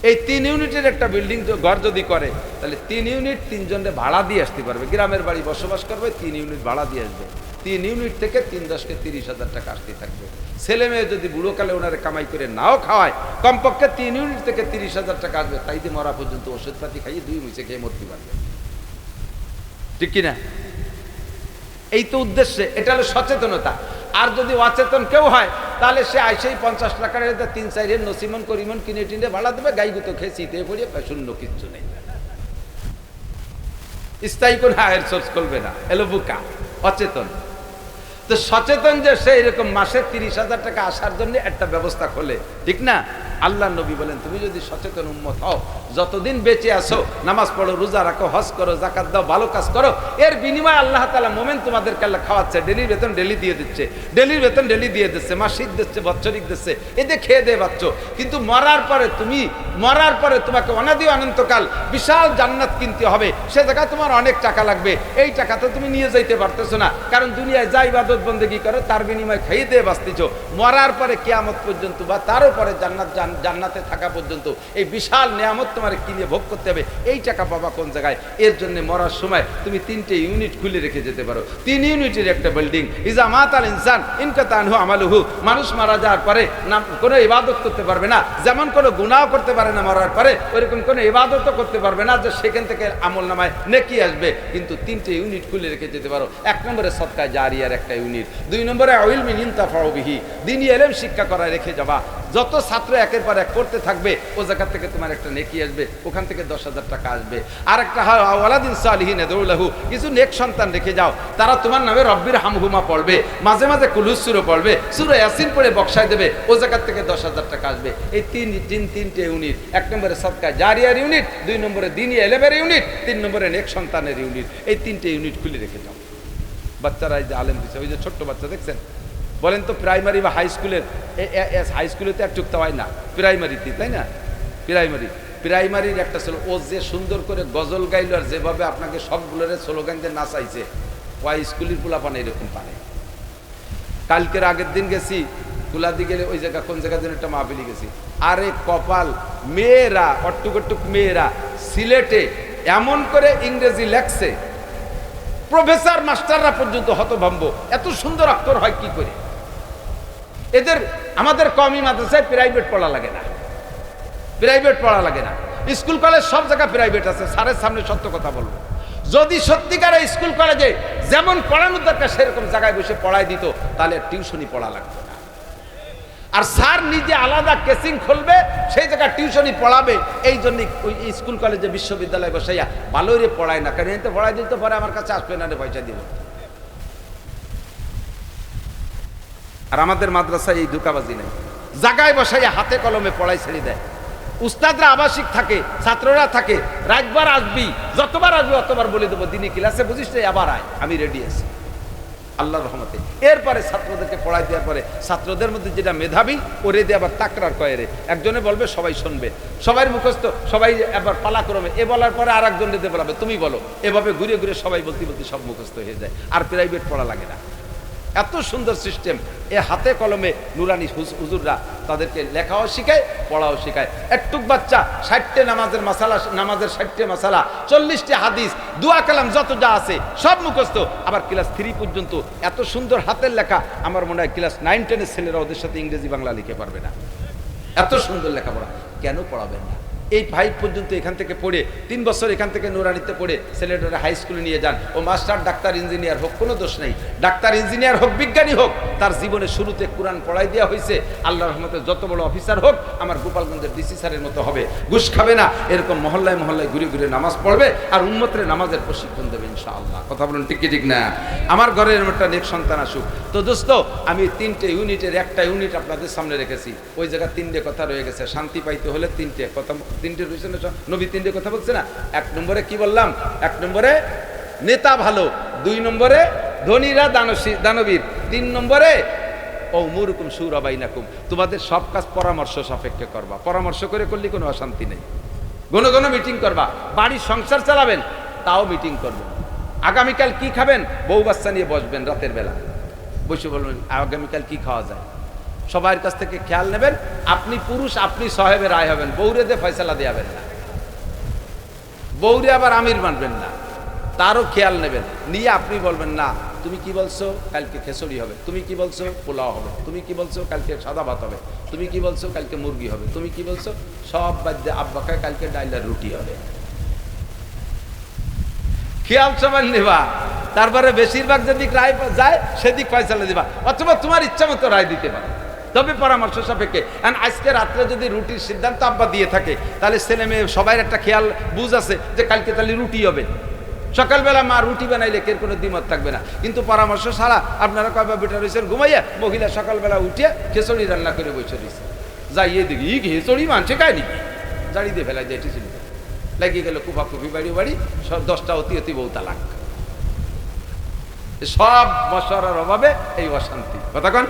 এই 3 ইউনিটের একটা বিল্ডিং ঘর যদি করে তাহলে 3 ইউনিট 3 জনের ভাড়া দিয়ে আসতে পারবে, গ্রামের বাড়ি বসবাস করবে, 3 ইউনিট ভাড়া দিয়ে আসবে, 3 ইউনিট থেকে 3 10 কে 30,000 টাকা আসতে থাকবে। ছেলে মেয়ে যদি বুড়োকালে ওনারে কামাই করে নাও খাওয়ায়, কমপক্ষে 3 ইউনিট থেকে 30,000 টাকা আসবে, তাইতে মরা পর্যন্ত ওষুধপাতি খাইয়ে 2 মুছে খেয়ে মরতে পারবে, ঠিক কিনা? এই তো উদ্দেশ্যে, এটা হলো সচেতনতা। আর যদি অচেতন কেউ হয় তাহলে সে আইসেই 50 টাকার 3-4 নসিমন করিমন কিনে টিনে ভাড়া দেবে, গাইগুতো খেয়ে শীতে পড়িয়ে শূন্য, কিচ্ছু নেই, স্থায়ী কোন আয়ের সোর্স করবে না, এলো বুকা, অচেতন। তো সচেতন যে সে এরকম মাসে 30,000 টাকা আসার জন্য একটা ব্যবস্থা খোলে, ঠিক না? আল্লাহ নবী বলেন, তুমি যদি সচেতন উম্মত হও, যতদিন বেঁচে আসো, নামাজ পড়ো, রোজা রাখো, হজ করো, জাকাত দাও, ভালো কাজ করো, এর বিনিময়ে আল্লাহ তাআলা মোমেন তোমাদেরকে আল্লাহ খাওয়াচ্ছে, ডেলির বেতন ডেলি দিয়ে দিচ্ছে, ডেলির বেতন ডেলি দিয়ে দিচ্ছে, মাসিক দিচ্ছে, বৎসরিক দিচ্ছে, এতে খেয়ে দিয়ে বাচ্চ। কিন্তু মরার পরে তোমাকে অনাদি অনন্তকাল বিশাল জান্নাত কিনতে হবে, সে জায়গায় তোমার অনেক টাকা লাগবে, এই টাকা তো তুমি নিয়ে যাইতে পারতেছো না, কারণ দুনিয়ায় যা ইবাদত বন্দেগী করো তার বিনিময়ে খাইয়ে দিয়ে বাঁচতেছো। মরার পরে কিয়ামত পর্যন্ত বা তারও পরে জান্নাতে থাকা পর্যন্ত এই বিশাল নিয়ামত তোমার কিনে ভোগ করতে হবে, এই টাকা পাবা কোন জায়গায়? এর জন্য মরার সময় তুমি 3টে ইউনিট খুলে রেখে যেতে পারো। 3 ইউনিটের একটা বিল্ডিং, ইজা মাতাল ইনসান ইনকাতানহু আমালুহু, মানুষ মারা যাওয়ার পরে না কোনো ইবাদত করতে পারবে না, যেমন কোনো গুনাহ করতে পারে না মরার পরে, ওইরকম কোনো ইবাদতও করতে পারবে না যে সেখান থেকে আমল নামায় নেকি আসবে। কিন্তু 3টে ইউনিট খুলে রেখে যেতে পারো। 1 নম্বরে সদকা জারিয়ার একটা ইউনিট, 2 নম্বরে ইলমিন ইনতাফাউ বিহি, দ্বীনি ইলম শিক্ষা করা রেখে যাবা। যত ছাত্র একের পর এক করতে থাকবে, ও জায়গা থেকে তোমার একটা নেকি আসবে, ওখান থেকে 10,000 টাকা আসবে। আর একটা ওয়ালাদিন সালিহিন ইয়াদউলাহু, কিছু নেক সন্তান রেখে যাও, তারা তোমার নামে রব্বির হামহুমা পড়বে, মাঝে মাঝে কুলুস সূরা পড়বে, সূরা ইয়াসিন পড়ে বক্সায় দেবে, ও জায়গা থেকে 10,000 টাকা আসবে। এই 3টে ইউনিট, 1 নম্বরে সদকা জারিয়ার ইউনিট, 2 নম্বরে দ্বীনি ইলমের ইউনিট, 3 নম্বরে নেক সন্তানের ইউনিট। এই 3টে ইউনিট খুলে রেখে যাও। বাচ্চারা এই যে আলেম দিচ্ছে, ওই যে ছোট্ট বাচ্চা দেখছেন, বলেন তো প্রাইমারি বা হাই স্কুলের, হাই স্কুলে তো আর চুক্তা হয় না, প্রাইমারিতে, তাই না? প্রাইমারির একটা ছিল, ও যে সুন্দর করে গজল গাইল আর যেভাবে আপনাকে সবগুলোর স্লোগান দিয়ে নাচাইছে, ওই স্কুলের পোলাপানে এরকম পারে। কালকের আগের দিন গেছি কুলাদি গেলে, ওই জায়গা কোন জায়গা দিন একটা মাহফিলি গেছি, আরে কপাল, মেয়েরা অট্টুকট্টুক মেয়েরা সিলেটে এমন করে ইংরেজি লেখছে, প্রফেসর মাস্টাররা পর্যন্ত হতভম্ব, এত সুন্দর অক্ষর হয় কি করে? এদের আমাদের কওমি মাদ্রাসায় প্রাইভেট পড়া লাগে না, স্কুল কলেজ সব জায়গায় প্রাইভেট আছে। স্যারের সামনে সত্য কথা বলবো, যদি সত্যিকারে স্কুল কলেজে যেমন পড়ানোর দরকার সেরকম জায়গায় বসে পড়াই দিত, তাহলে টিউশনি পড়া লাগতো না। আর স্যার নিজে আলাদা কেসিং খুলবে, সেই জায়গায় টিউশনি পড়াবে। এই জন্য ওই স্কুল কলেজে বিশ্ববিদ্যালয় বসাইয়া ভালোই রে পড়ায় না, কারণ এতে পড়াই দিতে পরে আমার কাছে আসবে না রে, পয়সা দিব। আর আমাদের মাদ্রাসায় এই ধোঁকাবাজি নেই, জায়গায় বসাইয়া হাতে কলমে পড়াই ছেড়ে দেয়। উস্তাদরা আবাসিক থাকে, ছাত্ররা থাকে, রাতবার আসবি, যতবার আসবি অতবার বলে দেবো, দিনে ক্লাসে বুঝিস রে, আবার আয়, আমি রেডি আছি আল্লাহর রহমতে। এরপরে ছাত্রদেরকে পড়াই দেওয়ার পরে ছাত্রদের মধ্যে যেটা মেধাবী, ওরে দিয়ে আবার তাকরার কয়ে রে, একজনে বলবে সবাই শুনবে, সবাই মুখস্থ, সবাই আবার পালাক্রমে এ বলার পরে আর একজন দিতে বলাবে তুমি বলো, এভাবে ঘুরে ঘুরে সবাই বলতে বলতে সব মুখস্থ হয়ে যায়, আর প্রাইভেট পড়া লাগে না। এত সুন্দর সিস্টেম, এ হাতে কলমে নুরানি হুজুররা তাদেরকে লেখাও শিখায়, পড়াও শিখায়। একটুক বাচ্চা 60টে নামাজের মাসালা, নামাজের 60টে মাসালা, 40টে হাদিস, দোয়া কালাম যত যা আছে সব মুখস্থ, আবার ক্লাস 3 পর্যন্ত এত সুন্দর হাতের লেখা, আমার মনে হয় ক্লাস 9-10-এর ছেলেরা ওদের সাথে ইংরেজি বাংলা লিখে পারবে না, এত সুন্দর লেখাপড়া। কেন পড়াবেন না? এই 5 পর্যন্ত এখান থেকে পড়ে 3 বছর এখান থেকে নুরানিতে পড়ে ছেলেটা হাই স্কুলে নিয়ে যান, ও মাস্টার ডাক্তার ইঞ্জিনিয়ার হোক, কোনো দোষ নেই, ডাক্তার ইঞ্জিনিয়ার হোক, বিজ্ঞানী হোক, তার জীবনের শুরুতে কোরআন পড়াই দেওয়া হয়েছে। আল্লাহর রহমতে যত বড় অফিসার হোক, আমার গোপালগঞ্জের ডিসি স্যারের মতো হবে, ঘুষ খাবে না, এরকম মহল্লায় মহল্লায় ঘুরে ঘুরে নামাজ পড়বে আর উম্মতের নামাজের প্রশিক্ষণ দেবে ইনশাআল্লাহ। কথা বলুন ঠিক কি ঠিক না? আমার ঘরের একটা নেক সন্তান আসুক। তো দোস্ত, আমি 3টে ইউনিটের একটা ইউনিট আপনাদের সামনে রেখেছি, ওই জায়গায় 3টে কথা রয়ে গেছে। শান্তি পাইতে হলে 3টে কথা, 3টে রয়েছে না, নবী 3টে কথা বলছে না। 1 নম্বরে কি বললাম? 1 নম্বরে নেতা ভালো, 2 নম্বরে ধনীরা দানবীর, 3 নম্বরে উমুরুকুম শুরা বাইনাকুম, তোমাদের সব কাজ পরামর্শ সাপেক্ষে করবা, পরামর্শ করে করলে কোনো অশান্তি নেই। ঘন ঘন মিটিং করবা, বাড়ির সংসার চালাবেন তাও মিটিং করবেন। আগামীকাল কি খাবেন, বউ বাচ্চা নিয়ে বসবেন রাতের বেলা, বসে বলবেন আগামীকাল কি খাওয়া যায়, সবার কাছ থেকে খেয়াল নেবেন। আপনি পুরুষ, আপনি সাহেবের রায় হবেন, বউরে দিয়ে ফয়সালা দেওয়াবেন না, বউরে আবার আমির মানবেন না, তারও খেয়াল নেবেন। নিয়ে আপনি বলবেন না তুমি কি বলছো কালকে খিচুড়ি হবে, তুমি কি বলছো পোলাও হবে, তুমি কি বলছো কালকে সাদা ভাত হবে, তুমি কি বলছো কালকে মুরগি হবে, তুমি কি বলছো, সব বাদ দিয়ে আব্বা খায় কালকে ডাইলার রুটি হবে। খেয়াল সমান নেবা, তারপরে বেশিরভাগ যেদিক রায় যায় সেদিক ফয়সালা দিবা, অথবা তোমার ইচ্ছা মতো রায় দিতে পারো, তবে পরামর্শ সাপেক্ষে। কারণ আজকে রাত্রে যদি রুটির সিদ্ধান্ত আব্বা দিয়ে থাকে, তাহলে ছেলে মেয়ে সবাই একটা খেয়াল বুঝ আছে যে কালকে তাহলে রুটি হবে। সকালবেলা মা রুটি বানাইলে কের কোনো দ্বিমত থাকবে না, কিন্তু পরামর্শ ছাড়া আপনারা কয়বার বেটা রয়েছেন ঘুমাইয়া, মহিলা সকালবেলা উঠিয়ে খিচুড়ি রান্না করে বসে রয়েছে, যাইয়ে দেখি ই খিচুড়ি মানছে খায়নি, জাড়ি দিয়ে ফেলাই দিয়ে ছিল, লাগিয়ে গেল কুফাকুফি বাড়ি বাড়ি, সব 10টা অতি অতি বউ তালাক। সব মশারার অভাবে এই অশান্তি। কতক্ষণ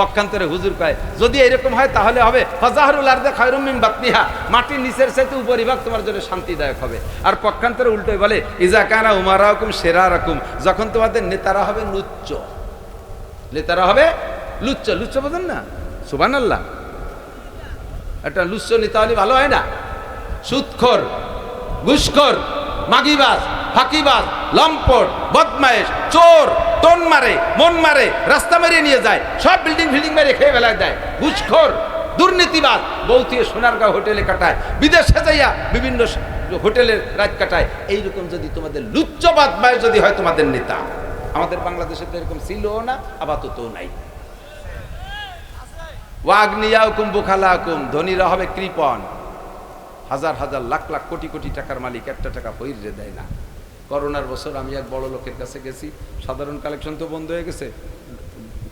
পক্ষান্তরে হুজুর কয় যদি এরকম হয় তাহলে হবে ফাজাহরুল আরদে খায়রুম মিন বাতনিহা, মাটির নিচের চাইতে উপরিভাগ তোমার জন্য শান্তিদায়ক হবে। আর পক্ষান্তরে উল্টোই বলে ইজা কানা উমারাকুম শিরারাকুম, যখন তোমাদের নেতারা হবে লুচ্চ, নেতারা হবে লুচ্চ, লুচ্চ বোঝেন না, সুবহানাল্লাহ, একটা লুচ্চ নেতা হলে ভালো হয় না, সুদখোর, ঘুষখোর, মাগিবাজ, ফাঁকিবাজ, লম্পট, বদমাইশ, চোর, টন মারে, মন মারে, রাস্তা মেরে নিয়ে যায়, সব বিল্ডিং ফিল্ডিং মেরে খেয়ে ফেলায় দেয়, ঘুষখোর, দুর্নীতিবাজ, বৌতিয়ে সোনারগাঁও হোটেলে কাটায়, বিদেশে যাইয়া বিভিন্ন হোটেলের রাত কাটায়। এইরকম যদি তোমাদের লুচ্চ বদমাইশ যদি হয় তোমাদের নেতা, আমাদের বাংলাদেশে তো এরকম ছিল না, আপাতত নাই। ওয়াগনিয়াকুম বুখালাকুম, ধনীরা হবে কৃপণ, হাজার হাজার লাখ লাখ কোটি কোটি টাকার মালিক একটা টাকা ফইরে দেয় না। করোনার বছর আমি এক বড় লোকের কাছে গেছি, সাধারণ কালেকশন তো বন্ধ হয়ে গেছে,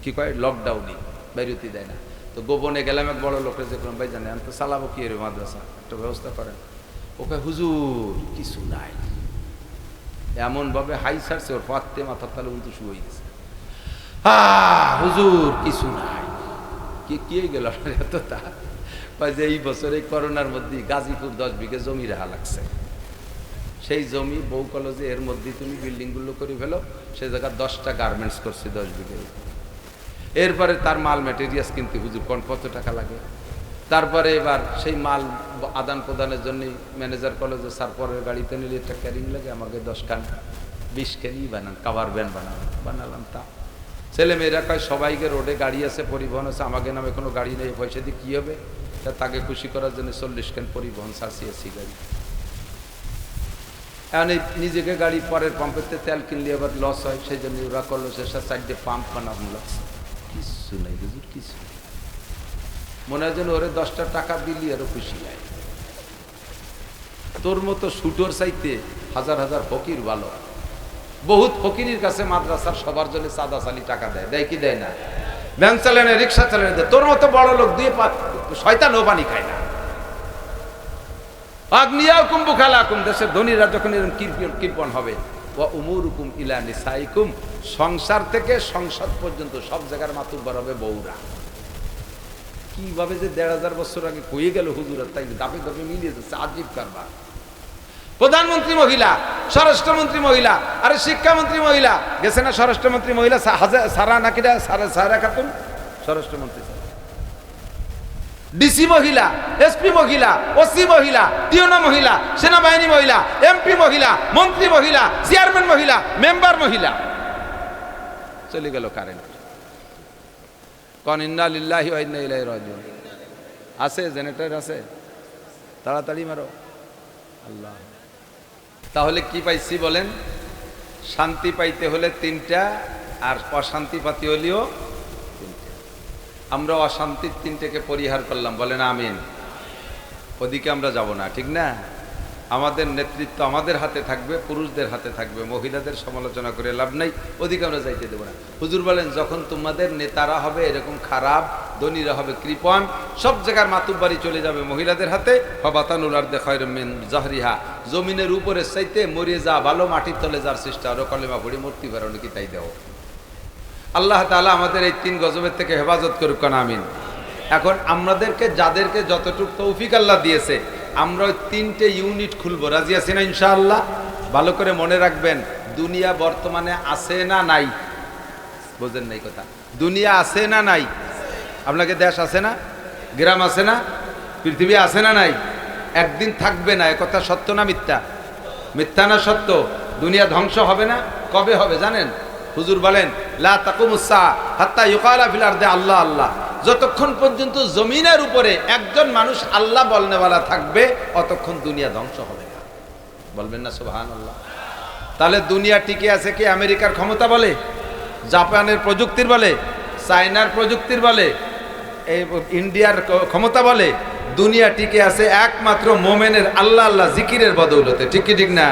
কি কয় লকডাউনই, বেরোতে দেয় না। তো গোপনে গেলাম এক বড় লোকের, যে কোনো ভাই জানে আমি তো চালাবো কি রে মাদ্রাসা, একটা ব্যবস্থা করেন। ওকে হুজুর কিছু নাই, এমনভাবে হাই ছাড়ছে ওর পাত্তে মাথার তালে উল্টো শুয়ে গেছে, হুজুর কিছু নাই। কি গেল এত তা যে এই বছর এই করোনার মধ্যে গাজীপুর 10 বিঘে জমি রেহা লাগছে, সেই জমি বউ কলেজে এর মধ্যে তুমি বিল্ডিংগুলো করে ফেলো, সে জায়গায় 10টা গার্মেন্টস করছে 10 বিঘে। এরপরে তার মাল ম্যাটেরিয়ালস কিনতে হুজুর কোন কত টাকা লাগে, তারপরে এবার সেই মাল আদান প্রদানের জন্য ম্যানেজার কলেজে স্যার পরের গাড়িতে নিলে একটা ক্যারিং লাগে, আমাকে 10 খান 20 ক্যারি বানান, কাভার ভ্যান বানালাম। তা ছেলে মেয়েরা কয় সবাইকে রোডে গাড়ি আছে, পরিবহন আছে, আমাকে নামে কোনো গাড়ি নেই, পয়সা দিয়ে কী হবে, তা তাকে খুশি করার জন্য 40 খান পরিবহন সার্সিয়েছি গাড়ি। এখন এই নিজেকে গাড়ি পরের পাম্পেতে তেল কিনলে আবার লস হয়, সেই জন্য ওরা করলো শেষের সাইডে পাম্প বানানো লাগছে, কিছু নাই হুজুর কিছু। মনে হয় যেন ওরে 10টা টাকা দিলি আরো খুশি হয়। তোর মতো শুটোর চাইতে হাজার হাজার ফকির ভালো, বহুত ফকিরের কাছে মাদ্রাসার সবার জন্য চাঁদা চালি টাকা দেয়, দেয় কি দেয় না, ভ্যান চালানে রিক্সা চালানে দেয়। তোর মতো বড় লোক দিয়ে শয়তান ও পানি খায় না। আগ্নিয়াকুম বুখালাকুম, দেশের ধনীরা যখন এরকম কৃপণ হবে, ওয়া উমুরুকুম ইলা নিসাইকুম, সংসার থেকে সংসদ পর্যন্ত সব জায়গার মাতুব্বর হবে বউরা। কিভাবে যে 1500 বছর আগে কয়ে গেল হুজুর, তাই দাপে দাপে মিলিয়ে যাচ্ছে, আজীব কারবার। প্রধানমন্ত্রী মহিলা, স্বরাষ্ট্রমন্ত্রী মহিলা, আরে শিক্ষামন্ত্রী মহিলা গেছে না, স্বরাষ্ট্রমন্ত্রী মহিলা সারা নাকিরা সারা খাতুন স্বরাষ্ট্রমন্ত্রী, ডিসি মহিলা, এসপি মহিলা, ওসি মহিলা, টিওনো মহিলা, সেনাবাহিনী মহিলা, এমপি মহিলা, মন্ত্রী মহিলা, চেয়ারম্যান মহিলা, মেম্বার মহিলা। চলে গেল কারেন্ট। কন ইন্না লিল্লাহি ওয়া ইন্না ইলাইহি রাজিউন। আছে জেনারেটর আছে, তাড়াতাড়ি মারো আল্লাহ। তাহলে কি পাইছি বলেন? শান্তি পাইতে হলে 3টা, আর অশান্তি পাতি হলেও 3টে। আমরা অশান্তির 3টেকে পরিহার করলাম, বলেন আমিন। ওদিকে আমরা যাব না, ঠিক না? আমাদের নেতৃত্ব আমাদের হাতে থাকবে, পুরুষদের হাতে থাকবে, মহিলাদের সমালোচনা করে লাভ নাই, ওদিকে আমরা যাইতে দেবো না। হুজুর বলেন যখন তোমাদের নেতারা হবে এরকম খারাপ, ধনীরা হবে কৃপণ, সব জায়গার মাতুব্বারি চলে যাবে মহিলাদের হাতে, ফাবাতানুল আরদি খায়রুম মিন যাহরিহা, জমিনের উপরে চাইতে মরে যা ভালো, মাটির তলে যার সৃষ্টি, আরো কলেমা পড়ি মূর্তি ভরণ কি তাই দেও। আল্লাহ তাআলা আমাদের এই 3 গজবের থেকে হেফাজত করুক, আমিন। এখন আমাদেরকে যাদেরকে যতটুকু তৌফিক আল্লাহ দিয়েছে, আমরা ওই 3টে ইউনিট খুলবো, রাজি আছি না ইনশাআল্লাহ? ভালো করে মনে রাখবেন, দুনিয়া বর্তমানে আছে না নাই? বোঝেন নাই কথা? দুনিয়া আছে না নাই? আপনাকে দেশ আছে না, গ্রাম আছে না, পৃথিবী আছে না নাই? একদিন থাকবে না, একথা সত্য না মিথ্যা? মিথ্যা না সত্য? দুনিয়া ধ্বংস হবে না? কবে হবে জানেন? হুজুর বলেন লা তাকুমুস সাআ হাত্তা ইউকালা ফিল আরদি আল্লাহ আল্লাহ। যতক্ষণ পর্যন্ত জমিনের উপরে একজন মানুষ আল্লাহ বলনেওয়ালা থাকবে অতক্ষণ দুনিয়া ধ্বংস হবে না। বলবেন না সুবহানাল্লাহ? তাহলে দুনিয়া টিকে আছে কি আমেরিকার ক্ষমতা বলে, জাপানের প্রযুক্তির বলে, চায়নার প্রযুক্তির বলে, এই ইন্ডিয়ার ক্ষমতা বলে? দুনিয়া টিকে আছে একমাত্র মোমেনের আল্লাহ আল্লাহ জিকিরের বদৌলতে, ঠিক কি ঠিক না?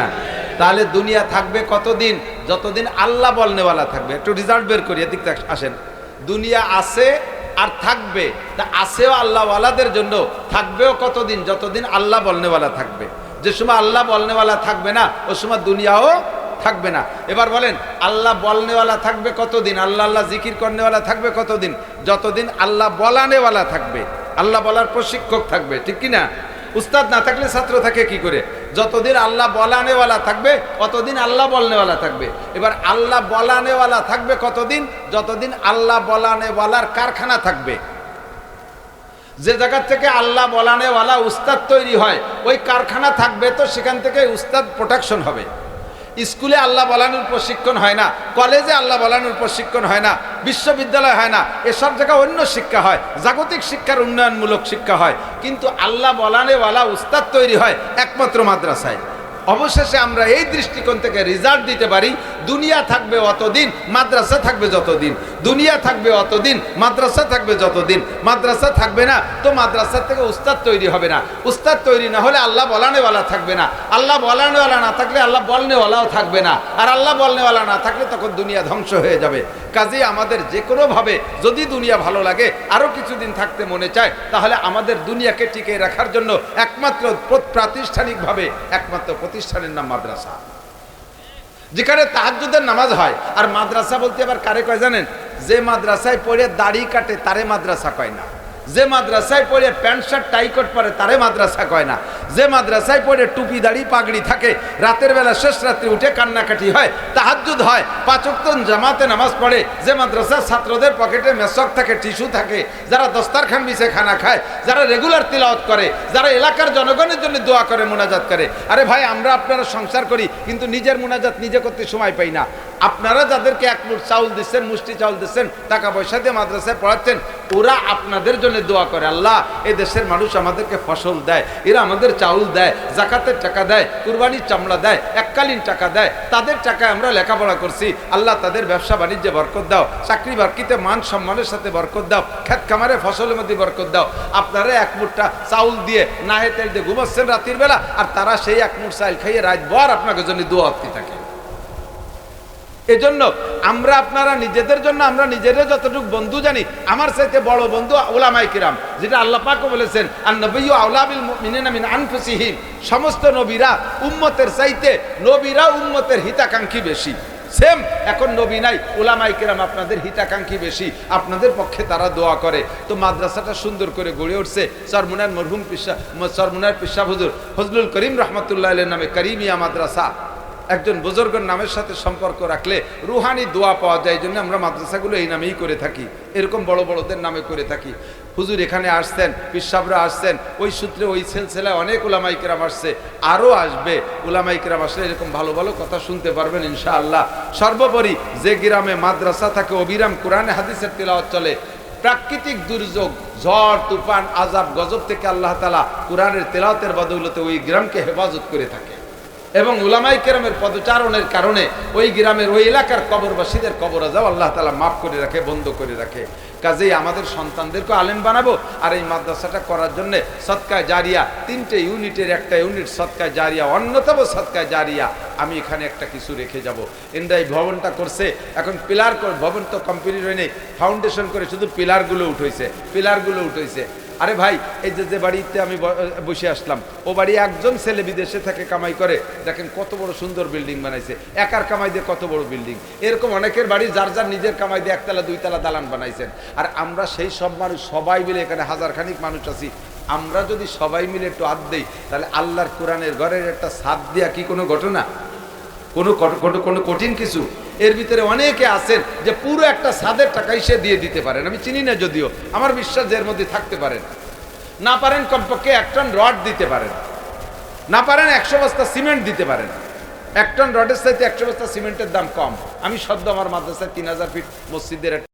তাহলে দুনিয়া থাকবে কতদিন? যতদিন আল্লাহ বলনেওয়ালা থাকবে। একটু রিজাল্ট বের করি, এদিক আসেন। দুনিয়া আছে আর থাকবে, তা আছেও আল্লাহওয়ালাদের জন্য, থাকবেও কতদিন? যতদিন আল্লাহ বলনেওয়ালা থাকবে। যে সময় আল্লাহ বলনেওয়ালা থাকবে না ওই সময় দুনিয়াও থাকবে না। এবার বলেন আল্লাহ বলনেওয়ালা থাকবে কতদিন? আল্লাহ আল্লাহ জিকির করনেওয়ালা থাকবে কতদিন? যতদিন আল্লাহ বলানেওয়ালা থাকবে, আল্লাহ বলার প্রশিক্ষক থাকবে, ঠিক কি না? উস্তাদ না থাকলে ছাত্র থাকে কি করে? যতদিন আল্লাহ বলানেওয়ালা থাকবে অতদিন আল্লাহ বলনেওয়ালা থাকবে। এবার আল্লাহ বলানেওয়ালা থাকবে কতদিন? যতদিন আল্লাহ বলানেওয়ালার কারখানা থাকবে। যে জায়গা থেকে আল্লাহ বলানেওয়ালা উস্তাদ তৈরি হয় ওই কারখানা থাকবে, তো সেখান থেকে উস্তাদ প্রোডাকশন হবে। স্কুলে আল্লাহ বলানোর প্রশিক্ষণ হয় না, কলেজে আল্লাহ বলানোর প্রশিক্ষণ হয় না, বিশ্ববিদ্যালয় হয় না, এসব জায়গায় অন্য শিক্ষা হয়, জাগতিক শিক্ষার উন্নয়নমূলক শিক্ষা হয়। কিন্তু আল্লাহ বলানেওয়ালা উস্তাদ তৈরি হয় একমাত্র মাদ্রাসায়। অবশেষে আমরা এই দৃষ্টিকোণ থেকে রেজাল্ট দিতে পারি, দুনিয়া থাকবে অতদিন, মাদ্রাসা থাকবে যতদিন। দুনিয়া থাকবে অতদিন, মাদ্রাসা থাকবে যতদিন। মাদ্রাসা থাকবে না তো মাদ্রাসা থেকে উস্তাদ তৈরি হবে না। উস্তাদ তৈরি না হলে আল্লাহ বলানেওয়ালা থাকবে না। আল্লাহ বলানেওয়ালা না থাকলে আল্লাহ বলনেওয়ালাও থাকবে না। আর আল্লাহ বলনেওয়ালা না থাকলে তখন দুনিয়া ধ্বংস হয়ে যাবে। কাজেই আমাদের যে কোনোভাবে যদি দুনিয়া ভালো লাগে, আরও কিছুদিন থাকতে মনে চায়, তাহলে আমাদের দুনিয়াকে টিকে রাখার জন্য একমাত্র প্রাতিষ্ঠানিকভাবে একমাত্র প্রতিষ্ঠানের নাম মাদ্রাসা, যেখানে তাহাজ্জুদের নামাজ হয়। আর মাদ্রাসা বলতে আবার কারে কয় জানেন? যে মাদ্রাসায় পড়ে দাড়ি কাটে তারে মাদ্রাসা কয় না। যে মাদ্রাসায় পড়ে প্যান্ট শার্ট টাইকট পরে তারে মাদ্রাসা কয় না। যে মাদ্রাসায় পড়ে টুপি দাড়ি পাগড়ি থাকে, রাতের বেলা শেষ রাত্রি উঠে কান্নাকাটি হয়, তাহাজ্জুদ হয়, 5 ওয়াক্ত জামাতে নামাজ পড়ে, যে মাদ্রাসার ছাত্রদের পকেটে মেসক থাকে, টিস্যু থাকে, যারা দস্তারখান বিছে খানা খায়, যারা রেগুলার তিলাওয়াত করে, যারা এলাকার জনগণের জন্য দোয়া করে, মুনাজাত করে। আরে ভাই, আমরা আপনারা সংসার করি কিন্তু নিজের মুনাজাত নিজে করতে সময় পাই না। আপনারা যাদেরকে 1 মুঠ চাউল দিচ্ছেন, মুষ্টি চাউল দিচ্ছেন, টাকা পয়সা দিয়ে মাদ্রাসায় পড়াচ্ছেন, ওরা আপনাদের জন্য দোয়া করে, আল্লাহ এই দেশের মানুষ আমাদেরকে ফসল দেয়, এরা আমাদের চাউল দেয়, জাকাতের টাকা দেয়, কুরবানির চামড়া দেয়, এককালীন টাকা দেয়, তাদের টাকায় আমরা লেখাপড়া করছি, আল্লাহ তাদের ব্যবসা বাণিজ্যে বরকত দাও, চাকরি বাকরিতে মান সম্মানের সাথে বরকত দাও, ক্ষেত খামারে ফসলের মধ্যে বরকত দাও। আপনারা 1 মুঠটা চাউল দিয়ে নাহে তেল দিয়ে ঘুমাচ্ছেন রাতের বেলা, আর তারা সেই 1 মুঠ চাল খাইয়ে রাত ভর আপনাকে জন্য দোয়া করতে থাকে। এজন্য আমরা আপনারা নিজেদের জন্য আমরা নিজেদের যতটুকু বন্ধু জানি, আমার চাইতে বড় বন্ধু উলামায়ে কিরাম, যেটা আল্লাহ পাকও বলেছেন আন-নবিয়্যু আওলা বিল মুমিনিনা মিন আনফুসিহিম। সমস্ত নবীরা উম্মতের চাইতে, নবীরা উম্মতের হিতাকাঙ্ক্ষী বেশি। সেম এখন নবী নাই, উলামায়ে কিরাম আপনাদের হিতাকাঙ্ক্ষী বেশি, আপনাদের পক্ষে তারা দোয়া করে। তো মাদ্রাসাটা সুন্দর করে গড়ে উঠছে চরমুনার মরহুম চরমুনার পিসা হুজুর ফজলুল করিম রহমাতুল্লাহ আলাইহির নামে কারিমিয়া মাদ্রাসা। একজন বুজুর্গের নামের সাথে সম্পর্ক রাখলে রুহানি দোয়া পাওয়া যায়। এই জন্য আমরা মাদ্রাসাগুলো এই নামেই করে থাকি, এরকম বড় বড়দের নামে করে থাকি। হুজুর এখানে আসছেন, পিসাবরা আসছেন, ওই সূত্রে ওই সিলসিলায় অনেক উলামায়ে কিরাম আসছে, আরও আসবে। উলামায়ে কিরাম আসলে এরকম ভালো ভালো কথা শুনতে পারবেন ইনশাআল্লাহ। সর্বোপরি যে গ্রামে মাদ্রাসা থাকে অবিরাম কোরআনে হাদিসের তিলাওয়াত চলে। প্রাকৃতিক দুর্যোগ, ঝড় তুফান আযাব গজব থেকে আল্লাহ তাআলা কোরআনের তিলাওয়াতের বদৌলতে ওই গ্রামকে হেফাজত করে থাকে। এবং উলামায়ে কেরামের পদচারণের কারণে ওই গ্রামের ওই এলাকার কবরবাসীদের কবর আযাব আল্লাহ তাআলা মাফ করে রাখে, বন্ধ করে রাখে। কাজেই আমাদের সন্তানদেরকে আলেম বানাবো, আর এই মাদ্রাসাটা করার জন্য সদকায়ে জারিয়া 3টে ইউনিটের একটা ইউনিট সদকায়ে জারিয়া, অন্যতম সদকায়ে জারিয়া আমি এখানে একটা কিছু রেখে যাব। এই ভবনটা করছে, এখন পিলার ভবন তো কমপ্লিট হয় নাই, ফাউন্ডেশন করে শুধু পিলারগুলো উঠেছে। আরে ভাই, এই যে বাড়িতে আমি বসে আসলাম, ও বাড়ি একজন ছেলে বিদেশে থেকে কামাই করে, দেখেন কত বড় সুন্দর বিল্ডিং বানাইছে, একার কামাই দিয়ে কত বড় বিল্ডিং। এরকম অনেকের বাড়ি যার যার নিজের কামাই দিয়ে 1 তলা 2 তলা দালান বানাইছেন। আর আমরা সেই সব মানুষ সবাই মিলে এখানে 1000 খানিক মানুষ আছি, আমরা যদি সবাই মিলে একটু হাত দেই, তাহলে আল্লাহর কোরআনের ঘরের একটা ছাদ দেয়া কি কোনো ঘটনা, কোনো কঠিন কিছু? এর ভিতরে অনেকে আছেন যে পুরো একটা ছাদের টাকাই সে দিয়ে দিতে পারেন, আমি চিনি না যদিও, আমার বিশ্বাস এর মধ্যে থাকতে পারেন। না পারেন কমপক্ষে 1 টন রড দিতে পারেন, না পারেন 100 বস্তা সিমেন্ট দিতে পারেন। 1 টন রডের চাইতে 100 বস্তা সিমেন্টের দাম কম। আমি সদ্য আমার মাদ্রাসায় 3000 ফিট মসজিদের